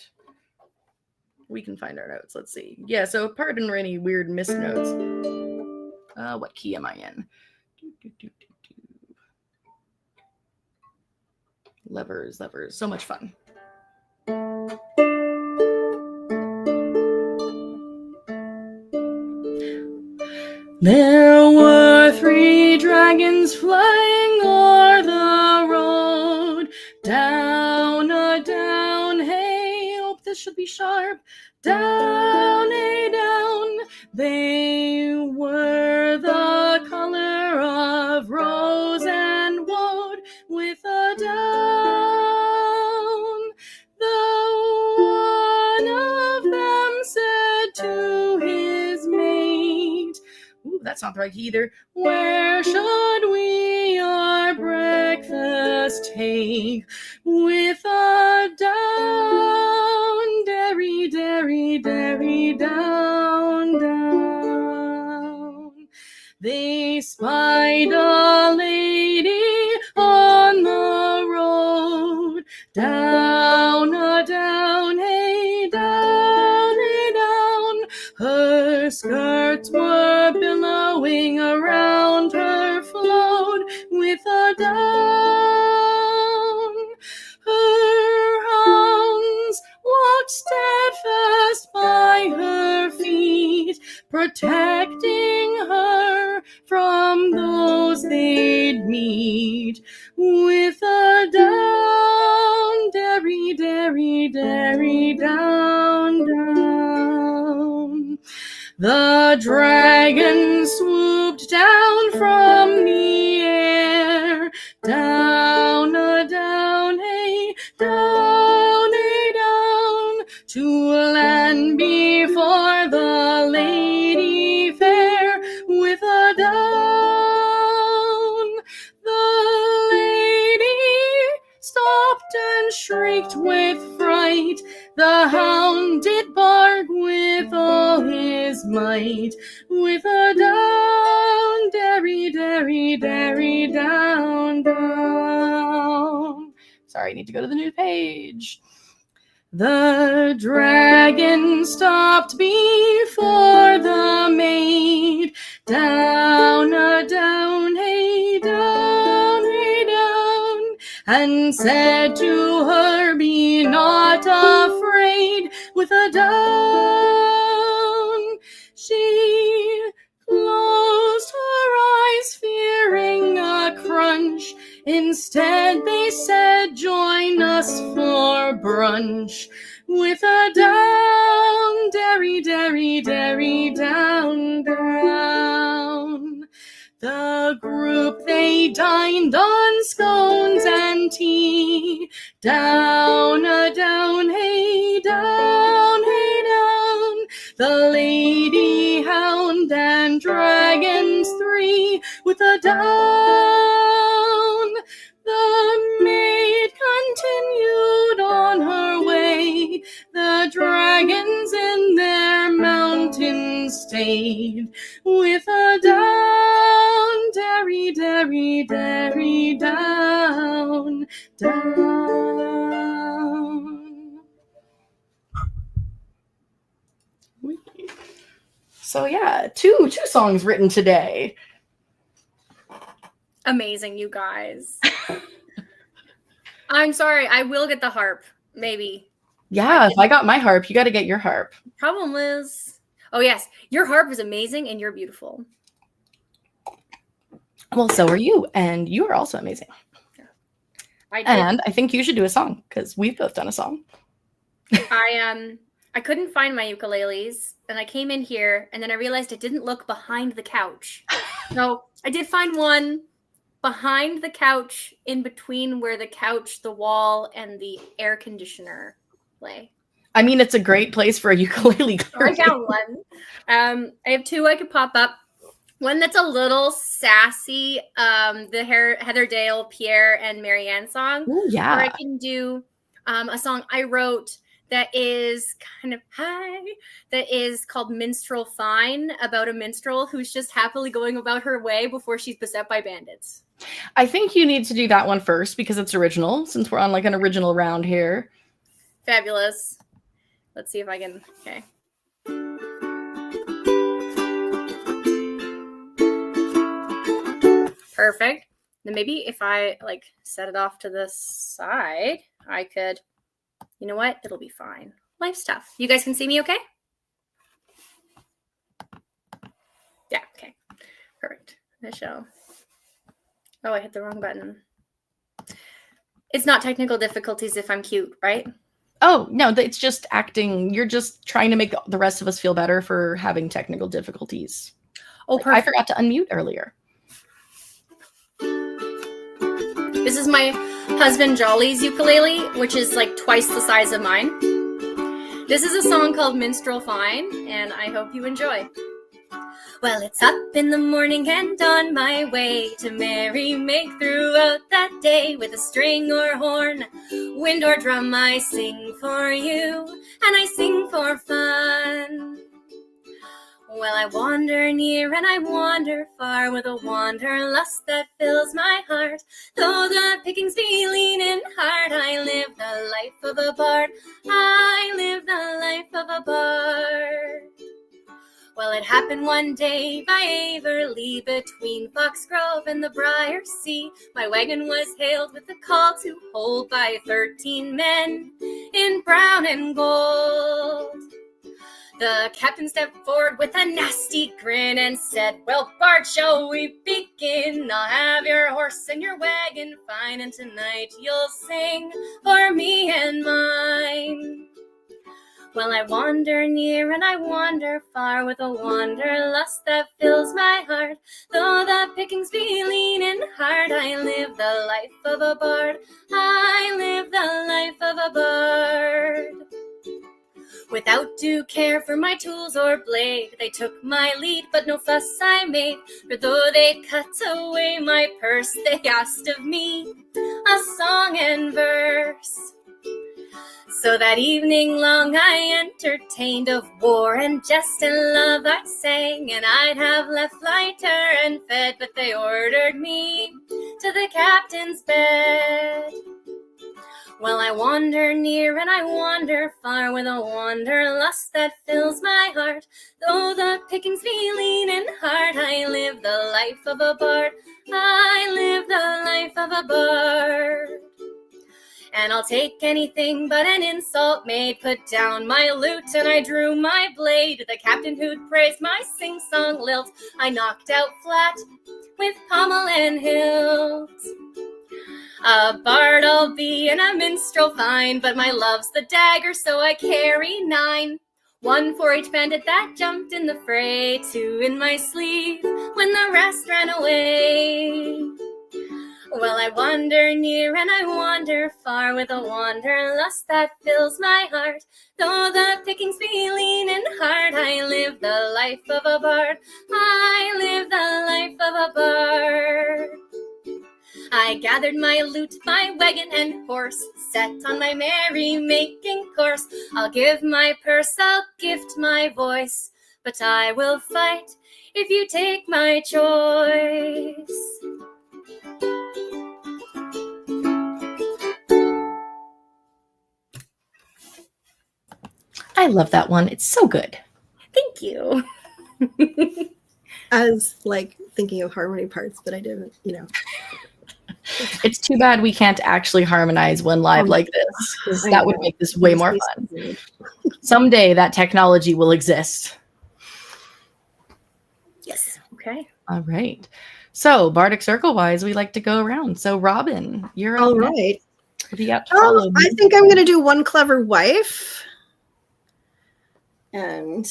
We can find our notes. Let's see. Yeah, so pardon any weird missed notes. What key am I in? Levers. So much fun. There were 3 dragons flying o'er the road, down, hey, hope this should be sharp, down, hey, down, they were the color of rose and woad, with a that's not the right key either. Where should we our breakfast take? With a down, derry, derry, derry, down, down. They spied a lady on the road. Down, a down, hey, down, hey, down. Her skirts were billowing around her float with a down. Her hounds walked steadfast by her feet, protecting her from those they'd meet. With a down, derry, derry, derry, down, down. The dragon swooped down from the air. Down, a down, hey, down, hey, down. To land before the lady fair. With a down. The lady stopped and shrieked with fright. The hound did bark with all his might. With a down, derry, derry, derry, down, down. Sorry, I need to go to the new page. The dragon stopped before the maid. Down, a down, hey, down, hey, down. And said to her, be not afraid. With a down, she closed her eyes, fearing a crunch. Instead, they said, join us for brunch. With a down, derry, derry, derry, down, down. The group, they dined on scones and tea. Down, a down, hey, down, hey, down. The lady hound and dragons three. With a down, the maid continued on her way. The dragons in their mountain stayed. With a down, derry, derry, derry, down, down. So yeah, two songs written today. Amazing, you guys. I'm sorry, I will get the harp, maybe. Yeah, if I got my harp, you got to get your harp. Problem is, oh yes, your harp is amazing and you're beautiful. Well, so are you, and you are also amazing. And I think you should do a song because we've both done a song. I couldn't find my ukuleles, and I came in here, and then I realized I didn't look behind the couch. So I did find one behind the couch, in between where the couch, the wall, and the air conditioner lay. I mean, it's a great place for a ukulele. I found one. I have two I could pop up. One that's a little sassy, the Heather Dale, Pierre, and Marianne song. Ooh, yeah. Or I can do a song I wrote that is kind of high, that is called Minstrel Fine, about a minstrel who's just happily going about her way before she's beset by bandits. I think you need to do that one first because it's original, since we're on like an original round here. Fabulous. Let's see if I can, okay. Perfect. Then maybe if I like set it off to the side, I could, you know what? It'll be fine. Life stuff. You guys can see me okay? Yeah, okay. Perfect. I shall. Oh, I hit the wrong button. It's not technical difficulties if I'm cute, right? Oh, no, it's just acting. You're just trying to make the rest of us feel better for having technical difficulties. Oh, perfect. I forgot to unmute earlier. This is my husband Jolly's ukulele, which is like twice the size of mine. This is a song called Minstrel Fine, and I hope you enjoy. Well, it's up in the morning and on my way to merry make throughout that day. With a string or horn, wind or drum, I sing for you, and I sing for fun. Well, I wander near and I wander far with a wanderlust that fills my heart. Though the pickings be lean and hard, I live the life of a bard. I live the life of a bard. Well, it happened one day by Avelyn between Foxgrove and the Briar Sea. My wagon was hailed with the call to hold by 13 men in brown and gold. The captain stepped forward with a nasty grin and said, "Well, bard, shall we begin? I'll have your horse and your wagon fine, and tonight you'll sing for me and mine." Well, I wander near and I wander far with a wanderlust that fills my heart. Though the pickings be lean and hard, I live the life of a bard. I live the life of a bard. Without due care for my tools or blade, they took my lead, but no fuss I made. For though they cut away my purse, they asked of me a song and verse. So that evening long I entertained, of war and jest and love I sang, and I'd have left lighter and fed, but they ordered me to the captain's bed. Well, I wander near and I wander far with a wanderlust that fills my heart. Though the pickings be lean and hard, I live the life of a bard. I live the life of a bard. And I'll take anything but an insult made. Put down my lute and I drew my blade. The captain who'd praised my sing-song lilt, I knocked out flat with pommel and hilt. A bard I'll be and a minstrel fine, but my love's the dagger, so I carry 9. 1 for each bandit that jumped in the fray, 2 in my sleeve when the rest ran away. Well, I wander near and I wander far with a wanderlust that fills my heart. Though the pickings be lean and hard, I live the life of a bard. I live the life of a bard. I gathered my lute, my wagon and horse, set on my merry-making course. I'll give my purse, I'll gift my voice, but I will fight if you take my choice. I love that one. It's so good. Thank you. I was like thinking of harmony parts, but I didn't, It's too bad we can't actually harmonize one live like this, because that would make this way more fun. Someday that technology will exist. Yes. Okay. All right. So Bardic Circle wise, we like to go around. So Robin, you're all up right. next. What do you got to follow? I think I'm going to do One Clever Wife. And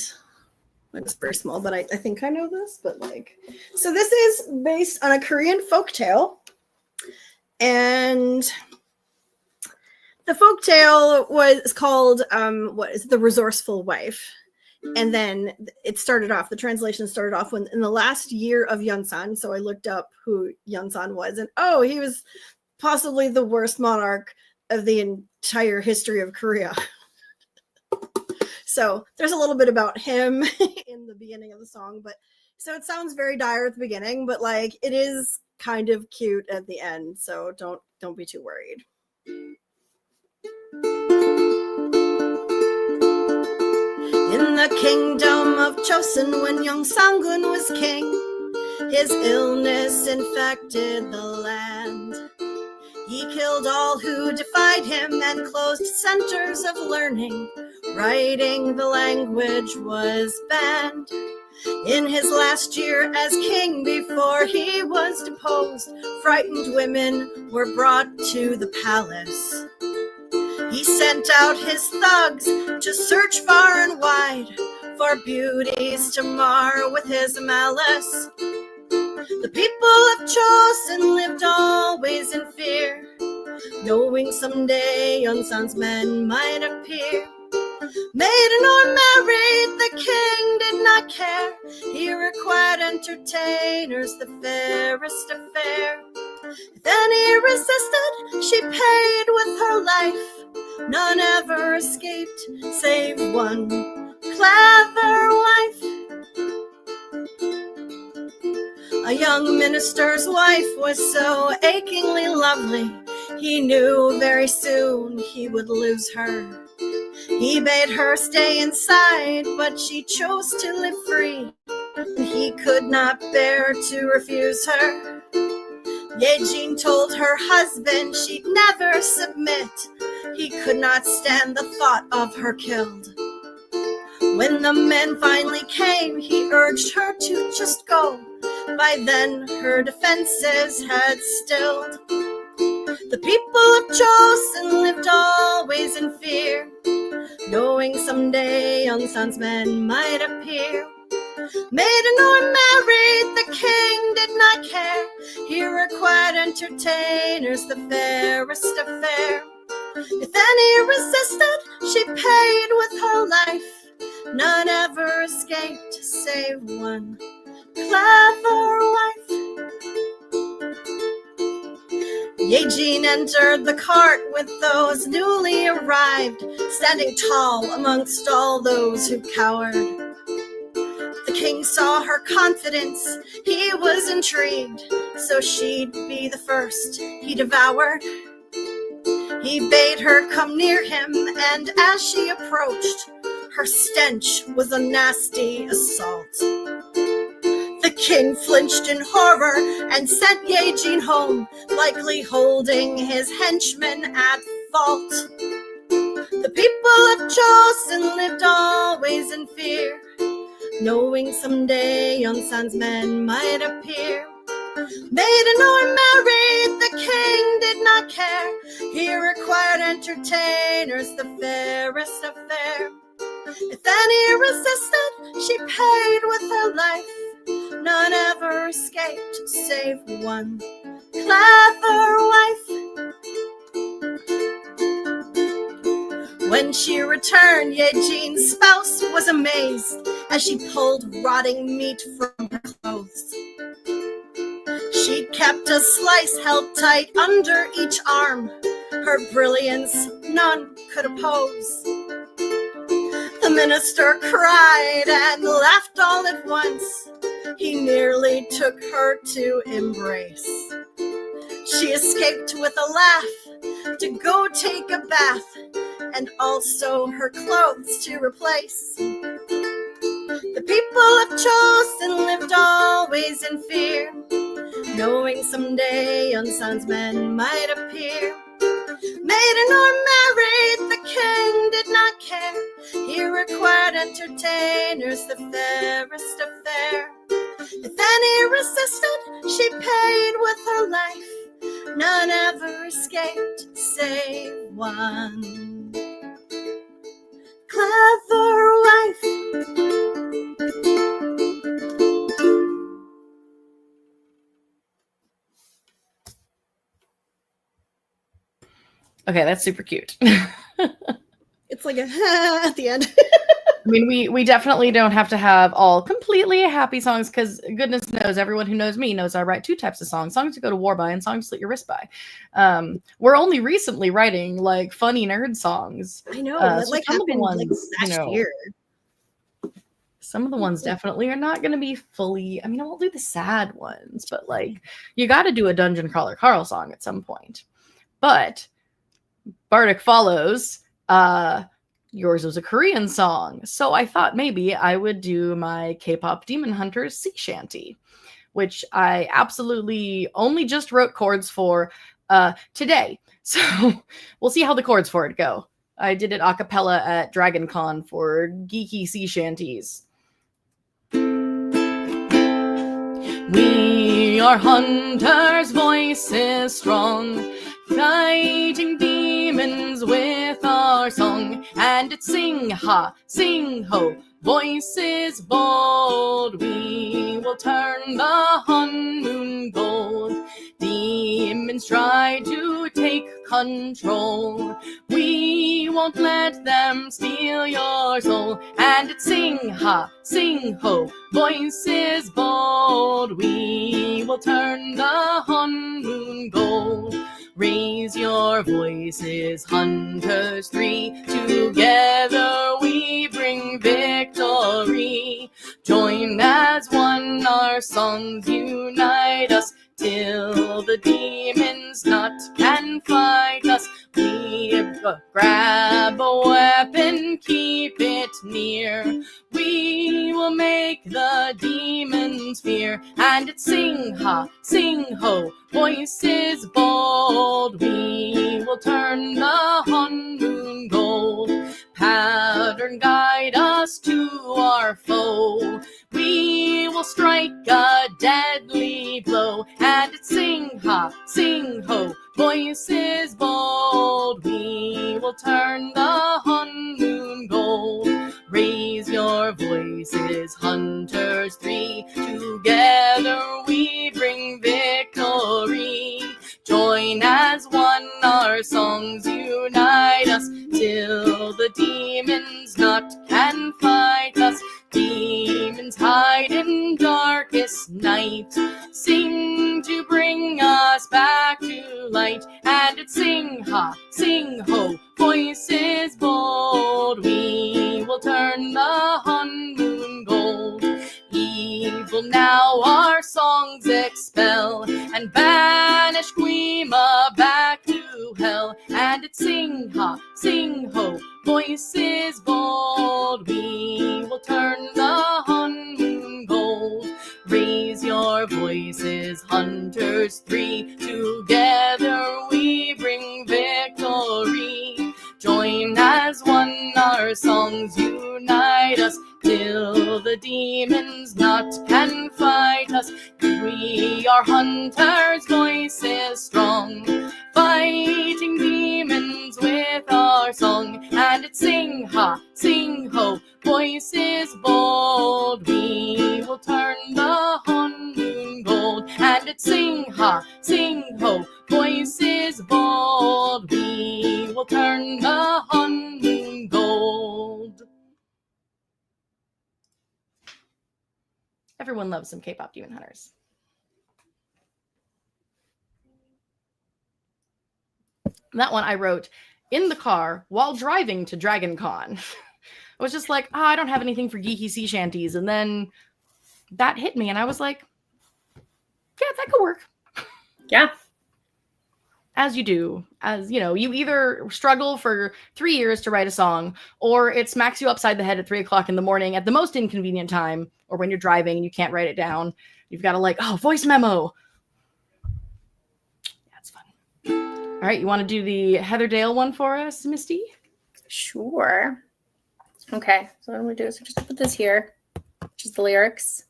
it's very small, but I think I know this. But so this is based on a Korean folktale. And the folktale was called The Resourceful Wife. And then the translation started off when in the last year of Yunsan. So I looked up who Yunsan was, and he was possibly the worst monarch of the entire history of Korea. So there's a little bit about him in the beginning of the song, but so it sounds very dire at the beginning, but it is kind of cute at the end. So don't be too worried. In the kingdom of Chosun, when young Sang-gun was king, his illness infected the land. He killed all who defied him and closed centers of learning. Writing the language was banned. In his last year as king, before he was deposed, frightened women were brought to the palace. He sent out his thugs to search far and wide for beauties to mar with his malice. The people of Chosun lived always in fear, knowing someday Yunsan's men might appear. Maiden or married, the king did not care. He required entertainers, the fairest of fair. If any resisted, she paid with her life. None ever escaped, save one clever wife. A young minister's wife was so achingly lovely, he knew very soon he would lose her. He bade her stay inside, but she chose to live free. He could not bear to refuse her. Yejin told her husband she'd never submit. He could not stand the thought of her killed. When the men finally came, he urged her to just go. By then, her defenses had stilled. The people of Joseon lived always in fear, knowing someday young sons men might appear. Maiden or married, the king did not care. He required entertainers, the fairest of fair. If any resisted, she paid with her life. None ever escaped, save one clever wife. Yejin entered the cart with those newly arrived, standing tall amongst all those who cowered. The king saw her confidence, he was intrigued, so she'd be the first he devoured. He bade her come near him, and as she approached, her stench was a nasty assault. The king flinched in horror and sent Yejin home, likely holding his henchmen at fault. The people of Joseon lived always in fear, knowing someday young sons men might appear. Maiden or married, the king did not care. He required entertainers, the fairest of fair. If any resisted, she paid with her life. None ever escaped, save one clever wife. When she returned, Yejin's spouse was amazed as she pulled rotting meat from her clothes. She'd kept a slice held tight under each arm. Her brilliance none could oppose. The minister cried and laughed all at once. He nearly took her to embrace. She escaped with a laugh to go take a bath, and also her clothes to replace. The people of Joseon lived always in fear, knowing someday young sons men might appear. Maiden or married, the king did not care. He required entertainers, the fairest of fair. If any resisted, she paid with her life. None ever escaped, save one clever wife. Okay, that's super cute. It's like a at the end. I mean, we definitely don't have to have all completely happy songs, because goodness knows, everyone who knows me knows I write two types of songs: songs to go to war by and songs to slit your wrist by. We're only recently writing like funny nerd songs. I know, that so like some of the happened ones, like last year. Some of the ones definitely are not going to be fully. I mean, I won't do the sad ones, but like you got to do a Dungeon Crawler Carl song at some point. But Bardic follows. Yours was a Korean song, so I thought maybe I would do my K-pop Demon Hunters sea shanty, which I absolutely only just wrote chords for today. So we'll see how the chords for it go. I did it a cappella at DragonCon for geeky sea shanties. We are hunters, voices strong, fighting demons with our song, and it's sing ha, sing ho, voices bold. We will turn the Hun Moon gold. Demons try to take control. We won't let them steal your soul. And it's sing ha, sing ho, voices bold. We will turn the honeymoon gold. Raise your voices, hunters three. Together we bring victory. Join as one, our songs unite us, till the demons not can fight us. We grab a weapon, keep it near. We will make the demons fear. And it's sing ha, sing ho, voices bold. We will turn the honeymoon gold. Pattern guide us to our foe. We will strike a deadly blow. And it's sing ha, sing ho, voices bold. We will turn the honeymoon gold. Raise your voices, hunters three. Together we bring victory. Join as one, our songs unite us, till the demons not can fight us. Demons hide in darkest night, sing to bring us back to light. And it's sing ha, sing ho, voices bold. We will turn the honeymoon gold. Evil now our songs expel, and banish Quema back to hell. And it's sing ha, sing ho, voices bold. We will turn the honeymoon gold. Raise your voices, hunters three. Together we bring victory. Join as one, our songs unite us, till the demons not can fight us. We are hunters, voices strong, fighting demons with our song. And it's sing ha, sing ho, voices bold. We will turn the honeymoon gold. And it's sing ha, sing ho, voices bold. We will turn the honeymoon gold. Everyone loves some K-pop demon hunters. That one I wrote in the car while driving to Dragon Con. I was just like, I don't have anything for geeky sea shanties. And then that hit me and I was like, yeah, that could work. Yeah. As you do. As, you know, you either struggle for 3 years to write a song, or it smacks you upside the head at 3 o'clock in the morning at the most inconvenient time, or when you're driving and you can't write it down. You've got to like, oh, voice memo. That's fun. All right, you want to do the Heather Dale one for us, Misty? Sure. Okay, so what I'm going to do is just put this here, which is the lyrics.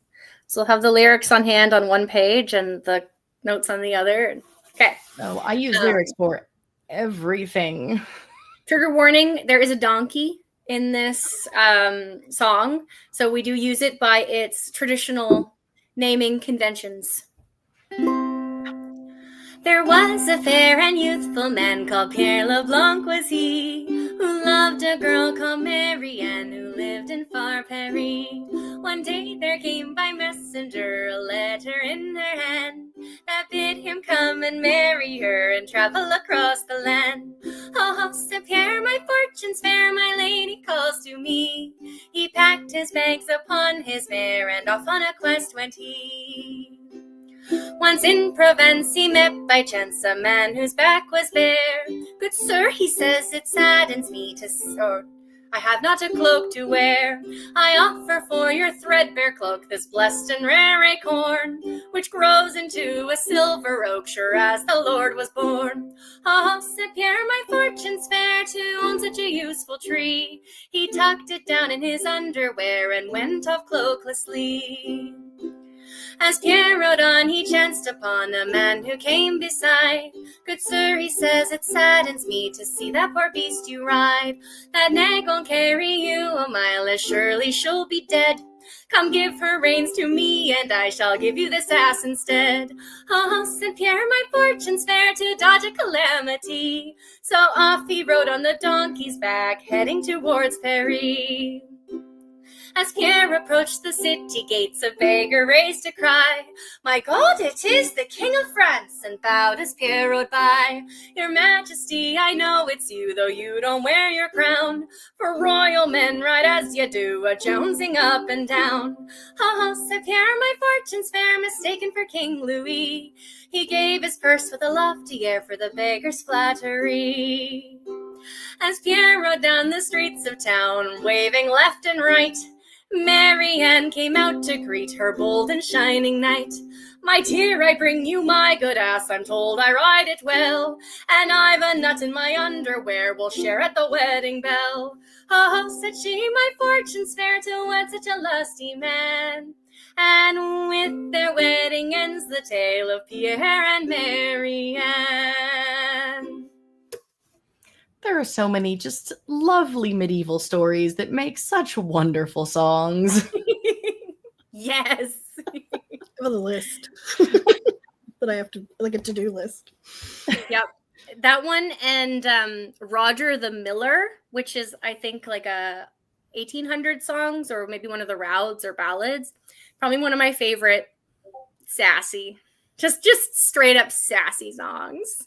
So I'll have the lyrics on hand on one page and the notes on the other. Okay. Oh, I use lyrics for everything. Trigger warning, there is a donkey in this song, so we do use it by its traditional naming conventions. There was a fair and youthful man called Pierre LeBlanc was he, who loved a girl called Marianne, who lived in far Paris. One day there came by messenger a letter in her hand that bid him come and marry her and travel across the land. Oh, said Pierre, my fortune's fair, my lady calls to me. He packed his bags upon his mare and off on a quest went he. Once in Provence he met by chance a man whose back was bare. Good sir, he says, it saddens me to I have not a cloak to wear. I offer for your threadbare cloak this blessed and rare acorn, which grows into a silver oak, sure as the Lord was born. Ah, said Pierre, my fortune's fair to own such a useful tree. He tucked it down in his underwear and went off cloaklessly. As Pierre rode on, he chanced upon a man who came beside. Good sir, he says, it saddens me to see that poor beast you ride. That nag won't carry you a mile, as surely she'll be dead. Come give her reins to me, and I shall give you this ass instead. Said Pierre, my fortune's fair to dodge a calamity. So off he rode on the donkey's back, heading towards Paris. As Pierre approached the city gates, a beggar raised a cry. My God, it is the King of France, and bowed as Pierre rode by. Your Majesty, I know it's you, though you don't wear your crown. For royal men ride as you do, a-jouncing up and down. Said Pierre, my fortune's fair, mistaken for King Louis. He gave his purse with a lofty air for the beggar's flattery. As Pierre rode down the streets of town, waving left and right, Mary Ann came out to greet her bold and shining knight. My dear, I bring you my good ass, I'm told I ride it well, and I've a nut in my underwear, we'll share at the wedding bell. Said she, my fortune's fair to wed such a lusty man. And with their wedding ends the tale of Pierre and Mary Ann. There are so many just lovely medieval stories that make such wonderful songs. Yes. With a list that I have to, like a to-do list. Yep. That one and Roger the Miller, which is, I think, like a 1800 songs or maybe one of the Rouds or ballads. Probably one of my favorite sassy, just straight up sassy songs.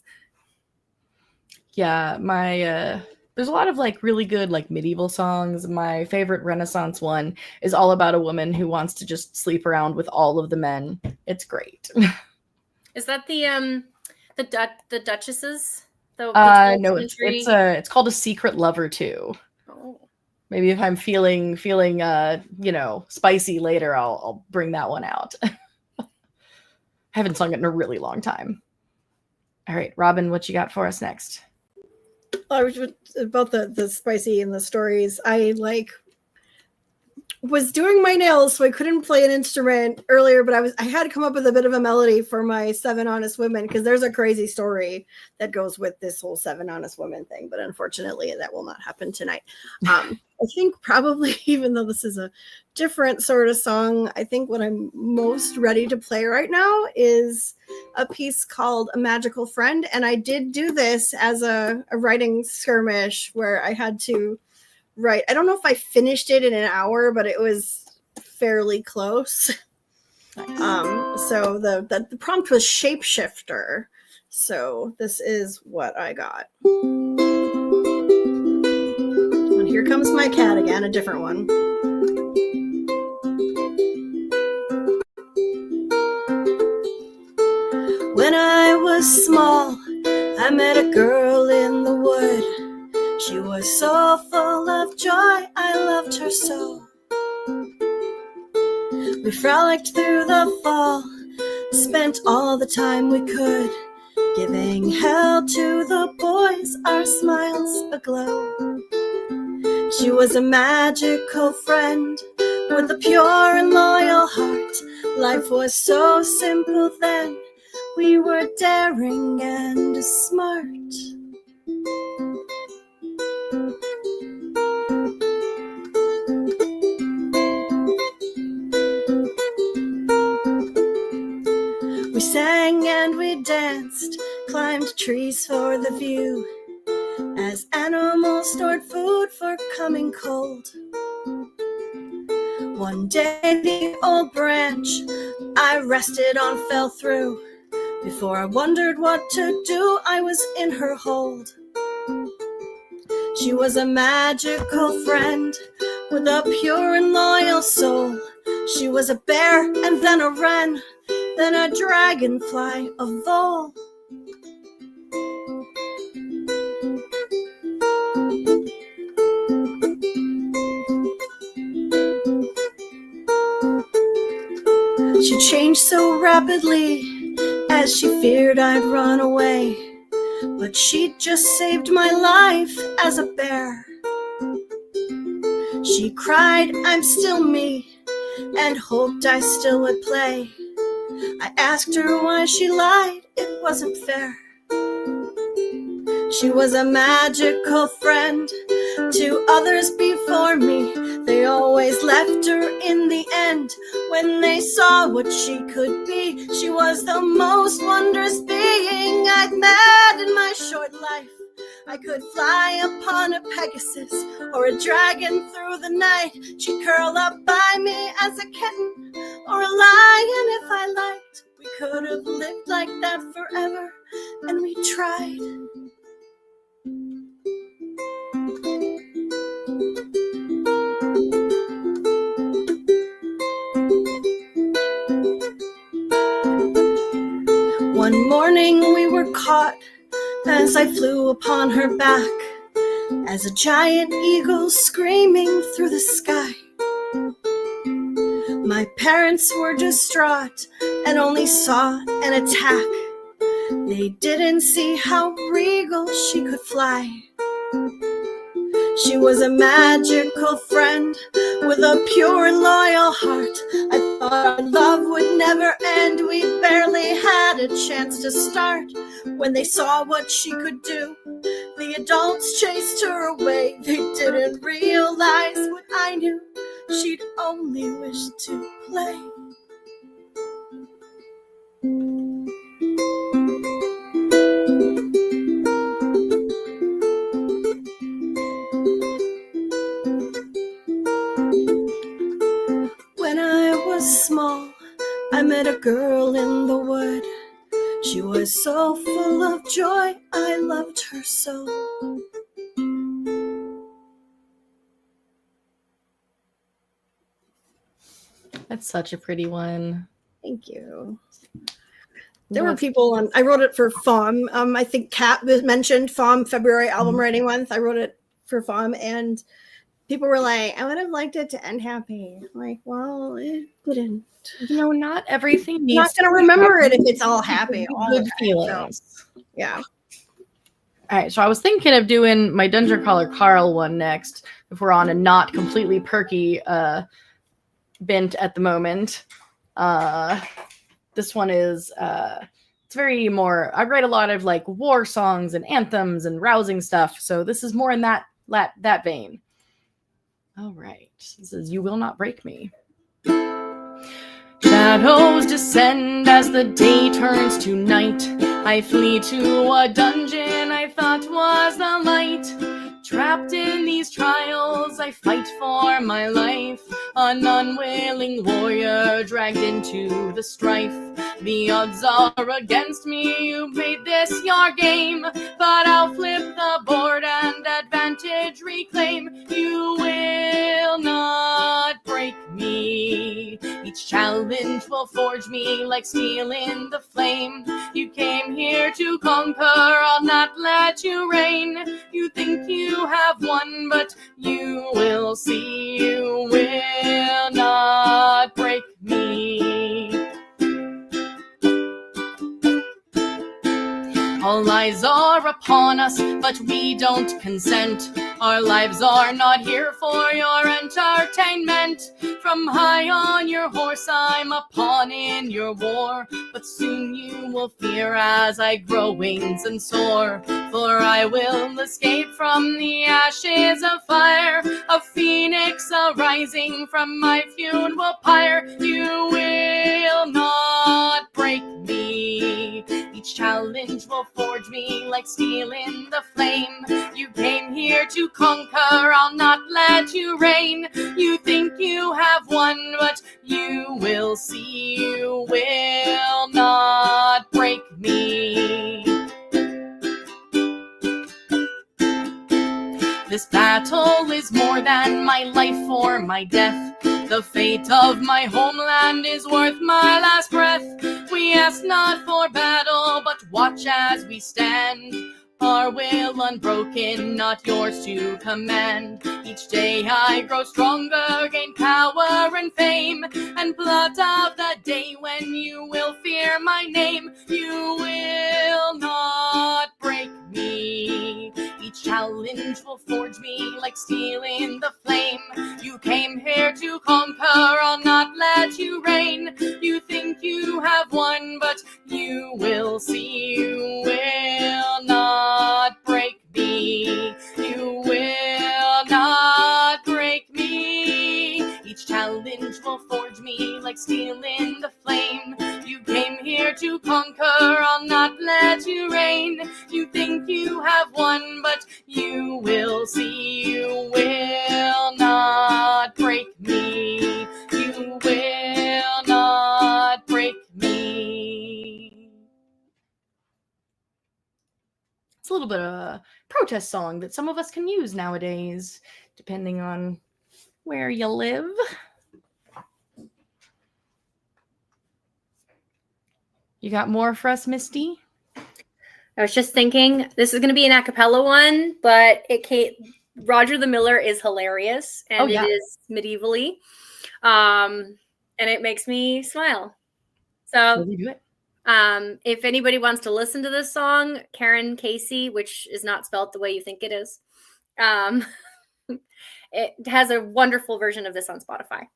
Yeah, there's a lot of like really good like medieval songs. My favorite Renaissance one is all about a woman who wants to just sleep around with all of the men. It's great. Is that the Duchesses? No, it's called A Secret Lover too. Oh. Maybe if I'm feeling spicy later, I'll bring that one out. I haven't sung it in a really long time. All right, Robin, what you got for us next? I was about the spicy and the stories. I was doing my nails, so I couldn't play an instrument earlier, but I had to come up with a bit of a melody for my 7 Honest Women, because there's a crazy story that goes with this whole 7 Honest Women thing, but unfortunately that will not happen tonight. I think probably, even though this is a different sort of song, I think what I'm most ready to play right now is a piece called A Magical Friend, and I did do this as a writing skirmish where I had to write. I don't know if I finished it in an hour, but it was fairly close. So the prompt was shapeshifter. So this is what I got. And here comes my cat again, a different one. When I was small, I met a girl in the wood. She was so full of joy, I loved her so. We frolicked through the fall, spent all the time we could, giving hell to the boys, our smiles aglow. She was a magical friend with a pure and loyal heart. Life was so simple then, we were daring and smart. We sang and we danced, climbed trees for the view, as animals stored food for coming cold. One day the old branch I rested on fell through. Before I wondered what to do, I was in her hold. She was a magical friend with a pure and loyal soul. She was a bear and then a wren, then a dragonfly of vole. She changed so rapidly as she feared I'd run away, but she just saved my life as a bear. She cried, I'm still me, and hoped I still would play. I asked her why she lied, it wasn't fair. She was a magical friend to others before me. They They always left her in the end when they saw what she could be. She was the most wondrous being I'd met in my short life. I could fly upon a Pegasus or a dragon through the night. She'd curl up by me as a kitten or a lion if I liked. We could have lived like that forever, and we tried. One morning we were caught as I flew upon her back, as a giant eagle screaming through the sky. My parents were distraught and only saw an attack. They didn't see how regal she could fly. She was a magical friend with a pure, loyal heart. I thought our love would never end. We barely had a chance to start. When they saw what she could do, the adults chased her away. They didn't realize what I knew. She'd only wished to play. When I was small, I met a girl in the wood. She was so full of joy, I loved her so. That's such a pretty one. Thank you. There were people on, I wrote it for FOM. I think Cat mentioned FOM, February Album Writing Month. I wrote it for FOM, and people were like, I would have liked it to end happy. I'm like, well, it didn't. You know, not everything needs. I'm not going to remember it if it's all happy. Good feelings. So, yeah. All right, so I was thinking of doing my Dungeon Crawler Carl one next, if we're on a not completely perky bent at the moment. This one is it's very more, I write a lot of like war songs and anthems and rousing stuff, so this is more in that vein. All right, this is You Will Not Break Me. Shadows descend as the day turns to night. I flee to a dungeon I thought was the light. Trapped in these trials, I fight for my life. An unwilling warrior dragged into the strife. The odds are against me, you made this your game. But I'll flip the board and advantage reclaim. You will not break me. Each challenge will forge me like steel in the flame. You came here to conquer, I'll not let you reign. You think you have won, but you will see. You will not break me. All eyes are upon us, but we don't consent. Our lives are not here for your entertainment. From high on your horse, I'm a pawn in your war. But soon you will fear as I grow wings and soar. For I will escape from the ashes of fire, a phoenix arising from my funeral pyre. You will not break me. Each challenge will forge me like steel in the flame. You came here to conquer, I'll not let you reign. You think you have won, but you will see. You will not break me. This battle is more than my life or my death. The fate of my homeland is worth my last breath. We ask not for battle, but watch as we stand. Our will unbroken, not yours to command. Each day I grow stronger, gain power and fame, and plot of the day when you will fear my name. You will not break me. Each challenge will forge me like steel in the flame. You came here to conquer, I'll not let you reign. You think you have won, but you will see. You will not break me. You will not break me. lynch will forge me like steel in the flame. You came here to conquer, I'll not let you reign. You think you have won, but you will see. You will not break me. You will not break me. It's a little bit of a protest song that some of us can use nowadays, depending on where you live. You got more for us, Misty? I was just thinking this is going to be an a cappella one, but Roger the Miller is hilarious, and it is medievally, and it makes me smile. So do it. If anybody wants to listen to this song, Karen Casey, which is not spelled the way you think it is, it has a wonderful version of this on Spotify.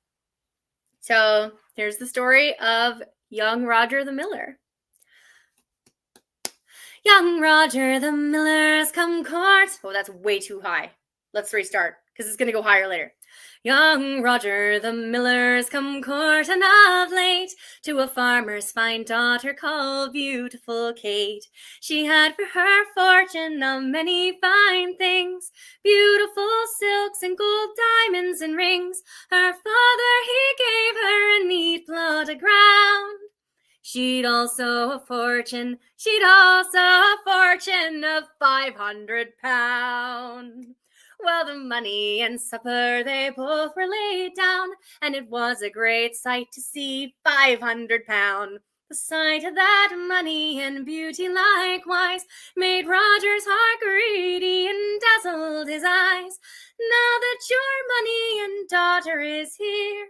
So here's the story of young Roger the Miller. Young Roger the Miller's come court. Oh, that's way too high. Let's restart, because it's going to go higher later. Young Roger the Miller's come court, and of late to a farmer's fine daughter called Beautiful Kate. She had for her fortune a many fine things, beautiful silks and gold diamonds and rings. Her father, he gave her a neat plot of ground. She'd also a fortune of 500 pounds. Well, the money and supper, they both were laid down, and it was a great sight to see 500 pounds. The sight of that money and beauty likewise made Roger's heart greedy and dazzled his eyes. Now that your money and daughter is here,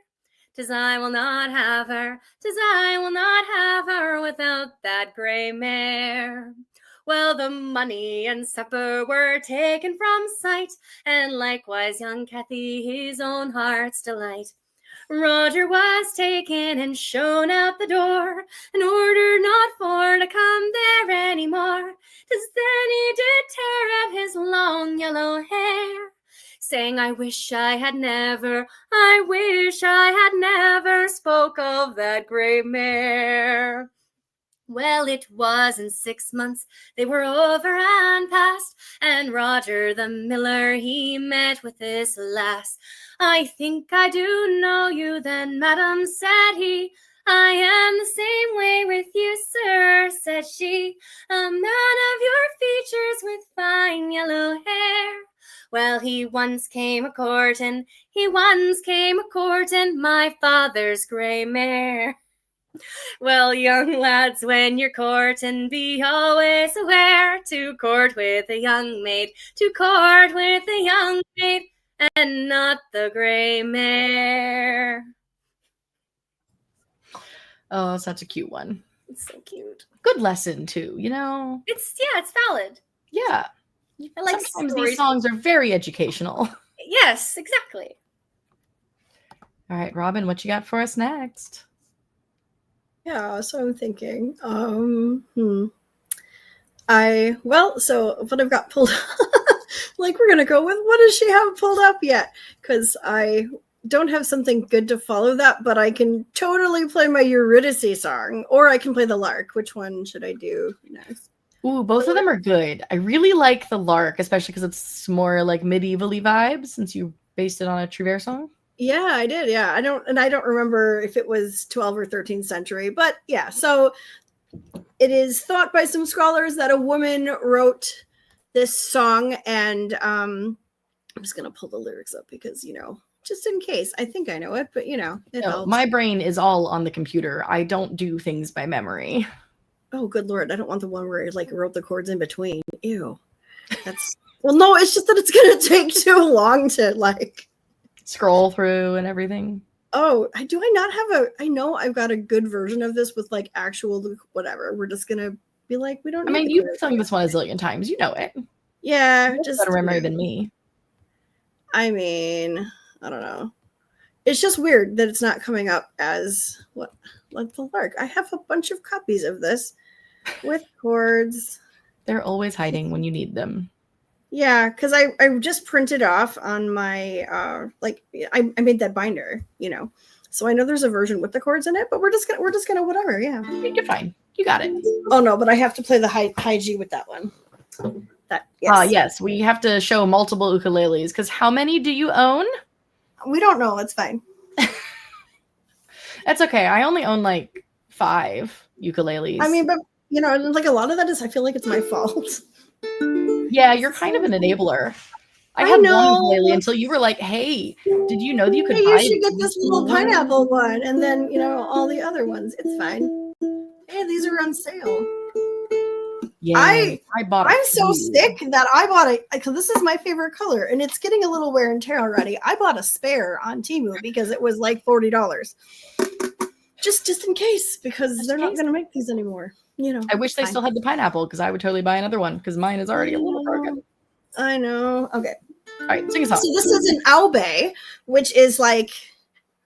'tis I will not have her, 'tis I will not have her without that grey mare. Well, the money and supper were taken from sight, and likewise young Cathy his own heart's delight. Roger was taken and shown out the door, and ordered not for to come there any more. 'Tis then he did tear at his long yellow hair, saying, I wish I had never spoke of that grey mare. Well, it was in 6 months they were over and past, and Roger the Miller he met with this lass. I think I do know you then, madam, said he. I am the same way with you, sir, said she. A man of your features with fine yellow hair. Well, he once came a-courtin', my father's grey mare. Well, young lads, when you're courtin', be always aware to court with a young maid, and not the grey mare. Oh, such a cute one. It's so cute. Good lesson too, you know? It's valid. Yeah. I like sometimes stories. These songs are very educational. Yes, exactly. All right, Robin, what you got for us next? Yeah, so I'm thinking, what I've got pulled like we're gonna go with what does she have pulled up yet? Because I don't have something good to follow that, but I can totally play my Eurydice song, or I can play the Lark. Which one should I do next? Ooh, both of them are good. I really like the Lark, especially because it's more like medievally vibes, since you based it on a Trouvère song. Yeah, I did. Yeah, I don't remember if it was 12th or 13th century, but yeah. So it is thought by some scholars that a woman wrote this song, and I'm just gonna pull the lyrics up because just in case. I think I know it, but it helps. My brain is all on the computer. I don't do things by memory. Oh, good Lord. I don't want the one where I wrote the chords in between. Ew. That's well, no, it's just that it's gonna take too long to scroll through and everything. Oh, do I not have I know I've got a good version of this with actual whatever. We're just gonna be we don't. I mean, you've sung this one a zillion times. You know it. Yeah, just better memory than me. I mean, I don't know. It's just weird that it's not coming up as the Lark. I have a bunch of copies of this with chords. They're always hiding when you need them. Yeah, because I just printed off on my I made that binder, so I know there's a version with the chords in it, but we're just gonna whatever. Yeah, You're fine. You got it. Oh no, but I have to play the high G with that one. That yes. Yes, we have to show multiple ukuleles because how many do you own? We don't know. It's fine. That's okay. I only own like 5 ukuleles. I mean, but like a lot of that is I feel like it's my fault. Yeah, you're kind of an enabler. I had one ukulele until you were like, "Hey, did you know that you could buy? You should get this little pineapple one, and then all the other ones. It's fine. Hey, these are on sale. Yeah, I bought. I'm so sick that I bought it because this is my favorite color, and it's getting a little wear and tear already. I bought a spare on Temu because it was like $40, just in case, because they're not going to make these anymore. I wish they still had the pineapple because I would totally buy another one because mine is already a little broken. I know. Okay. All right, sing a song. So this is an aube, which is like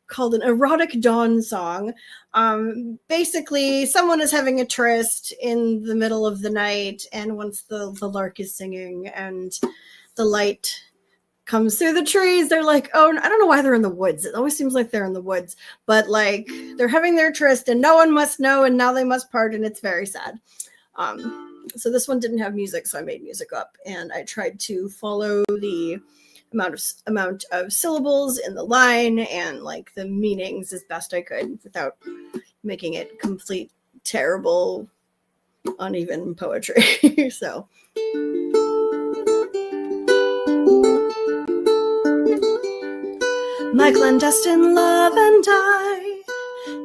called an erotic dawn song. Basically, someone is having a tryst in the middle of the night, and once the lark is singing and the light comes through the trees, they're like, oh, I don't know why they're in the woods. It always seems like they're in the woods, but like they're having their tryst and no one must know, and now they must part, and it's very sad. So this one didn't have music, so I made music up, and I tried to follow the amount of syllables in the line and like the meanings as best I could without making it complete, terrible, uneven poetry. So. My clandestine love and I,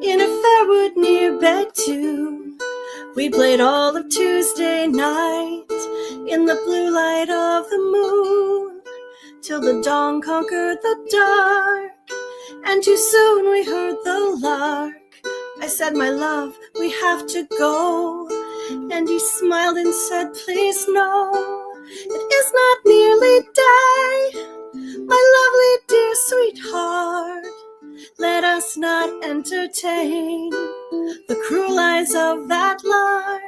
in a fair wood near Bedtune, we played all of Tuesday night in the blue light of the moon, till the dawn conquered the dark, and too soon we heard the lark. I said, my love, we have to go, and he smiled and said, please no, it is not nearly day. My lovely dear sweetheart, let us not entertain the cruel eyes of that lark.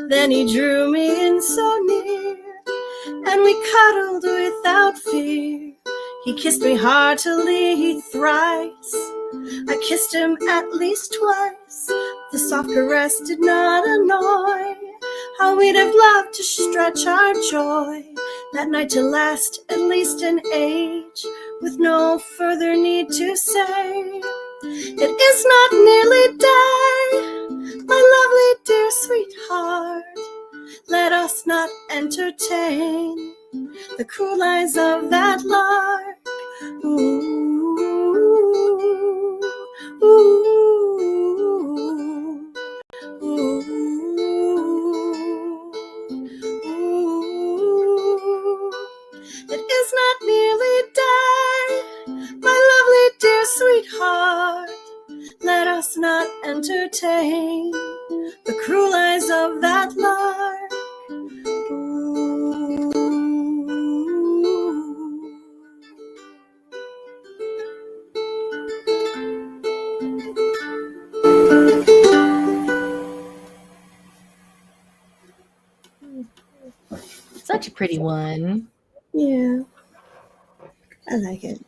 Then he drew me in so near, and we cuddled without fear. He kissed me heartily thrice, I kissed him at least twice. The soft caress did not annoy. How we'd have loved to stretch our joy that night to last at least an age, with no further need to say, it is not nearly day. My lovely dear sweetheart, let us not entertain the cruel eyes of that lark. Ooh, ooh, ooh, ooh. It is not nearly day, my lovely dear sweetheart, let us not entertain the cruel eyes of that lark. Ooh. Such a pretty one. Yeah, I like it.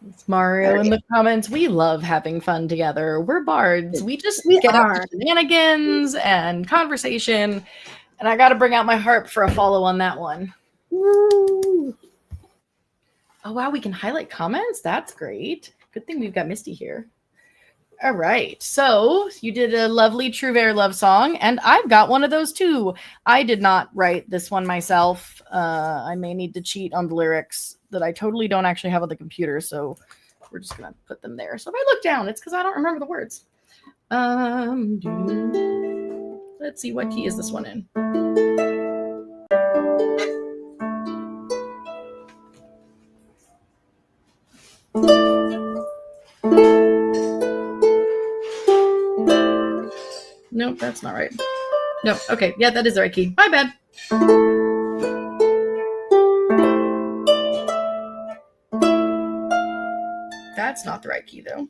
It's Mario in the comments. We love having fun together. We're bards. We get up to shenanigans and conversation. And I got to bring out my harp for a follow on that one. Woo. Oh, wow. We can highlight comments. That's great. Good thing we've got Misty here. All right. So you did a lovely Trouvert love song, and I've got one of those too. I did not write this one myself. I may need to cheat on the lyrics that I totally don't actually have on the computer, so we're just going to put them there. So if I look down, it's because I don't remember the words. Let's see, what key is this one in? Nope, that's not right. Nope. Okay. Yeah, that is the right key. My bad. That's not the right key, though.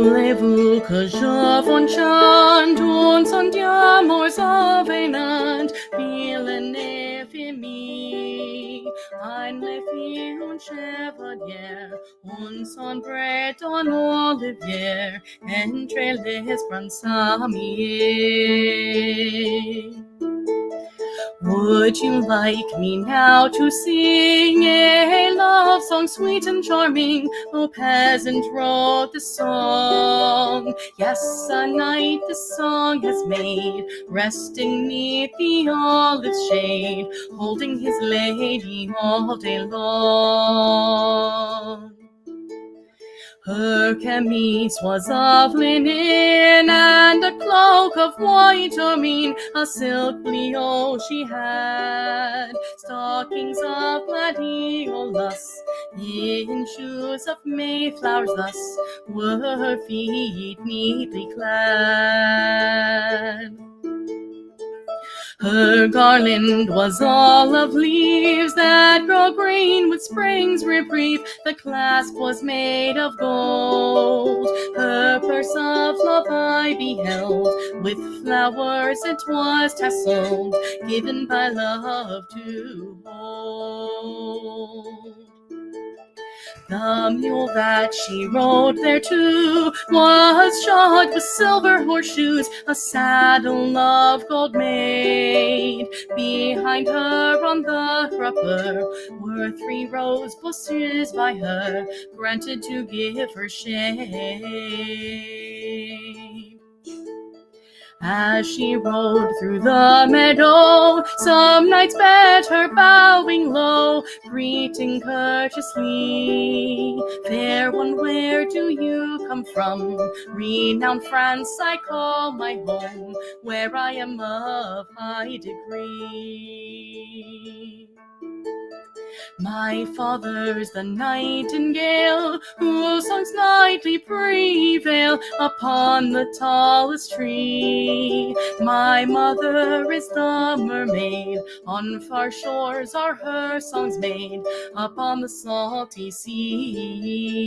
Voulez-vous que je vous chante un son d'amour avenant, vilain infamie, ein Lefi, un chevalier, un sombre d'un olivier, entre les bransammiers. Would you like me now to sing a love song sweet and charming? Oh, peasant wrote the song. Yes, a knight the song has made, resting neath the olive shade, holding his lady all day long. Her chemise was of linen, and a cloak of white ermine, a silk bliot she had, stockings of gladiolus, in shoes of mayflowers thus were her feet neatly clad. Her garland was all of leaves that grow green with spring's reprieve. The clasp was made of gold. Her purse of love I beheld. With flowers it was tasseled, given by love to hold. The mule that she rode thereto was shod with silver horseshoes, a saddle of gold made. Behind her on the crupper were 3 rose bushes by her, granted to give her shade. As she rode through the meadow, some knights met her bowing low, greeting courteously. Fair one, where do you come from? Renowned France I call my home, where I am of high degree. My father's the nightingale, whose songs nightly prevail upon the tallest tree. My mother is the mermaid, on far shores are her songs made, upon the salty sea.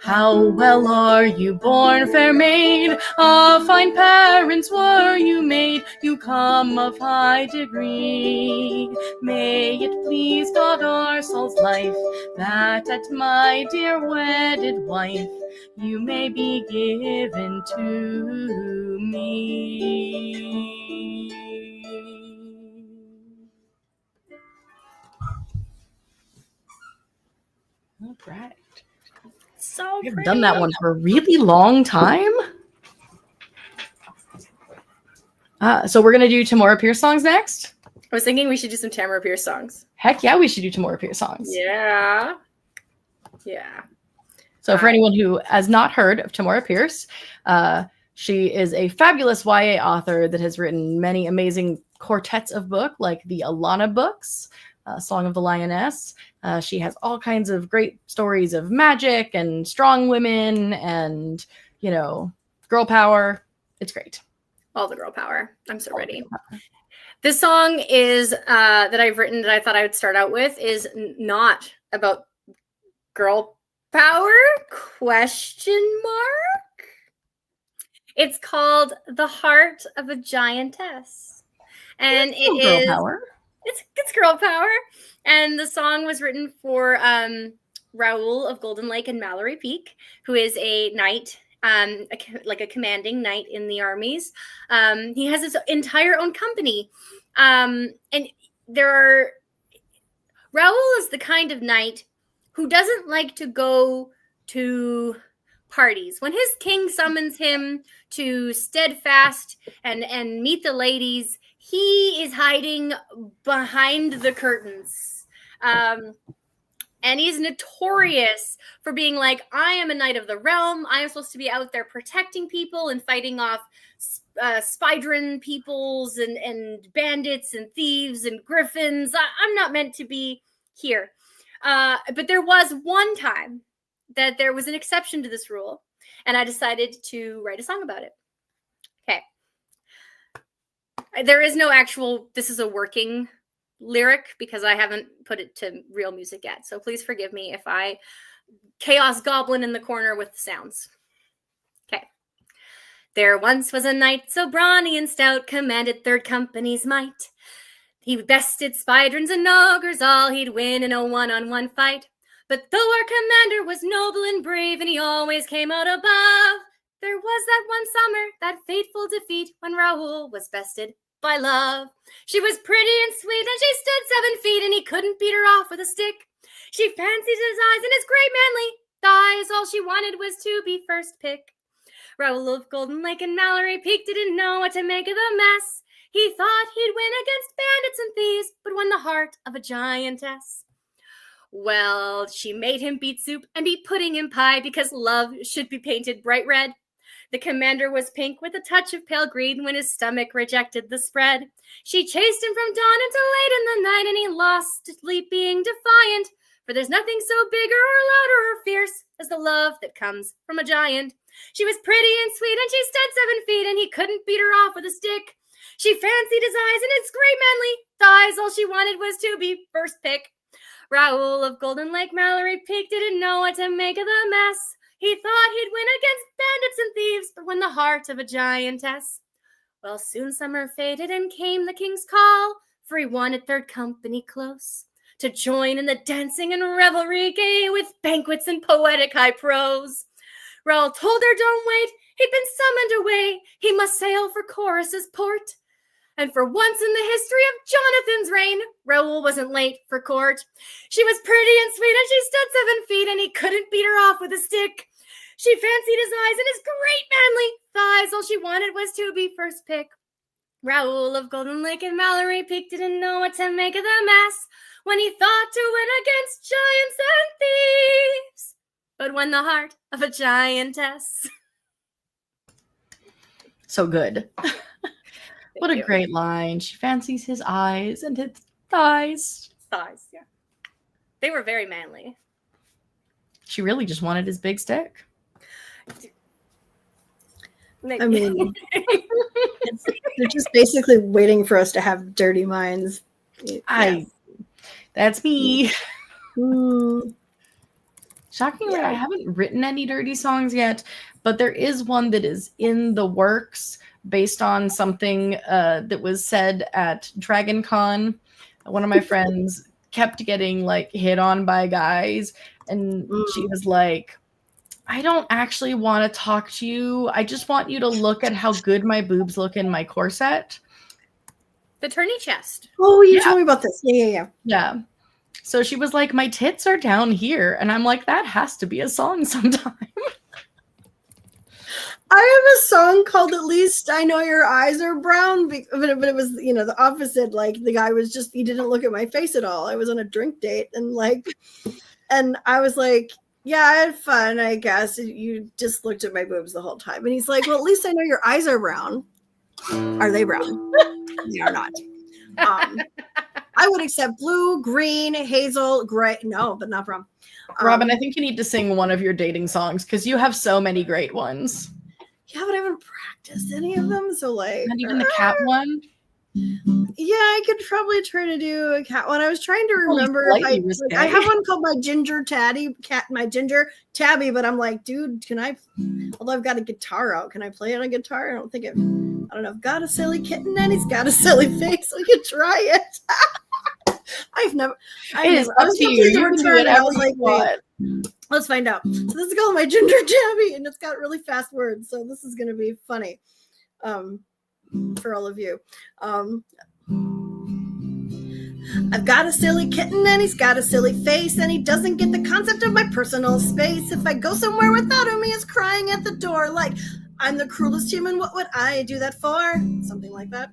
How well are you born, fair maid, of fine parents were you made, you come of high degree. May it please God our soul's life, that at my dear wedded wife you may be given to me. All right. So I've pretty. done that one for a really long time. So we're going to do Tamora Pierce songs next. I was thinking we should do some Tamara Pierce songs. Heck yeah, we should do Tamora Pierce songs. Yeah. Yeah. So for anyone who has not heard of Tamora Pierce, she is a fabulous YA author that has written many amazing quartets of book, like the Alana books, Song of the Lioness. She has all kinds of great stories of magic and strong women and, you know, girl power. It's great. All the girl power. I'm so ready. This song is that I've written that I thought I would start out with is not about girl power? Question mark? It's called The Heart of a Giantess. And it is girl power. It's girl power. And the song was written for Raoul of Golden Lake and Mallory Peak, who is a knight, like a commanding knight in the armies. He has his entire own company. And Raoul is the kind of knight who doesn't like to go to parties. When his king summons him to steadfast and meet the ladies, he is hiding behind the curtains. And he's notorious for being like, I am a knight of the realm. I am supposed to be out there protecting people and fighting off Spydren peoples and bandits and thieves and griffins. I'm not meant to be here. But there was one time that there was an exception to this rule, and I decided to write a song about it. Okay. There is no actual, this is a working lyric because I haven't put it to real music yet. So please forgive me if I chaos goblin in the corner with the sounds. Okay. There once was a knight so brawny and stout, commanded third company's might. He bested spydrons and ogres all, he'd win in a one-on-one fight. But though our commander was noble and brave, and he always came out above, there was that one summer, that fateful defeat, when Raoul was bested by love. She was pretty and sweet, and she stood 7 feet, and he couldn't beat her off with a stick. She fancied his eyes and his great manly thighs, all she wanted was to be first pick. Raoul of Golden Lake and Mallory Peak didn't know what to make of the mess. He thought he'd win against bandits and thieves, but won the heart of a giantess. Well, she made him beet soup and eat pudding and pie, because love should be painted bright red. The commander was pink with a touch of pale green when his stomach rejected the spread. She chased him from dawn until late in the night, and he lost sleep being defiant. For there's nothing so bigger or louder or fierce as the love that comes from a giant. She was pretty and sweet, and she stood 7 feet, and he couldn't beat her off with a stick. She fancied his eyes and his great manly thighs, all she wanted was to be first pick. Raoul of Golden Lake Mallory Peak didn't know what to make of the mess. He thought he'd win against bandits and thieves, but won the heart of a giantess. Well, soon summer faded and came the king's call, for he wanted third company close, to join in the dancing and revelry gay, with banquets and poetic high prose. Raoul told her don't wait, he'd been summoned away, he must sail for Chorus's port. And for once in the history of Jonathan's reign, Raoul wasn't late for court. She was pretty and sweet, and she stood 7 feet, and he couldn't beat her off with a stick. She fancied his eyes and his great manly thighs, all she wanted was to be first pick. Raoul of Golden Lake and Mallory Peak didn't know what to make of the mess, when he thought to win against giants and thieves, but won the heart of a giantess. So good. What a great line. She fancies his eyes and his thighs. Thighs, yeah. They were very manly. She really just wanted his big stick. I mean, they're just basically waiting for us to have dirty minds. That's me. Mm. Shockingly, I haven't written any dirty songs yet, but there is one that is in the works based on something that was said at DragonCon. One of my friends kept getting like hit on by guys, and she was like, I don't actually want to talk to you. I just want you to look at how good my boobs look in my corset. The turny chest. Oh, you told me about this. Yeah. So she was like, my tits are down here. And I'm like, that has to be a song sometime. I have a song called At Least I Know Your Eyes Are Brown, but it was, the opposite. Like, the guy was just, he didn't look at my face at all. I was on a drink date, and I was like, yeah, I had fun, I guess. You just looked at my boobs the whole time. And he's like, well, at least I know your eyes are brown. Are they brown? They are not. I would accept blue, green, hazel, gray. No, but not brown. Robin, I think you need to sing one of your dating songs, because you have so many great ones. Yeah, but I haven't practiced any of them. So not even the cat one? Yeah, I could probably try to do a cat one. I was trying to remember if I have one called my ginger tabby, but I'm like, dude, can I, although I've got a guitar out, can I play it on guitar? I don't know. I've got a silly kitten and he's got a silly face. We could try it. I was to you. You can do whatever you want. Let's find out. So this is called my ginger tabby, and it's got really fast words. So this is going to be funny. For all of you. I've got a silly kitten and he's got a silly face, and he doesn't get the concept of my personal space. If I go somewhere without him, he is crying at the door like, I'm the cruelest human, what would I do that for? Something like that.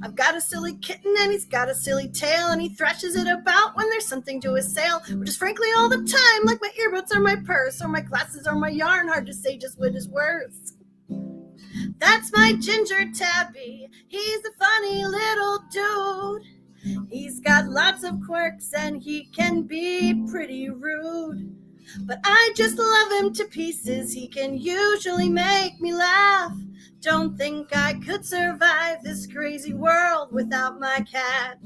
I've got a silly kitten and he's got a silly tail, and he thrashes it about when there's something to assail, which is frankly all the time, like my earbuds or my purse or my glasses or my yarn, hard to say just what is worse. That's my ginger tabby. He's a funny little dude. He's got lots of quirks and he can be pretty rude. But I just love him to pieces. He can usually make me laugh. Don't think I could survive this crazy world without my cat.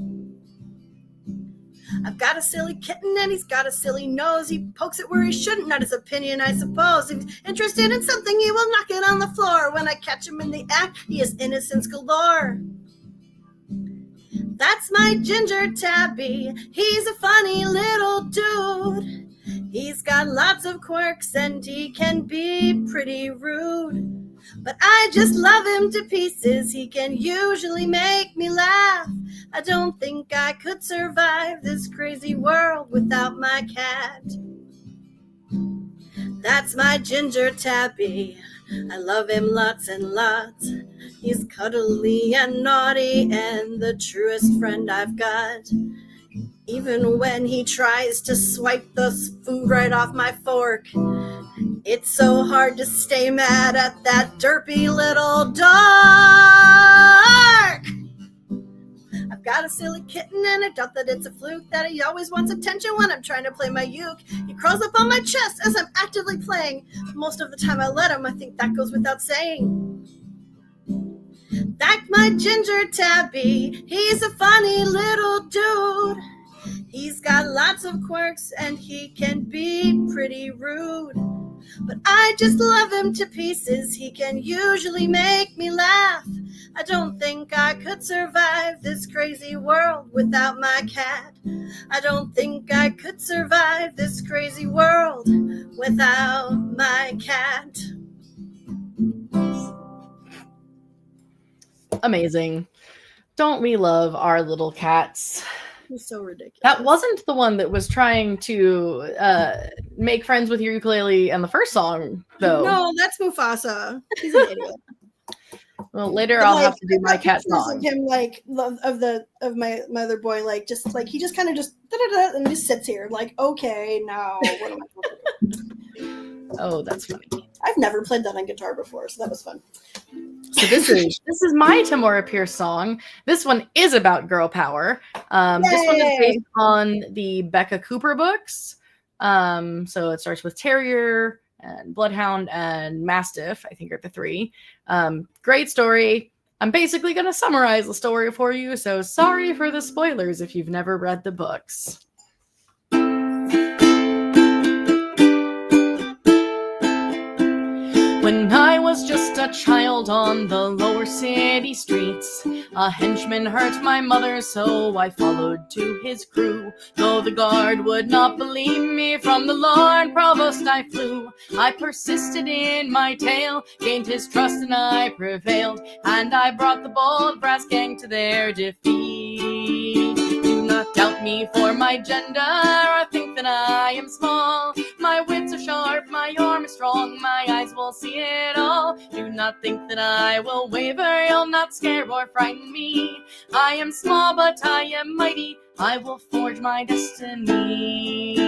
I've got a silly kitten and he's got a silly nose. He pokes it where he shouldn't, not his opinion, I suppose. If he's interested in something, he will knock it on the floor. When I catch him in the act, he is innocence galore. That's my ginger tabby. He's a funny little dude. He's got lots of quirks and he can be pretty rude. But I just love him to pieces. He can usually make me laugh. I don't think I could survive this crazy world without my cat. That's my ginger tabby. I love him lots and lots. He's cuddly and naughty and the truest friend I've got. Even when he tries to swipe the food right off my fork, it's so hard to stay mad at that derpy little dark. I've got a silly kitten and I doubt that it's a fluke that he always wants attention when I'm trying to play my uke. He crawls up on my chest as I'm actively playing. Most of the time I let him, I think that goes without saying. That's my ginger tabby. He's a funny little dude. He's got lots of quirks and he can be pretty rude. But I just love him to pieces. He can usually make me laugh. I don't think I could survive this crazy world without my cat. I don't think I could survive this crazy world without my cat. Amazing. Don't we love our little cats? It's so ridiculous. That wasn't the one that was trying to make friends with your ukulele in the first song, though. No, that's Mufasa. He's an idiot. Well, later I'll have to do my cat pictures song. Of him, like of my other boy, like he just kind of just da-da-da, and just sits here, like, okay, now what am I supposed to do? Oh, that's funny. I've never played that on guitar before, so that was fun. So this is my Tamora Pierce song. This one is about girl power. This one is based on the Becca Cooper books. So it starts with Terrier and Bloodhound and Mastiff, I think are the three. Great story. I'm basically going to summarize the story for you, so sorry for the spoilers if you've never read the books. When I was just a child on the lower city streets, a henchman hurt my mother, so I followed to his crew. Though the guard would not believe me, from the Lord Provost I flew. I persisted in my tale, gained his trust and I prevailed, and I brought the bold brass gang to their defeat. Do not doubt me for my gender, or think that I am small. My wits are sharp, my arm is strong, my eyes will see it all. Do not think that I will waver, you'll not scare or frighten me. I am small, but I am mighty, I will forge my destiny.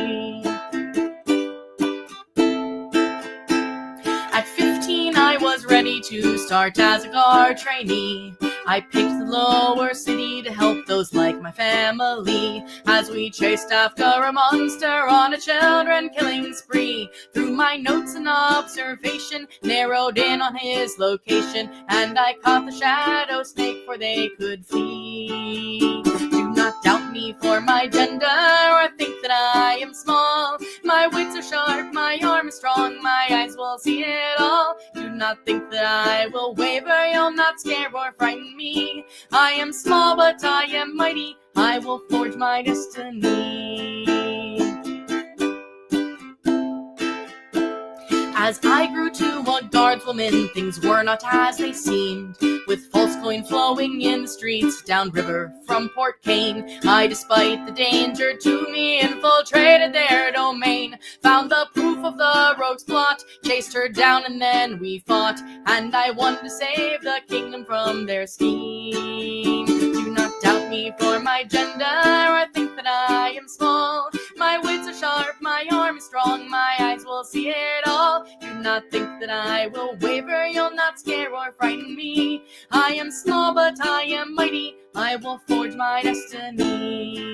At 15, I was ready to start as a guard trainee. I picked the lower city to help those like my family, as we chased after a monster on a children-killing spree. Through my notes and observation, narrowed in on his location, and I caught the shadow snake, for they could flee. Do not doubt me for my gender, or think that I am small. My wits are sharp, my arm is strong, my eyes will see it all. Do not think that I will waver, you'll not scare or frighten me. I am small, but I am mighty, I will forge my destiny. As I grew to a guardswoman, things were not as they seemed. With false coin flowing in the streets, downriver from Port Kane, I, despite the danger to me, infiltrated their domain. Found the proof of the rogue's plot, chased her down and then we fought, and I won to save the kingdom from their scheme. Do not doubt me for my gender, or think that I am small. My wits are sharp, my arm is strong, my eyes will see it all. Do not think that I will waver, you'll not scare or frighten me. I am small, but I am mighty, I will forge my destiny.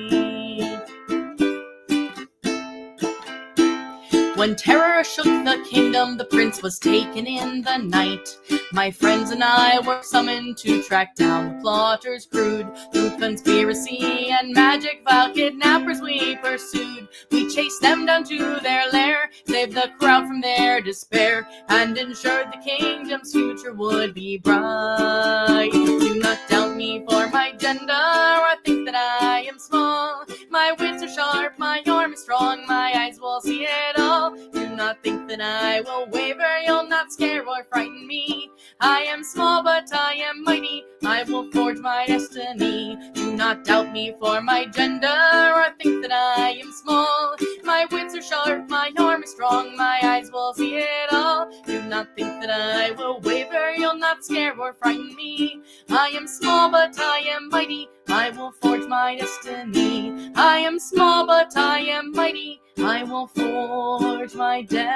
When terror shook the kingdom, the prince was taken in the night. My friends and I were summoned to track down the plotters crude. Through conspiracy and magic, vile kidnappers we pursued. We chased them down to their lair, saved the crowd from their despair, and ensured the kingdom's future would be bright. Do not doubt me for my gender, or think that I am small. My wits are sharp, my arm is strong, my eyes will see it all. Do not think that I will waver, you'll not scare or frighten me. I am small, but I am mighty, I will forge my destiny. Do not doubt me for my gender, or think that I am small. My wits are sharp, my arm is strong, my eyes will see it all. Do not think that I will waver, you'll not scare or frighten me. I am small, but I am mighty, I will forge my destiny. I am small, but I am mighty, I will forge my destiny.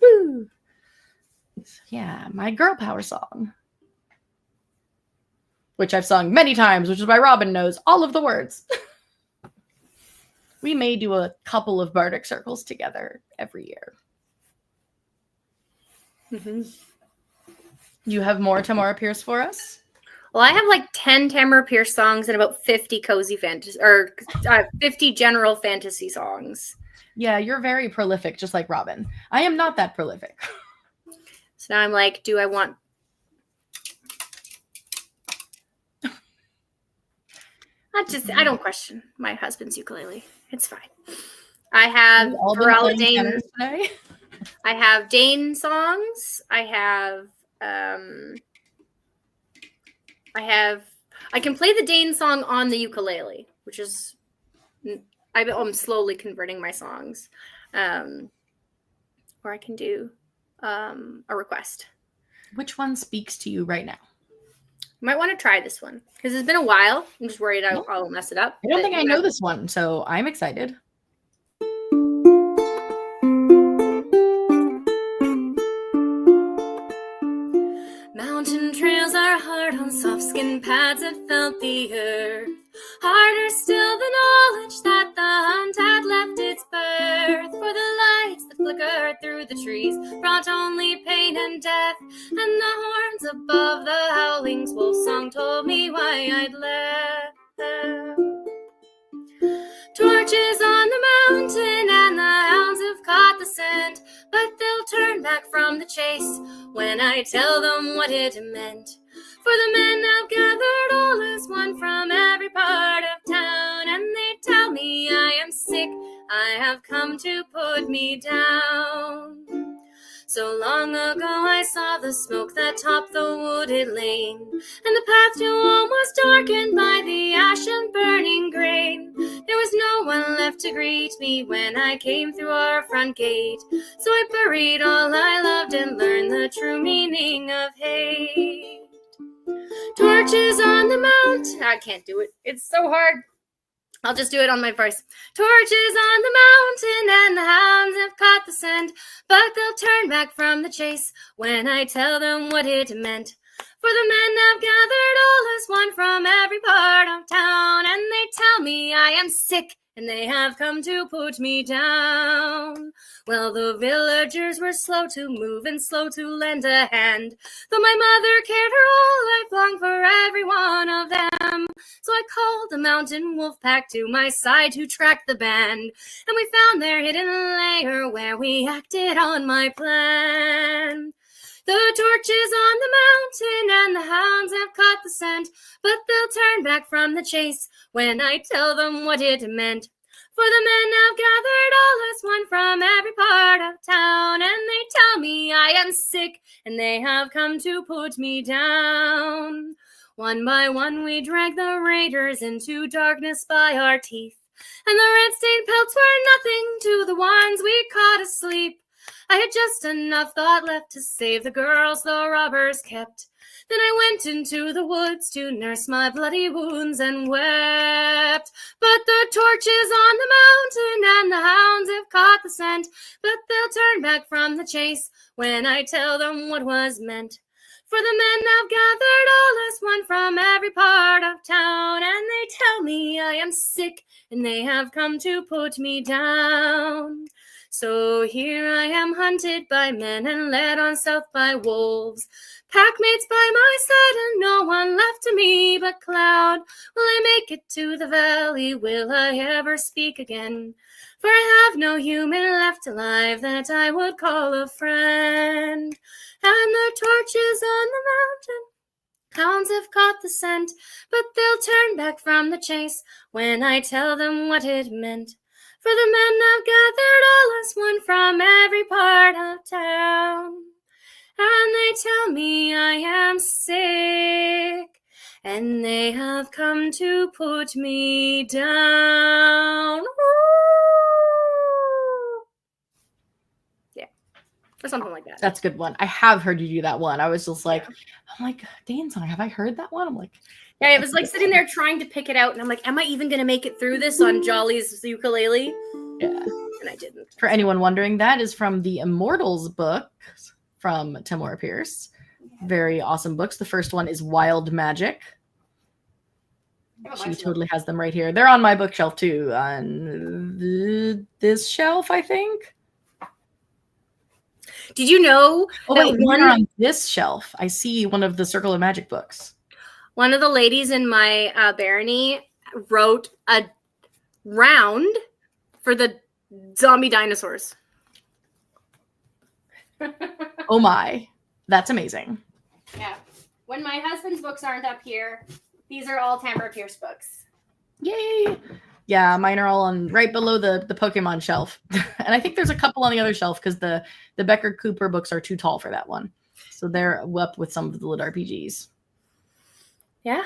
Woo! Yeah, my girl power song, which I've sung many times, which is why Robin knows all of the words. We may do a couple of bardic circles together every year. Mm-hmm. You have more Tamara Pierce for us? Well, I have like 10 Tamara Pierce songs and about 50 cozy fantasy, or 50 general fantasy songs. Yeah, you're very prolific, just like Robin. I am not that prolific. So now I'm like, do I want... I don't question my husband's ukulele. It's fine. I have Varela Dane today. I have Dane songs. I can play the Dane song on the ukulele, which is, I'm slowly converting my songs. Or I can do a request. Which one speaks to you right now? You might want to try this one because it's been a while. I'm just worried I'll mess it up. I don't think I know this one, so I'm excited. Mountain trails are hard on soft skin pads that felt the earth. Harder still the knowledge that the hunt had left its birth. For the lights that flickered through the trees brought only pain and death. And the horns above the howling's wolf song told me why I'd left. Torches on the mountain and the hounds have caught the scent, but they'll turn back from the chase when I tell them what it meant. For the men have gathered all as one from every part of town, and they tell me I am sick, I have come to put me down. So long ago I saw the smoke that topped the wooded lane, and the path to home was darkened by the ash and burning grain. There was no one left to greet me when I came through our front gate, so I buried all I loved and learned the true meaning of hate. Torches on the mount. I can't do it. It's so hard. I'll just do it on my voice. Torches on the mountain and the hounds have caught the scent, but they'll turn back from the chase when I tell them what it meant. For the men have gathered all as one from every part of town, and they tell me I am sick, and they have come to put me down. Well, the villagers were slow to move and slow to lend a hand, though my mother cared her whole life long for every one of them. So I called the mountain wolf pack to my side to track the band, and we found their hidden lair where we acted on my plan. The torches on the mountain and the hounds have caught the scent, but they'll turn back from the chase when I tell them what it meant. For the men have gathered all as one from every part of town, and they tell me I am sick, and they have come to put me down. One by one we dragged the raiders into darkness by our teeth, and the red-stained pelts were nothing to the ones we caught asleep. I had just enough thought left to save the girls the robbers kept. Then I went into the woods to nurse my bloody wounds and wept. But the torches on the mountain and the hounds have caught the scent, but they'll turn back from the chase when I tell them what was meant. For the men have gathered all as one from every part of town, and they tell me I am sick, and they have come to put me down. So here I am hunted by men and led on south by wolves. Packmates by my side and no one left to me but cloud. Will I make it to the valley? Will I ever speak again? For I have no human left alive that I would call a friend. And their torches on the mountain, hounds have caught the scent, but they'll turn back from the chase when I tell them what it meant. For the men have gathered all as one from every part of town, and they tell me I am sick, and they have come to put me down. Yeah, or something like that. That's a good one. I have heard you do that one. I was just like, I'm like, Dane's song. Have I heard that one? I'm like, yeah, I was like sitting there trying to pick it out, and I'm like, am I even going to make it through this on Jolly's ukulele? yeah. And I didn't. For anyone wondering, that is from the Immortals book from Tamora Pierce. Very awesome books. The first one is Wild Magic. She totally has them right here. They're on my bookshelf too, on this shelf, I think. Did you know that one on this shelf? I see one of the Circle of Magic books. One of the ladies in my barony wrote a round for the zombie dinosaurs. Oh my, that's amazing. Yeah. When my husband's books aren't up here, these are all Tamora Pierce books. Yay! Yeah, mine are all on right below the Pokemon shelf. And I think there's a couple on the other shelf because the Becker Cooper books are too tall for that one. So they're up with some of the lit RPGs. Yeah.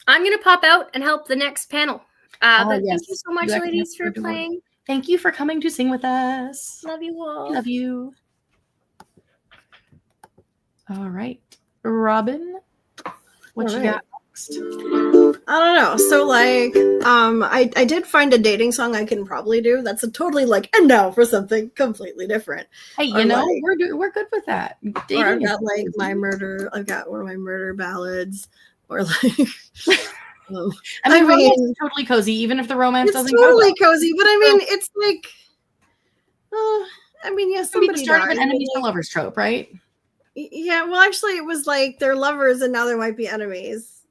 I'm going to pop out and help the next panel. But yes. Thank you so much, ladies, for playing. Thank you for coming to sing with us. Love you all. Love you. All right. Robin, what you got next? I don't know. So like, I did find a dating song I can probably do. That's a totally like, and now for something completely different. Hey, you know, like, we're good with that. Dating or I've got like I've got one of my murder ballads, or like. I mean, romance is totally cozy, even if the romance doesn't go totally cozy. But I mean, it's like, I mean, yes, yeah, the start of an enemies to lovers trope, right? Yeah, well, actually, it was like they're lovers and now they might be enemies.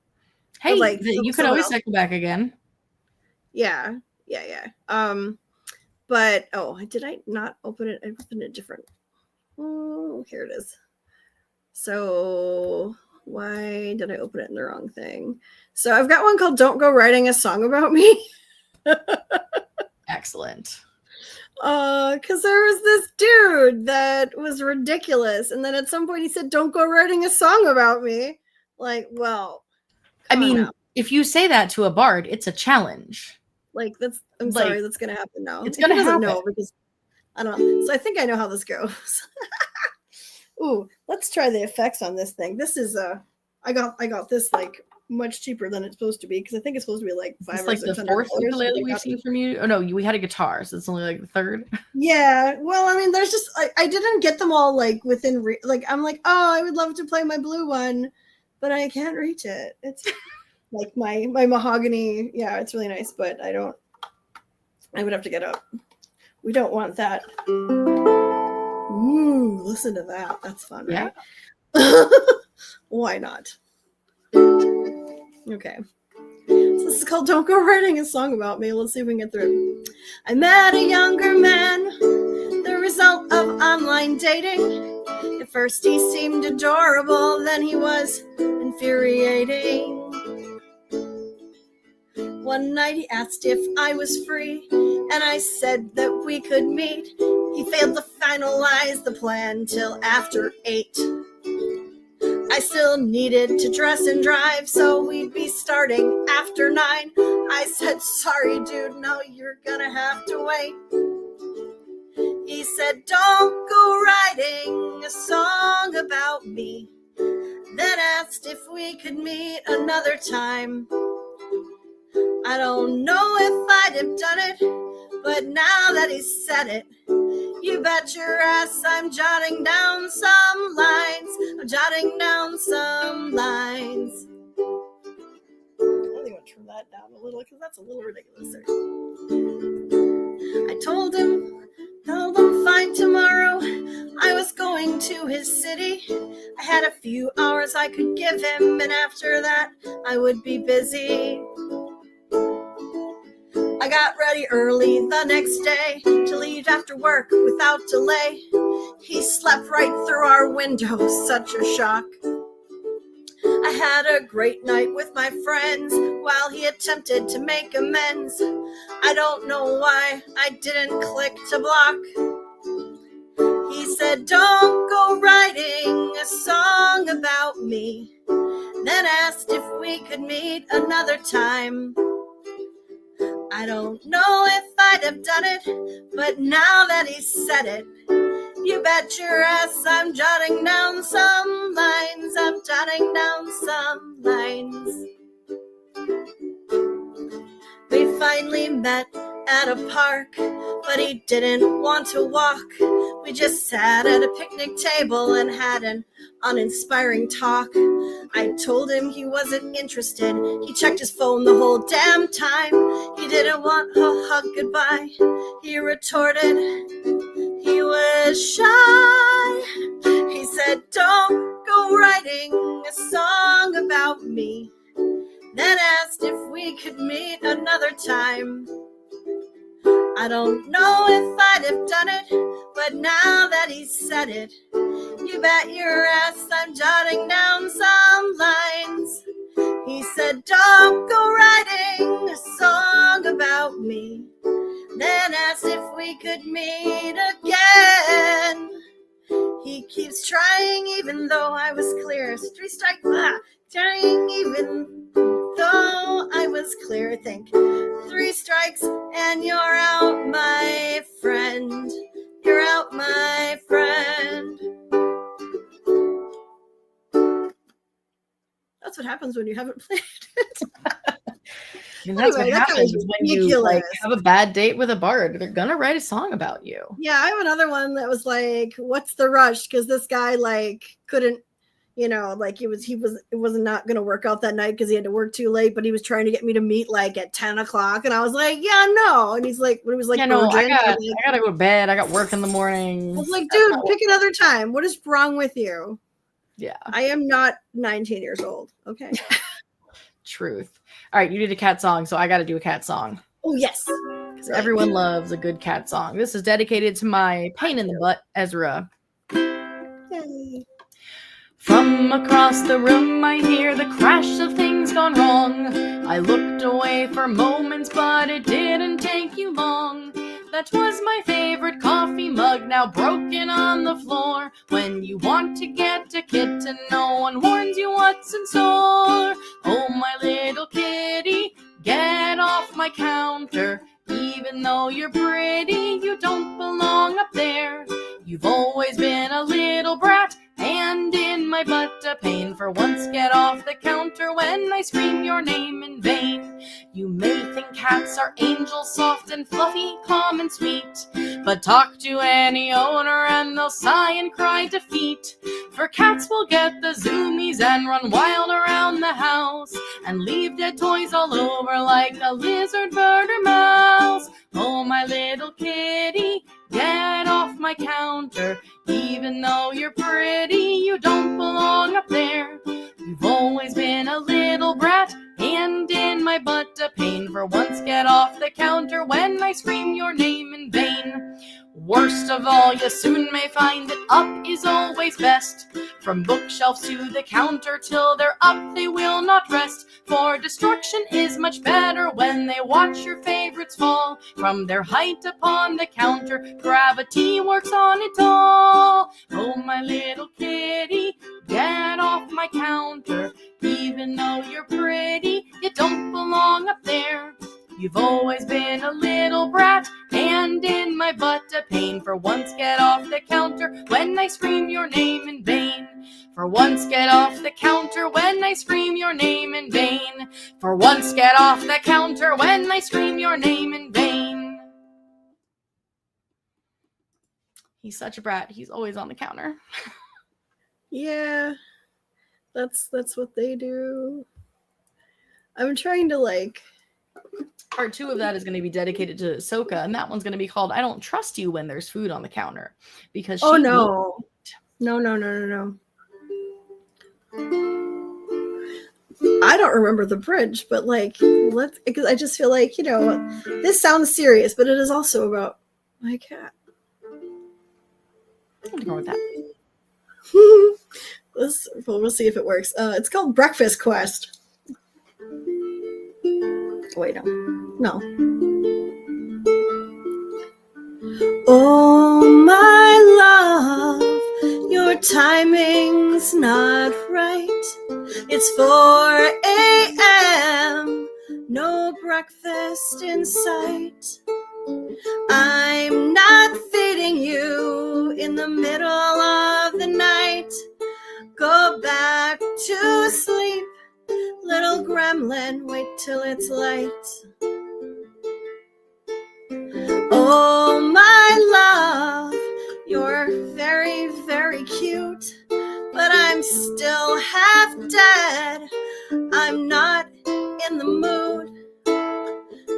Hey, but like you could always cycle back again. Yeah. But did I not open it? I opened it different. Oh, here it is. So why did I open it in the wrong thing? So I've got one called "Don't Go Writing a Song About Me." Excellent. Because there was this dude that was ridiculous, and then at some point he said, "Don't go writing a song about me." Like, well, I mean, if you say that to a bard, it's a challenge. Like, I'm sorry, that's gonna happen now. It's gonna happen. No, because I don't know. So I think I know how this goes. Ooh, let's try the effects on this thing. This is I got this like much cheaper than it's supposed to be because I think it's supposed to be like $500 or like the fourth ukulele we've seen from you. Oh no, we had a guitar, so it's only like the third. Yeah, well, I mean, there's just I didn't get them all like within I'm like, oh, I would love to play my blue one, but I can't reach it. It's like my mahogany. Yeah, it's really nice, but I would have to get up. We don't want that. Ooh, listen to that. That's fun, right? Yeah. Why not? Okay. So this is called "Don't Go Writing a Song About Me." Let's see if we can get through it. I met a younger man, the result of online dating. At first he seemed adorable, then he was infuriating. One night he asked if I was free, and I said that we could meet. He failed to finalize the plan till after 8. I still needed to dress and drive, so we'd be starting after 9. I said, sorry, dude, no, you're gonna have to wait. He said, don't go writing a song about me. Then asked if we could meet another time. I don't know if I'd have done it, but now that he said it, You bet your ass I'm jotting down some lines. I'm jotting down some lines. I think I'll trim that down a little because that's a little ridiculous. I told him fine tomorrow. I was going to his city. I had a few hours I could give him, and after that I would be busy. I got ready early the next day to leave after work without delay. He slept right through our window, such a shock. I had a great night with my friends while he attempted to make amends. I don't know why I didn't click to block. He said, don't go writing a song about me. Then asked if we could meet another time. I don't know if I'd have done it, but now that he said it, you bet your ass I'm jotting down some lines. I'm jotting down some lines. We finally met at a park, but he didn't want to walk. We just sat at a picnic table and had an uninspiring talk. I told him he wasn't interested. He checked his phone the whole damn time. He didn't want a hug goodbye. He retorted he was shy. He said, don't go writing a song about me. Then asked if we could meet another time. I don't know if I'd have done it, but now that he said it, you bet your ass I'm jotting down some lines. He said, don't go writing a song about me. Then asked if we could meet again. He keeps trying even though I was clear. 3 strikes, trying even though I was clear. I think 3 strikes and you're out, my friend. You're out, my friend. That's what happens when you haven't played it. And that's Anyway, what that happens was when you ridiculous. have a bad date with a bard. They're gonna write a song about you. Yeah, I have another one that was like, what's the rush? Because this guy couldn't, it was not gonna work out that night because he had to work too late, but he was trying to get me to meet at 10 o'clock, and I was like, yeah, no. And he's like, when he was like, I gotta go to bed. I got work in the I morning. was like, dude, pick another time. What is wrong with you? Yeah. I am not 19 years old. Okay. Truth. All right, you did a cat song, so I got to do a cat song. Oh, yes. Because everyone loves a good cat song. This is dedicated to my pain in the butt, Ezra. Yay. From across the room, I hear the crash of things gone wrong. I looked away for moments, but it didn't take you long. That was my favorite coffee mug, now broken on the floor. When you want to get a kitten, no one warns you what's in store. Oh, my little kitty, get off my counter. Even though you're pretty, you don't belong up there. You've always been a little brat, and in my butt a pain. For once get off the counter when I scream your name in vain. You may think cats are angels, soft and fluffy, calm and sweet, but talk to any owner and they'll sigh and cry defeat. For cats will get the zoomies and run wild around the house, and leave dead toys all over like a lizard, bird, or mouse. Oh, my little kitty, get off my counter. Even though you're pretty, you don't belong up there. You've always been a little brat, and in my butt a pain. For once get off the counter when I scream your name in vain. Worst of all, you soon may find that up is always best. From bookshelves to the counter, till they're up they will not rest. For destruction is much better when they watch your favorites fall from their height upon the counter. Gravity works on it all. Oh, my little kitty, get off my counter. Even though you're pretty, you don't belong up there. You've always been a little brat, and in my butt a pain. For once get off the counter when I scream your name in vain. For once get off the counter when I scream your name in vain. For once get off the counter when I scream your name in vain. He's such a brat. He's always on the counter. Yeah, that's what they do. I'm trying to like. Part 2 of that is going to be dedicated to Ahsoka, and that one's going to be called "I Don't Trust You When There's Food on the Counter," because Oh she no, no. I don't remember the bridge, but like, because I just feel like, this sounds serious, but it is also about my cat. Nothing wrong with that. We'll see if it works. It's called Breakfast Quest. Wait, no. Oh, my love, your timing's not right. It's 4 a.m., no breakfast in sight. I'm not feeding you in the middle of the night. Go back to sleep, little gremlin, wait till it's light. Oh, my love, you're very, very cute, but I'm still half dead. I'm not in the mood.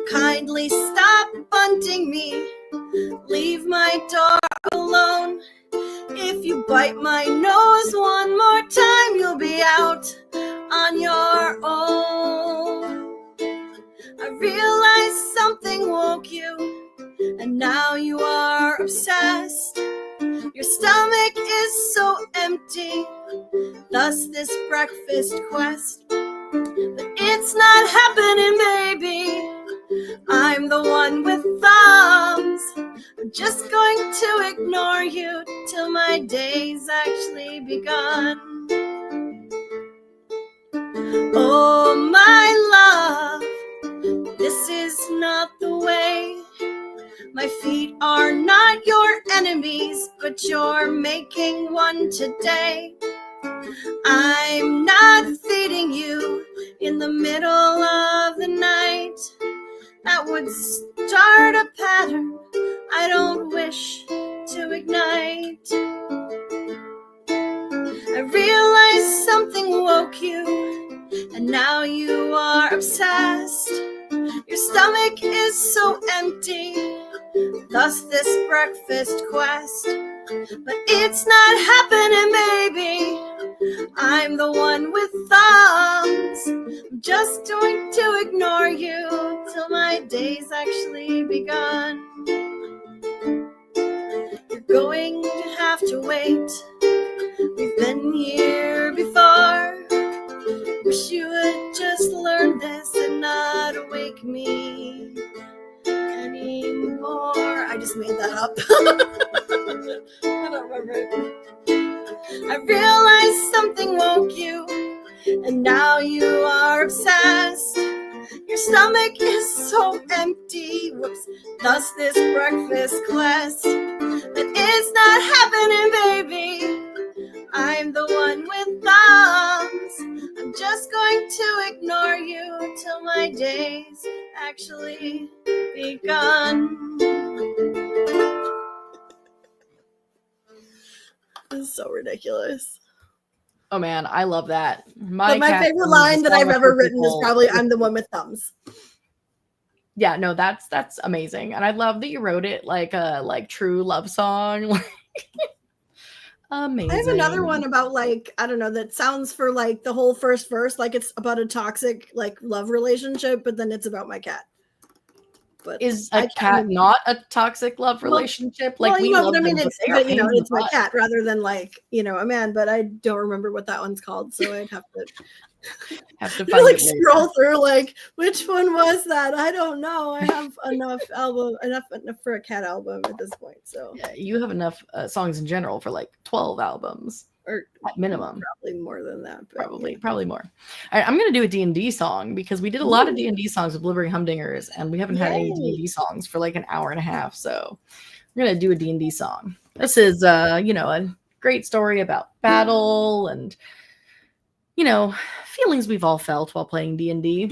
Kindly stop bunting me. Leave my door alone. If you bite my nose one more time, you'll be out on your own. I realize something woke you, and now you are obsessed. Your stomach is so empty, thus this breakfast quest. But it's not happening, baby. I'm the one with thumbs. I'm just going to ignore you till my day's actually begun. Oh, my love, this is not the way. My feet are not your enemies, but you're making one today. I'm not feeding you in the middle of the night. That would start a pattern I don't wish to ignite. I realize something woke you, and now you are obsessed. Your stomach is so empty, thus this breakfast quest. But it's not happening, baby. I'm the one with thumbs. I'm just going to ignore you till my day's actually begun. You're going to have to wait. We've been here before. Wish you would just learn this and not wake me anymore. I just made that up. I don't remember it. I realized something woke you, and now you are obsessed. Your stomach is so empty, whoops, thus this breakfast quest. But it's not happening, baby. I'm the one with thumbs. I'm just going to ignore you till my day's actually begun. This is so ridiculous. Oh man, I love that. But my cat favorite sings line a that song I've with ever her written is people. probably "I'm the one with thumbs." Yeah, no, that's amazing, and I love that you wrote it like a true love song. Amazing. I have another one about I don't know, that sounds for the whole first verse like it's about a toxic love relationship, but then it's about my cat. But is a cat not a toxic love relationship? We love them, but they are pains in the it's my butt. cat rather than a man. But I don't remember what that one's called, so I'd have to find it later. scroll through which one was that? I don't know. I have enough for a cat album at this point. So yeah, you have enough songs in general for 12 albums or at minimum. Probably more than that. Probably more. All right, I'm gonna do a D&D song because we did a lot of D&D songs with Blueberry Humdingers, and we haven't had any D&D songs for an hour and a half. So we're gonna do a D&D song. This is a great story about battle and feelings we've all felt while playing D&D.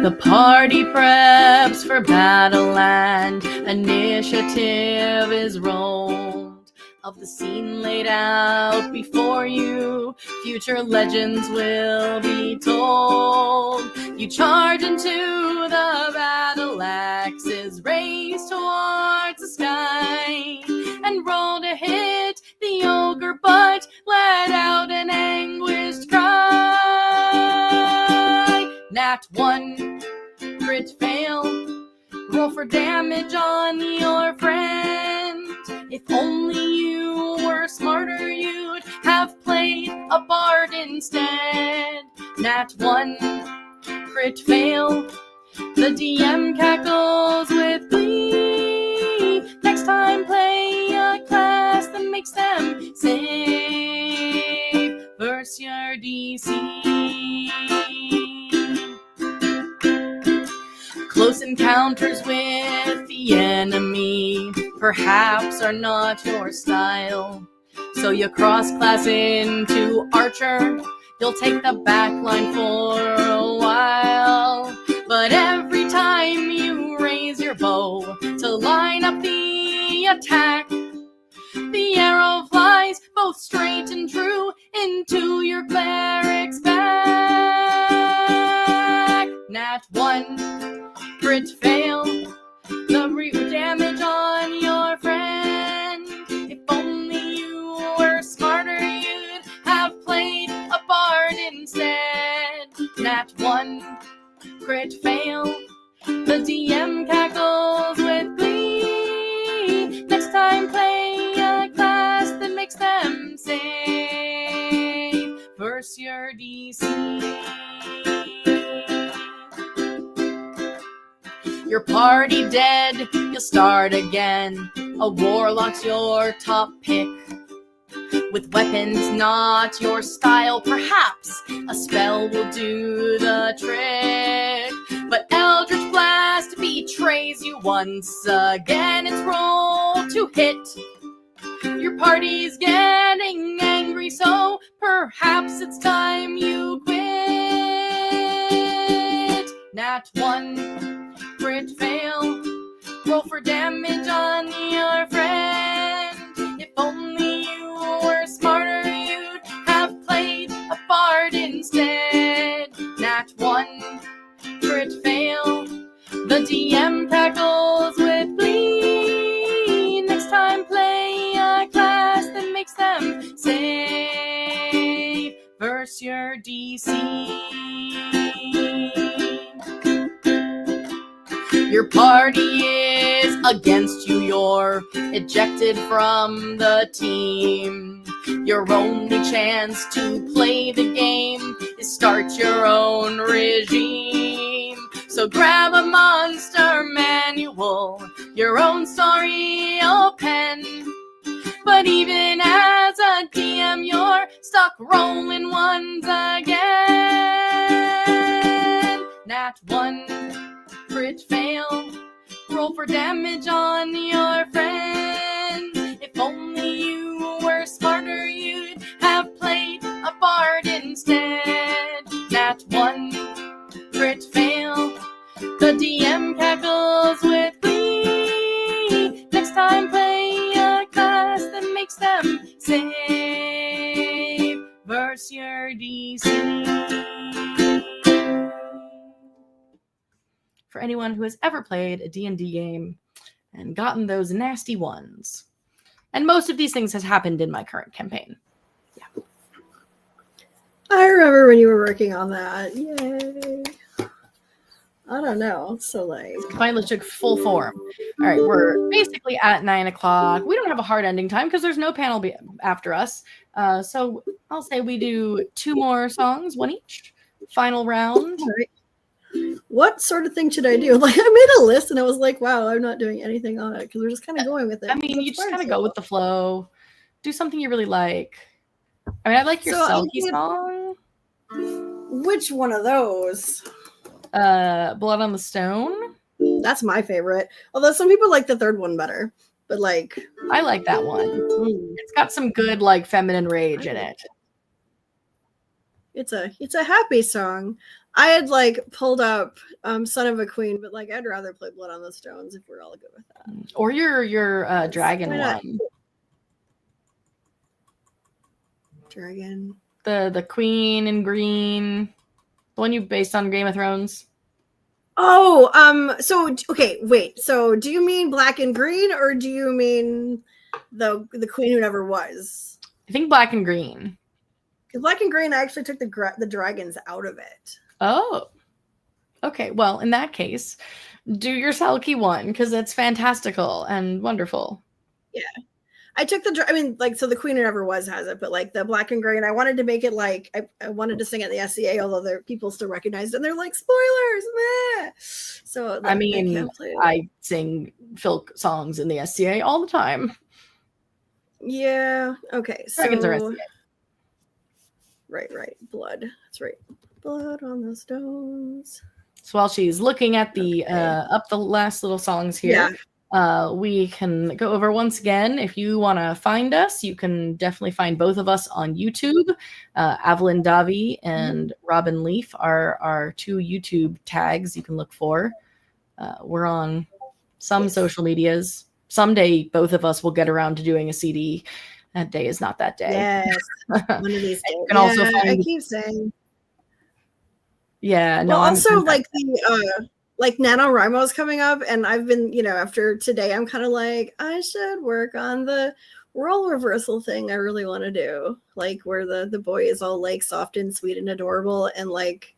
The party preps for battle and initiative is rolled. Of the scene laid out before you, future legends will be told. You charge into the battle axes raised towards the sky, and roll to hit the ogre, but let out an anguished cry. Nat 1, crit fail, roll for damage on your friend. If only you were smarter, you'd have played a bard instead. Nat 1, crit fail, the DM cackles with glee. Next time play a class that makes them save versus your DC. Close encounters with the enemy perhaps are not your style, so you cross-class into Archer. You'll take the back line for a while, but every time you raise your bow to line up the attack, the arrow flies both straight and true into your cleric's back. Nat 1, crit fail, the root damage on your friend. If only you were smarter, you'd have played a bard instead. Nat 1, crit fail, the DM cackles with glee. Next time play a class that makes them save versus your DC. Your party dead, you'll start again. A warlock's your top pick. With weapons not your style, perhaps a spell will do the trick. But Eldritch Blast betrays you once again. It's roll to hit. Your party's getting angry, so perhaps it's time you quit. Nat 1, crit fail, roll for damage on your friend. If only you were smarter, you'd have played a bard instead. Nat 1, crit fail, the DM cackles with glee. Next time play a class that makes them save versus your DC. Your party is against you, you're ejected from the team. Your only chance to play the game is start your own regime. So grab a monster manual, your own story you'll pen. But even as a DM, you're stuck rolling ones again. Nat 1, crit fail, roll for damage on your friend. If only you were smarter, you'd have played a bard instead. Nat 1, crit fail, the DM cackles with glee. Next time play a class that makes them save versus your DC. For anyone who has ever played a D&D game and gotten those nasty ones. And most of these things has happened in my current campaign. Yeah. I remember when you were working on that. Yay. I don't know. So like Finally took full form. All right, we're basically at 9 o'clock. We don't have a hard ending time because there's no panel after us. So I'll say we do 2 more songs, one each. Final round. all right. What sort of thing should I do? Like I made a list and I was like, wow, I'm not doing anything on it because we're just kind of going with it. I mean, you just kind of go with the flow. Do something you really like. I mean, I like your Selkie song. Which one of those? Blood on the Stone. That's my favorite. Although some people like the third one better. But like I like that one. It's got some good like feminine rage in it. it's a happy song. I had like pulled up Son of a Queen, but like I'd rather play Blood on the Stones if we're all good with that. Or your dragon Why not? one. Dragon. The queen in green. The one you based on Game of Thrones. Oh, so okay, wait. So do you mean black and green, or do you mean the queen who never was? I think black and green. Because black and green, I actually took the dragons out of it. Oh. Okay, well, in that case, do your Selkie one, because it's fantastical and wonderful. Yeah. I took so the queen who never was has it, but like the black and green, I wanted to make it like I wanted to sing at the SCA, although there people still recognized it, and they're like spoilers, meh. So I mean, I sing folk songs in the SCA all the time. Yeah. Okay. Dragons are So SCA. right. Blood. That's right. Blood on the Stones. So while she's looking at the up the last little songs here, we can go over once again. If you want to find us, you can definitely find both of us on YouTube. Avelyn Davee and RobinLeaf are our 2 YouTube tags you can look for. We're on some social medias. Someday, both of us will get around to doing a CD. That day is not that day. Yes. One of these days. You can also find. I keep saying. Yeah. No. Well, also like the like NaNoWriMo is coming up, and I've been, after today, I'm kind of like, I should work on the role reversal thing I really want to do, like where the boy is all like soft and sweet and adorable, and like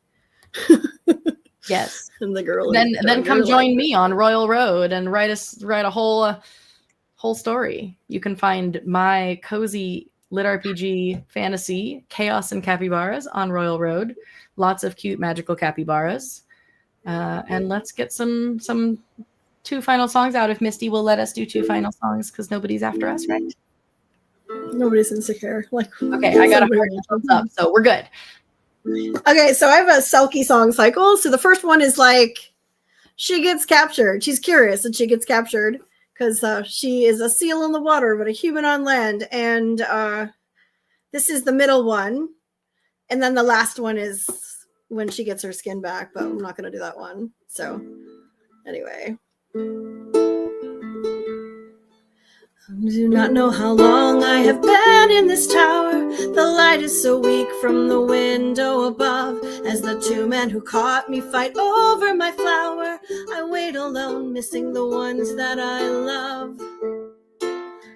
yes, and the girl then come join me on Royal Road and write a whole story. You can find my cozy lit RPG fantasy Chaos and Capybaras on Royal Road. Lots of cute magical capybaras. And let's get some 2 final songs out if Misty will let us do 2 final songs, because nobody's after us, right? Nobody's insecure. Like, okay, I got a thumbs up, so we're good. Okay, so I have a Selkie song cycle. So the first one is like, she gets captured. She's curious and she gets captured because she is a seal in the water, but a human on land. And this is the middle one. And then the last one is when she gets her skin back, but I'm not going to do that one. So anyway. I do not know how long I have been in this tower. The light is so weak from the window above. As the 2 men who caught me fight over my flower, I wait alone, missing the ones that I love.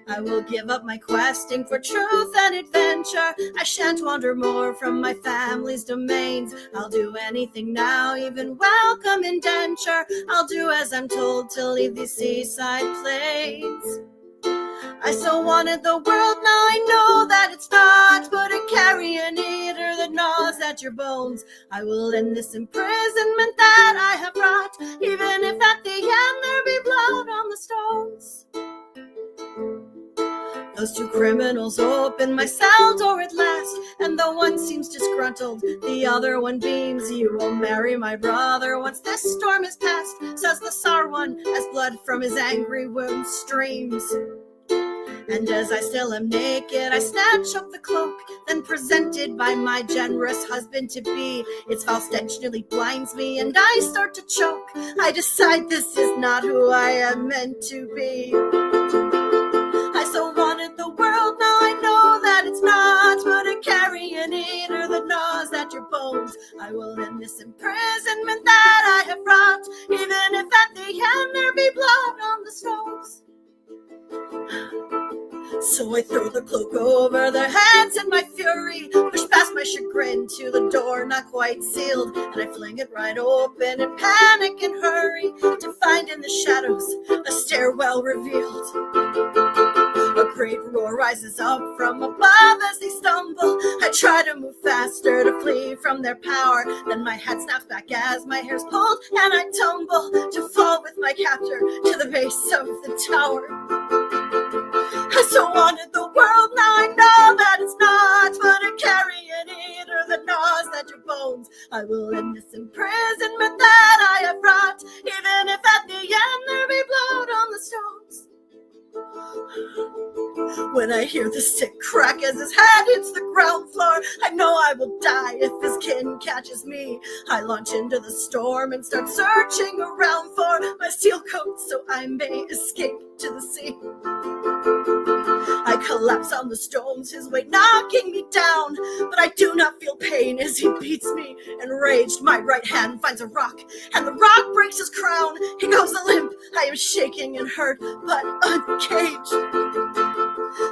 I will give up my questing for truth and adventure. I shan't wander more from my family's domains. I'll do anything now, even welcome indenture. I'll do as I'm told to leave these seaside plains. I so wanted the world, now I know that it's not but a carrion eater that gnaws at your bones. I will end this imprisonment that I have wrought, even if at the end there be blood on the stones. Those 2 criminals open my cell door at last, and though one seems disgruntled, the other one beams. You will marry my brother once this storm is past, says the Tsar one, as blood from his angry wound streams. And as I still am naked, I snatch up the cloak, then presented by my generous husband-to-be. Its foul stench nearly blinds me, and I start to choke. I decide this is not who I am meant to be. I so wanted the world, now I know that it's not but a carrion eater that gnaws at your bones. I will end this imprisonment that I have wrought, even if at the end there be blood on the stones. So I throw the cloak over their heads in my fury, push past my chagrin to the door not quite sealed, and I fling it right open in panic and hurry to find in the shadows a stairwell revealed. A great roar rises up from above as they stumble. I try to move faster to flee from their power, then my head snaps back as my hair's pulled, and I tumble to fall with my captor to the base of the tower. I so wanted the world, now I know that it's not but a carrion eater that gnaws at your bones. I will end this imprisonment that I have wrought, even if at the end there be blood on the stones. When I hear the stick crack as his head hits the ground floor, I know I will die if his kin catches me. I launch into the storm and start searching around for my steel coat so I may escape to the sea. I collapse on the stones, his weight knocking me down, but I do not feel pain as he beats me. Enraged, my right hand finds a rock, and the rock breaks his crown. He goes limp. I am shaking and hurt, but uncaged.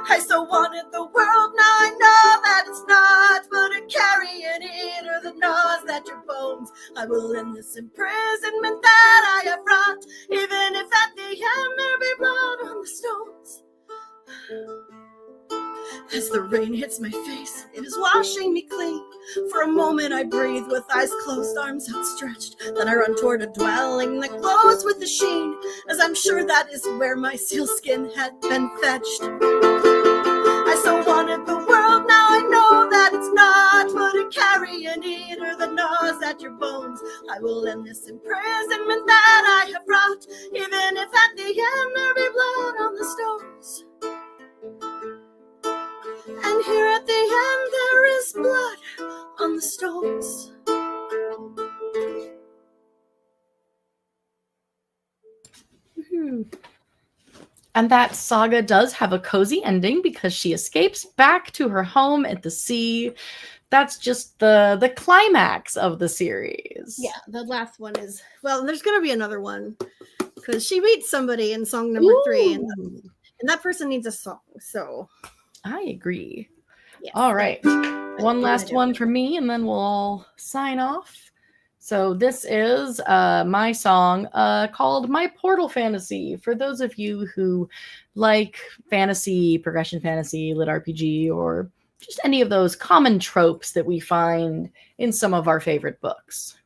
I so wanted the world, now I know that it's not, but a carrion eater that gnaws at your bones. I will end this imprisonment that I have wrought, even if at the end there be blood on the stones. As the rain hits my face, it is washing me clean. For a moment I breathe with eyes closed, arms outstretched. Then I run toward a dwelling that glows with a sheen, as I'm sure that is where my seal skin had been fetched. I so wanted the world, now I know that it's not, but a carrion eater that gnaws at your bones. I will end this imprisonment that I have wrought, even if at the end there be blood on the stones. And here at the end there is blood on the stones. And that saga does have a cozy ending because she escapes back to her home at the sea. That's just the climax of the series. Yeah, the last one is, well, there's going to be another one because she meets somebody in song number 3, and that person needs a song, so... I agree. Yes. All right. One last one for me, and then we'll all sign off. So this is my song called My Portal Fantasy. For those of you who like fantasy, progression fantasy, lit RPG, or just any of those common tropes that we find in some of our favorite books.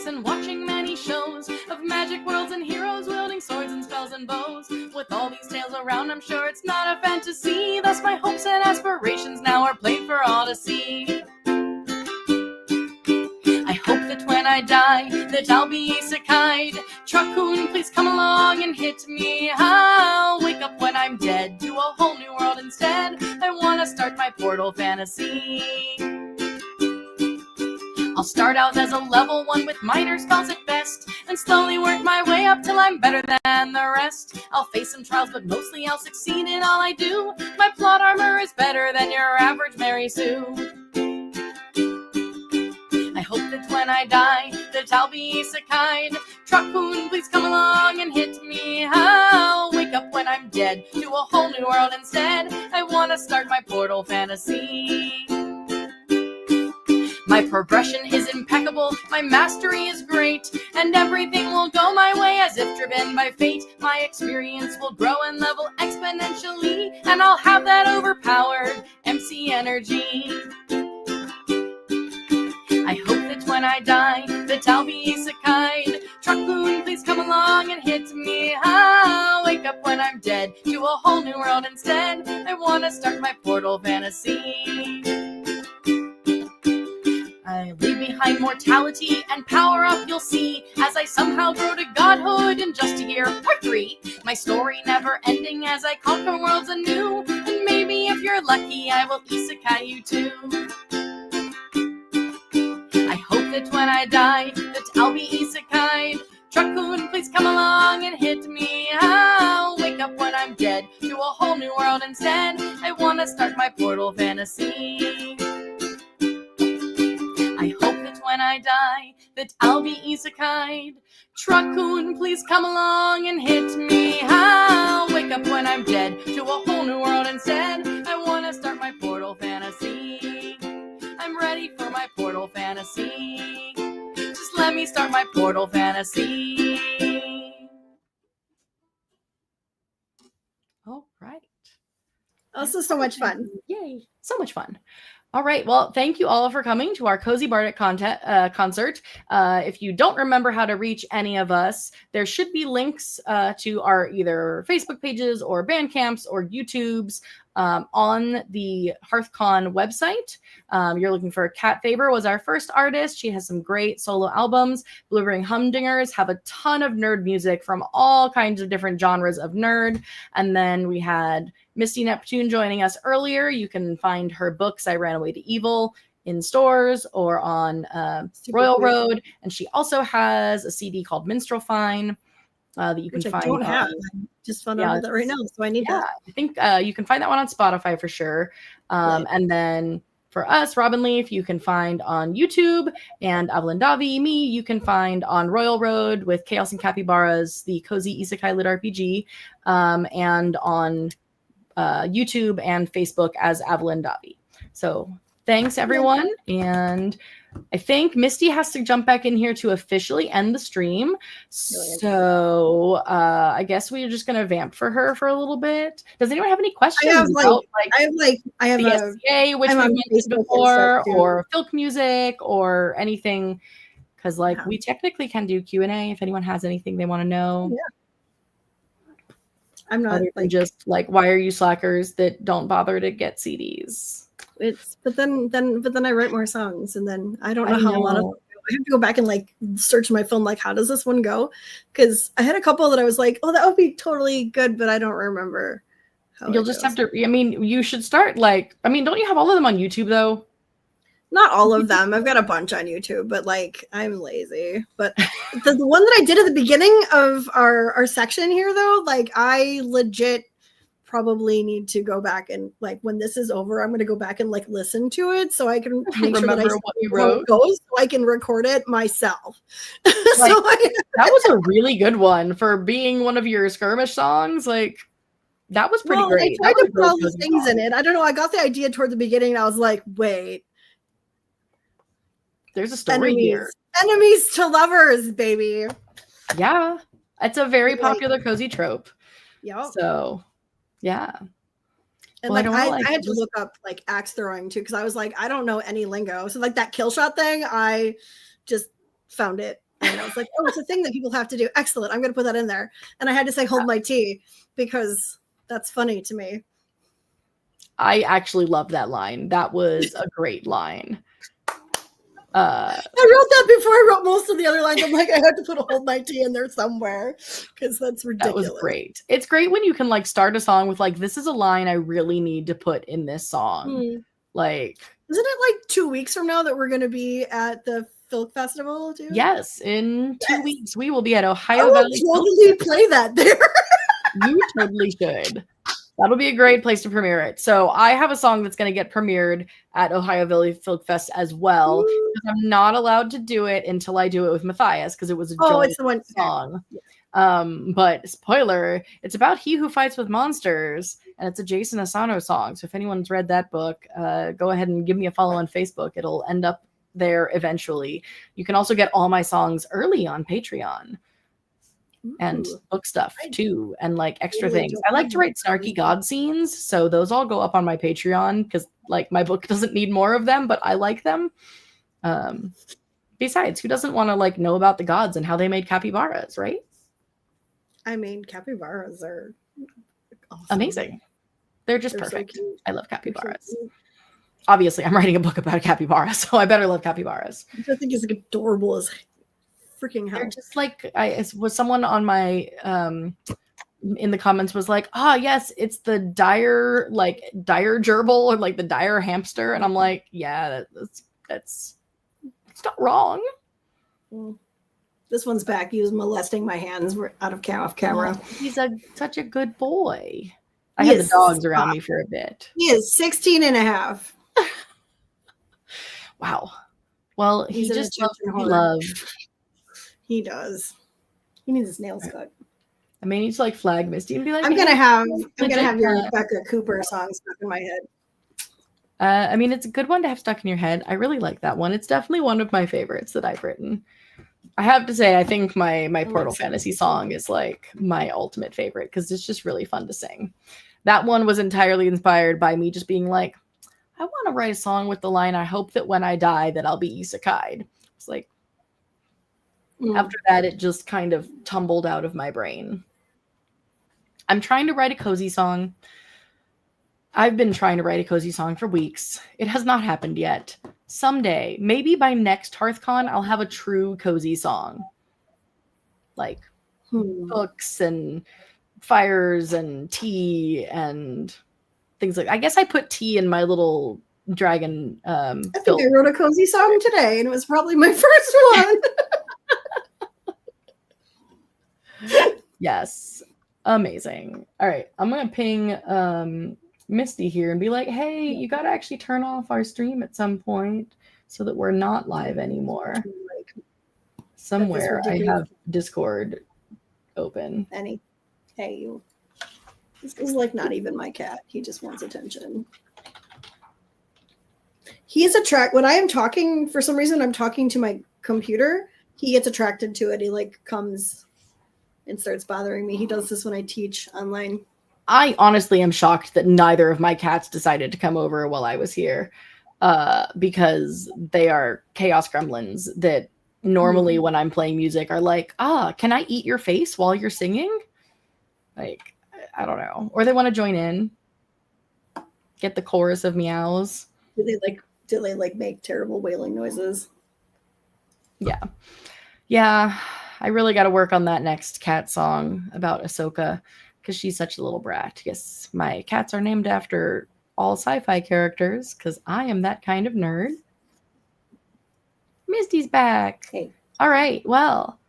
And watching many shows of magic worlds and heroes wielding swords and spells and bows. With all these tales around, I'm sure it's not a fantasy. Thus my hopes and aspirations now are plain for all to see. I hope that when I die, that I'll be isekai'd. Truckun, please come along and hit me. I'll wake up when I'm dead to a whole new world instead. I want to start my portal fantasy. I'll start out as a level 1 with minor spells at best, and slowly work my way up till I'm better than the rest. I'll face some trials, but mostly I'll succeed in all I do. My plot armor is better than your average Mary Sue. I hope that when I die, that I'll be isekai'd. Truckun, please come along and hit me. I'll wake up when I'm dead to a whole new world instead. I want to start my portal fantasy. My progression is impeccable, my mastery is great, and everything will go my way as if driven by fate. My experience will grow and level exponentially, and I'll have that overpowered MC energy. I hope that when I die, that I'll be isekai'd. Truckun, please come along and hit me. I'll wake up when I'm dead to a whole new world instead. I want to start my portal fantasy. I leave behind mortality and power up, you'll see, as I somehow grow to godhood in just a year or 3. My story never ending as I conquer worlds anew, and maybe if you're lucky, I will isekai you too. I hope that when I die, that I'll be isekai'd. Truckun, please come along and hit me. I'll wake up when I'm dead to a whole new world instead. I want to start my portal fantasy. I hope that when I die, that I'll be isekai'd. Truckun, please come along and hit me. I'll wake up when I'm dead to a whole new world instead. I want to start my portal fantasy. I'm ready for my portal fantasy. Just let me start my portal fantasy. All right. Oh, this is so much fun. Yay. So much fun. All right. Well, thank you all for coming to our Cozy Bardic concert. If you don't remember how to reach any of us, there should be links to our either Facebook pages or Bandcamps or YouTubes on the HearthCon website. You're looking for Cat Faber was our first artist. She has some great solo albums. Blueberry Humdingers have a ton of nerd music from all kinds of different genres of nerd. And then we had Misty Neptune joining us earlier. You can find her books, I Ran Away to Evil, in stores or on Royal Road. And she also has a CD called Minstrel Fine that you can find. I don't have. I just found out that right now, so I need that. I think you can find that one on Spotify for sure. And then for us, RobinLeaf, you can find on YouTube, and Avelyn Davee, me, you can find on Royal Road with Chaos and Capybaras, the cozy isekai lit RPG, and on YouTube and Facebook as Avelyn Davee. So thanks, everyone. And I think Misty has to jump back in here to officially end the stream. So I guess we're just going to vamp for her for a little bit. Does anyone have any questions? I have the SCA, which we've mentioned before, or Filk music, or anything. Because we technically can do Q&A if anyone has anything they want to know. Yeah. I'm not just why are you slackers that don't bother to get CDs? But then I write more songs, and then I don't know how a lot of them go. I have to go back and search my phone, how does this one go? Because I had a couple that I was like, oh, that would be totally good, but I don't remember how you'll just have to. I mean, you should start don't you have all of them on YouTube though? Not all of them. I've got a bunch on YouTube, but I'm lazy. But the one that I did at the beginning of our section here though, I legit probably need to go back and when this is over, I'm going to go back and listen to it so I can make sure that what you wrote goes, so I can record it myself. That was a really good one for being one of your skirmish songs. That was pretty great. I tried to put all these things in it. I don't know. I got the idea toward the beginning, and I was like, wait. There's a story here. Enemies to lovers, baby. Yeah. It's a very popular cozy trope. Yeah. So yeah. And I had to look up axe throwing too, because I was I don't know any lingo. So that kill shot thing, I just found it. And I was like, oh, it's a thing that people have to do. Excellent. I'm going to put that in there. And I had to say hold my tea because that's funny to me. I actually love that line. That was a great line. I wrote that before I wrote most of the other lines. I'm I had to put a hold my tea in there somewhere because that's ridiculous. That was great. It's great when you can start a song with this is a line I really need to put in this song. Isn't it 2 weeks from now that we're going to be at the Filk Festival too? Yes, in 2 weeks we will be at Ohio I will Valley. Totally play that there. You totally should. That'll be a great place to premiere it. So I have a song that's going to get premiered at Ohio Valley Filk Fest as well. Because I'm not allowed to do it until I do it with Matthias because it was a joint song. But spoiler, it's about He Who Fights with Monsters, and it's a Jason Asano song. So if anyone's read that book, go ahead and give me a follow on Facebook. It'll end up there eventually. You can also get all my songs early on Patreon. And book stuff too, and extra things. I like to write snarky god scenes, so those all go up on my Patreon because my book doesn't need more of them, but I like them. Besides, who doesn't want to know about the gods and how they made capybaras, right? I mean, capybaras are awesome. Amazing. They're perfect. So I love capybaras. Obviously, I'm writing a book about a capybara, so I better love capybaras. Which I think is adorable as freaking hell. They're just was someone on my in the comments was yes, it's the dire gerbil or the dire hamster, and I'm yeah, that's not wrong. This one's back. He was molesting my hands. We're off camera. He's such a good boy. I had the dogs around me for a bit. He is 16 and a half. Wow. Well, he just loves love. He does. He needs his nails cut. I may need to flag Misty and be I'm gonna have your Rebecca Cooper song stuck in my head. It's a good one to have stuck in your head. I really like that one. It's definitely one of my favorites that I've written. I have to say, I think my Portal Fantasy song is my ultimate favorite because it's just really fun to sing. That one was entirely inspired by me just being I want to write a song with the line, I hope that when I die that I'll be isekai'd. It's after that, it just kind of tumbled out of my brain. I'm trying to write a cozy song. I've been trying to write a cozy song for weeks. It has not happened yet. Someday, maybe by next HearthCon, I'll have a true cozy song. Like books and fires and tea and things like. I guess I put tea in my little dragon. I think I wrote a cozy song today, and it was probably my first one. Yes, amazing. All right, I'm gonna ping Misty here and be like, hey, you got to actually turn off our stream at some point so that we're not live anymore. Somewhere I have Discord open. Hey, you. This is like not even my cat. He just wants attention. He is when I am talking, for some reason, I'm talking to my computer. He gets attracted to it. He like comes and starts bothering me. He does this when I teach online. I honestly am shocked that neither of my cats decided to come over while I was here, because they are chaos gremlins that normally when I'm playing music are like, can I eat your face while you're singing? Like, I don't know. Or they want to join in, get the chorus of meows. Do they make terrible wailing noises? Yeah. I really got to work on that next cat song about Ahsoka, because she's such a little brat. Yes, my cats are named after all sci-fi characters, because I am that kind of nerd. Misty's back. Hey. All right. Well,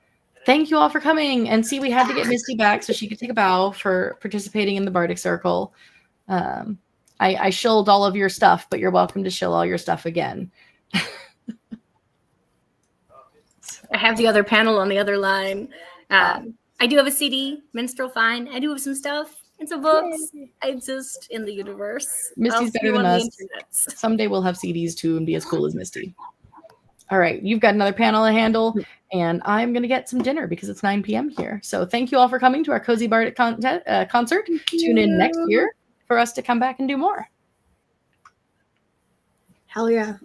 thank you all for coming. And see, we had to get Misty back so she could take a bow for participating in the Bardic Circle. I shilled all of your stuff, but you're welcome to shill all your stuff again. I have the other panel on the other line. I do have a CD, Minstrel Fine. I do have some stuff and some books. I exist in the universe. Misty's better than us. Someday we'll have CDs too and be as cool as Misty. All right, you've got another panel to handle, and I'm going to get some dinner because it's 9 p.m. here. So thank you all for coming to our Cozy Bardic concert. Tune in next year for us to come back and do more. Hell yeah.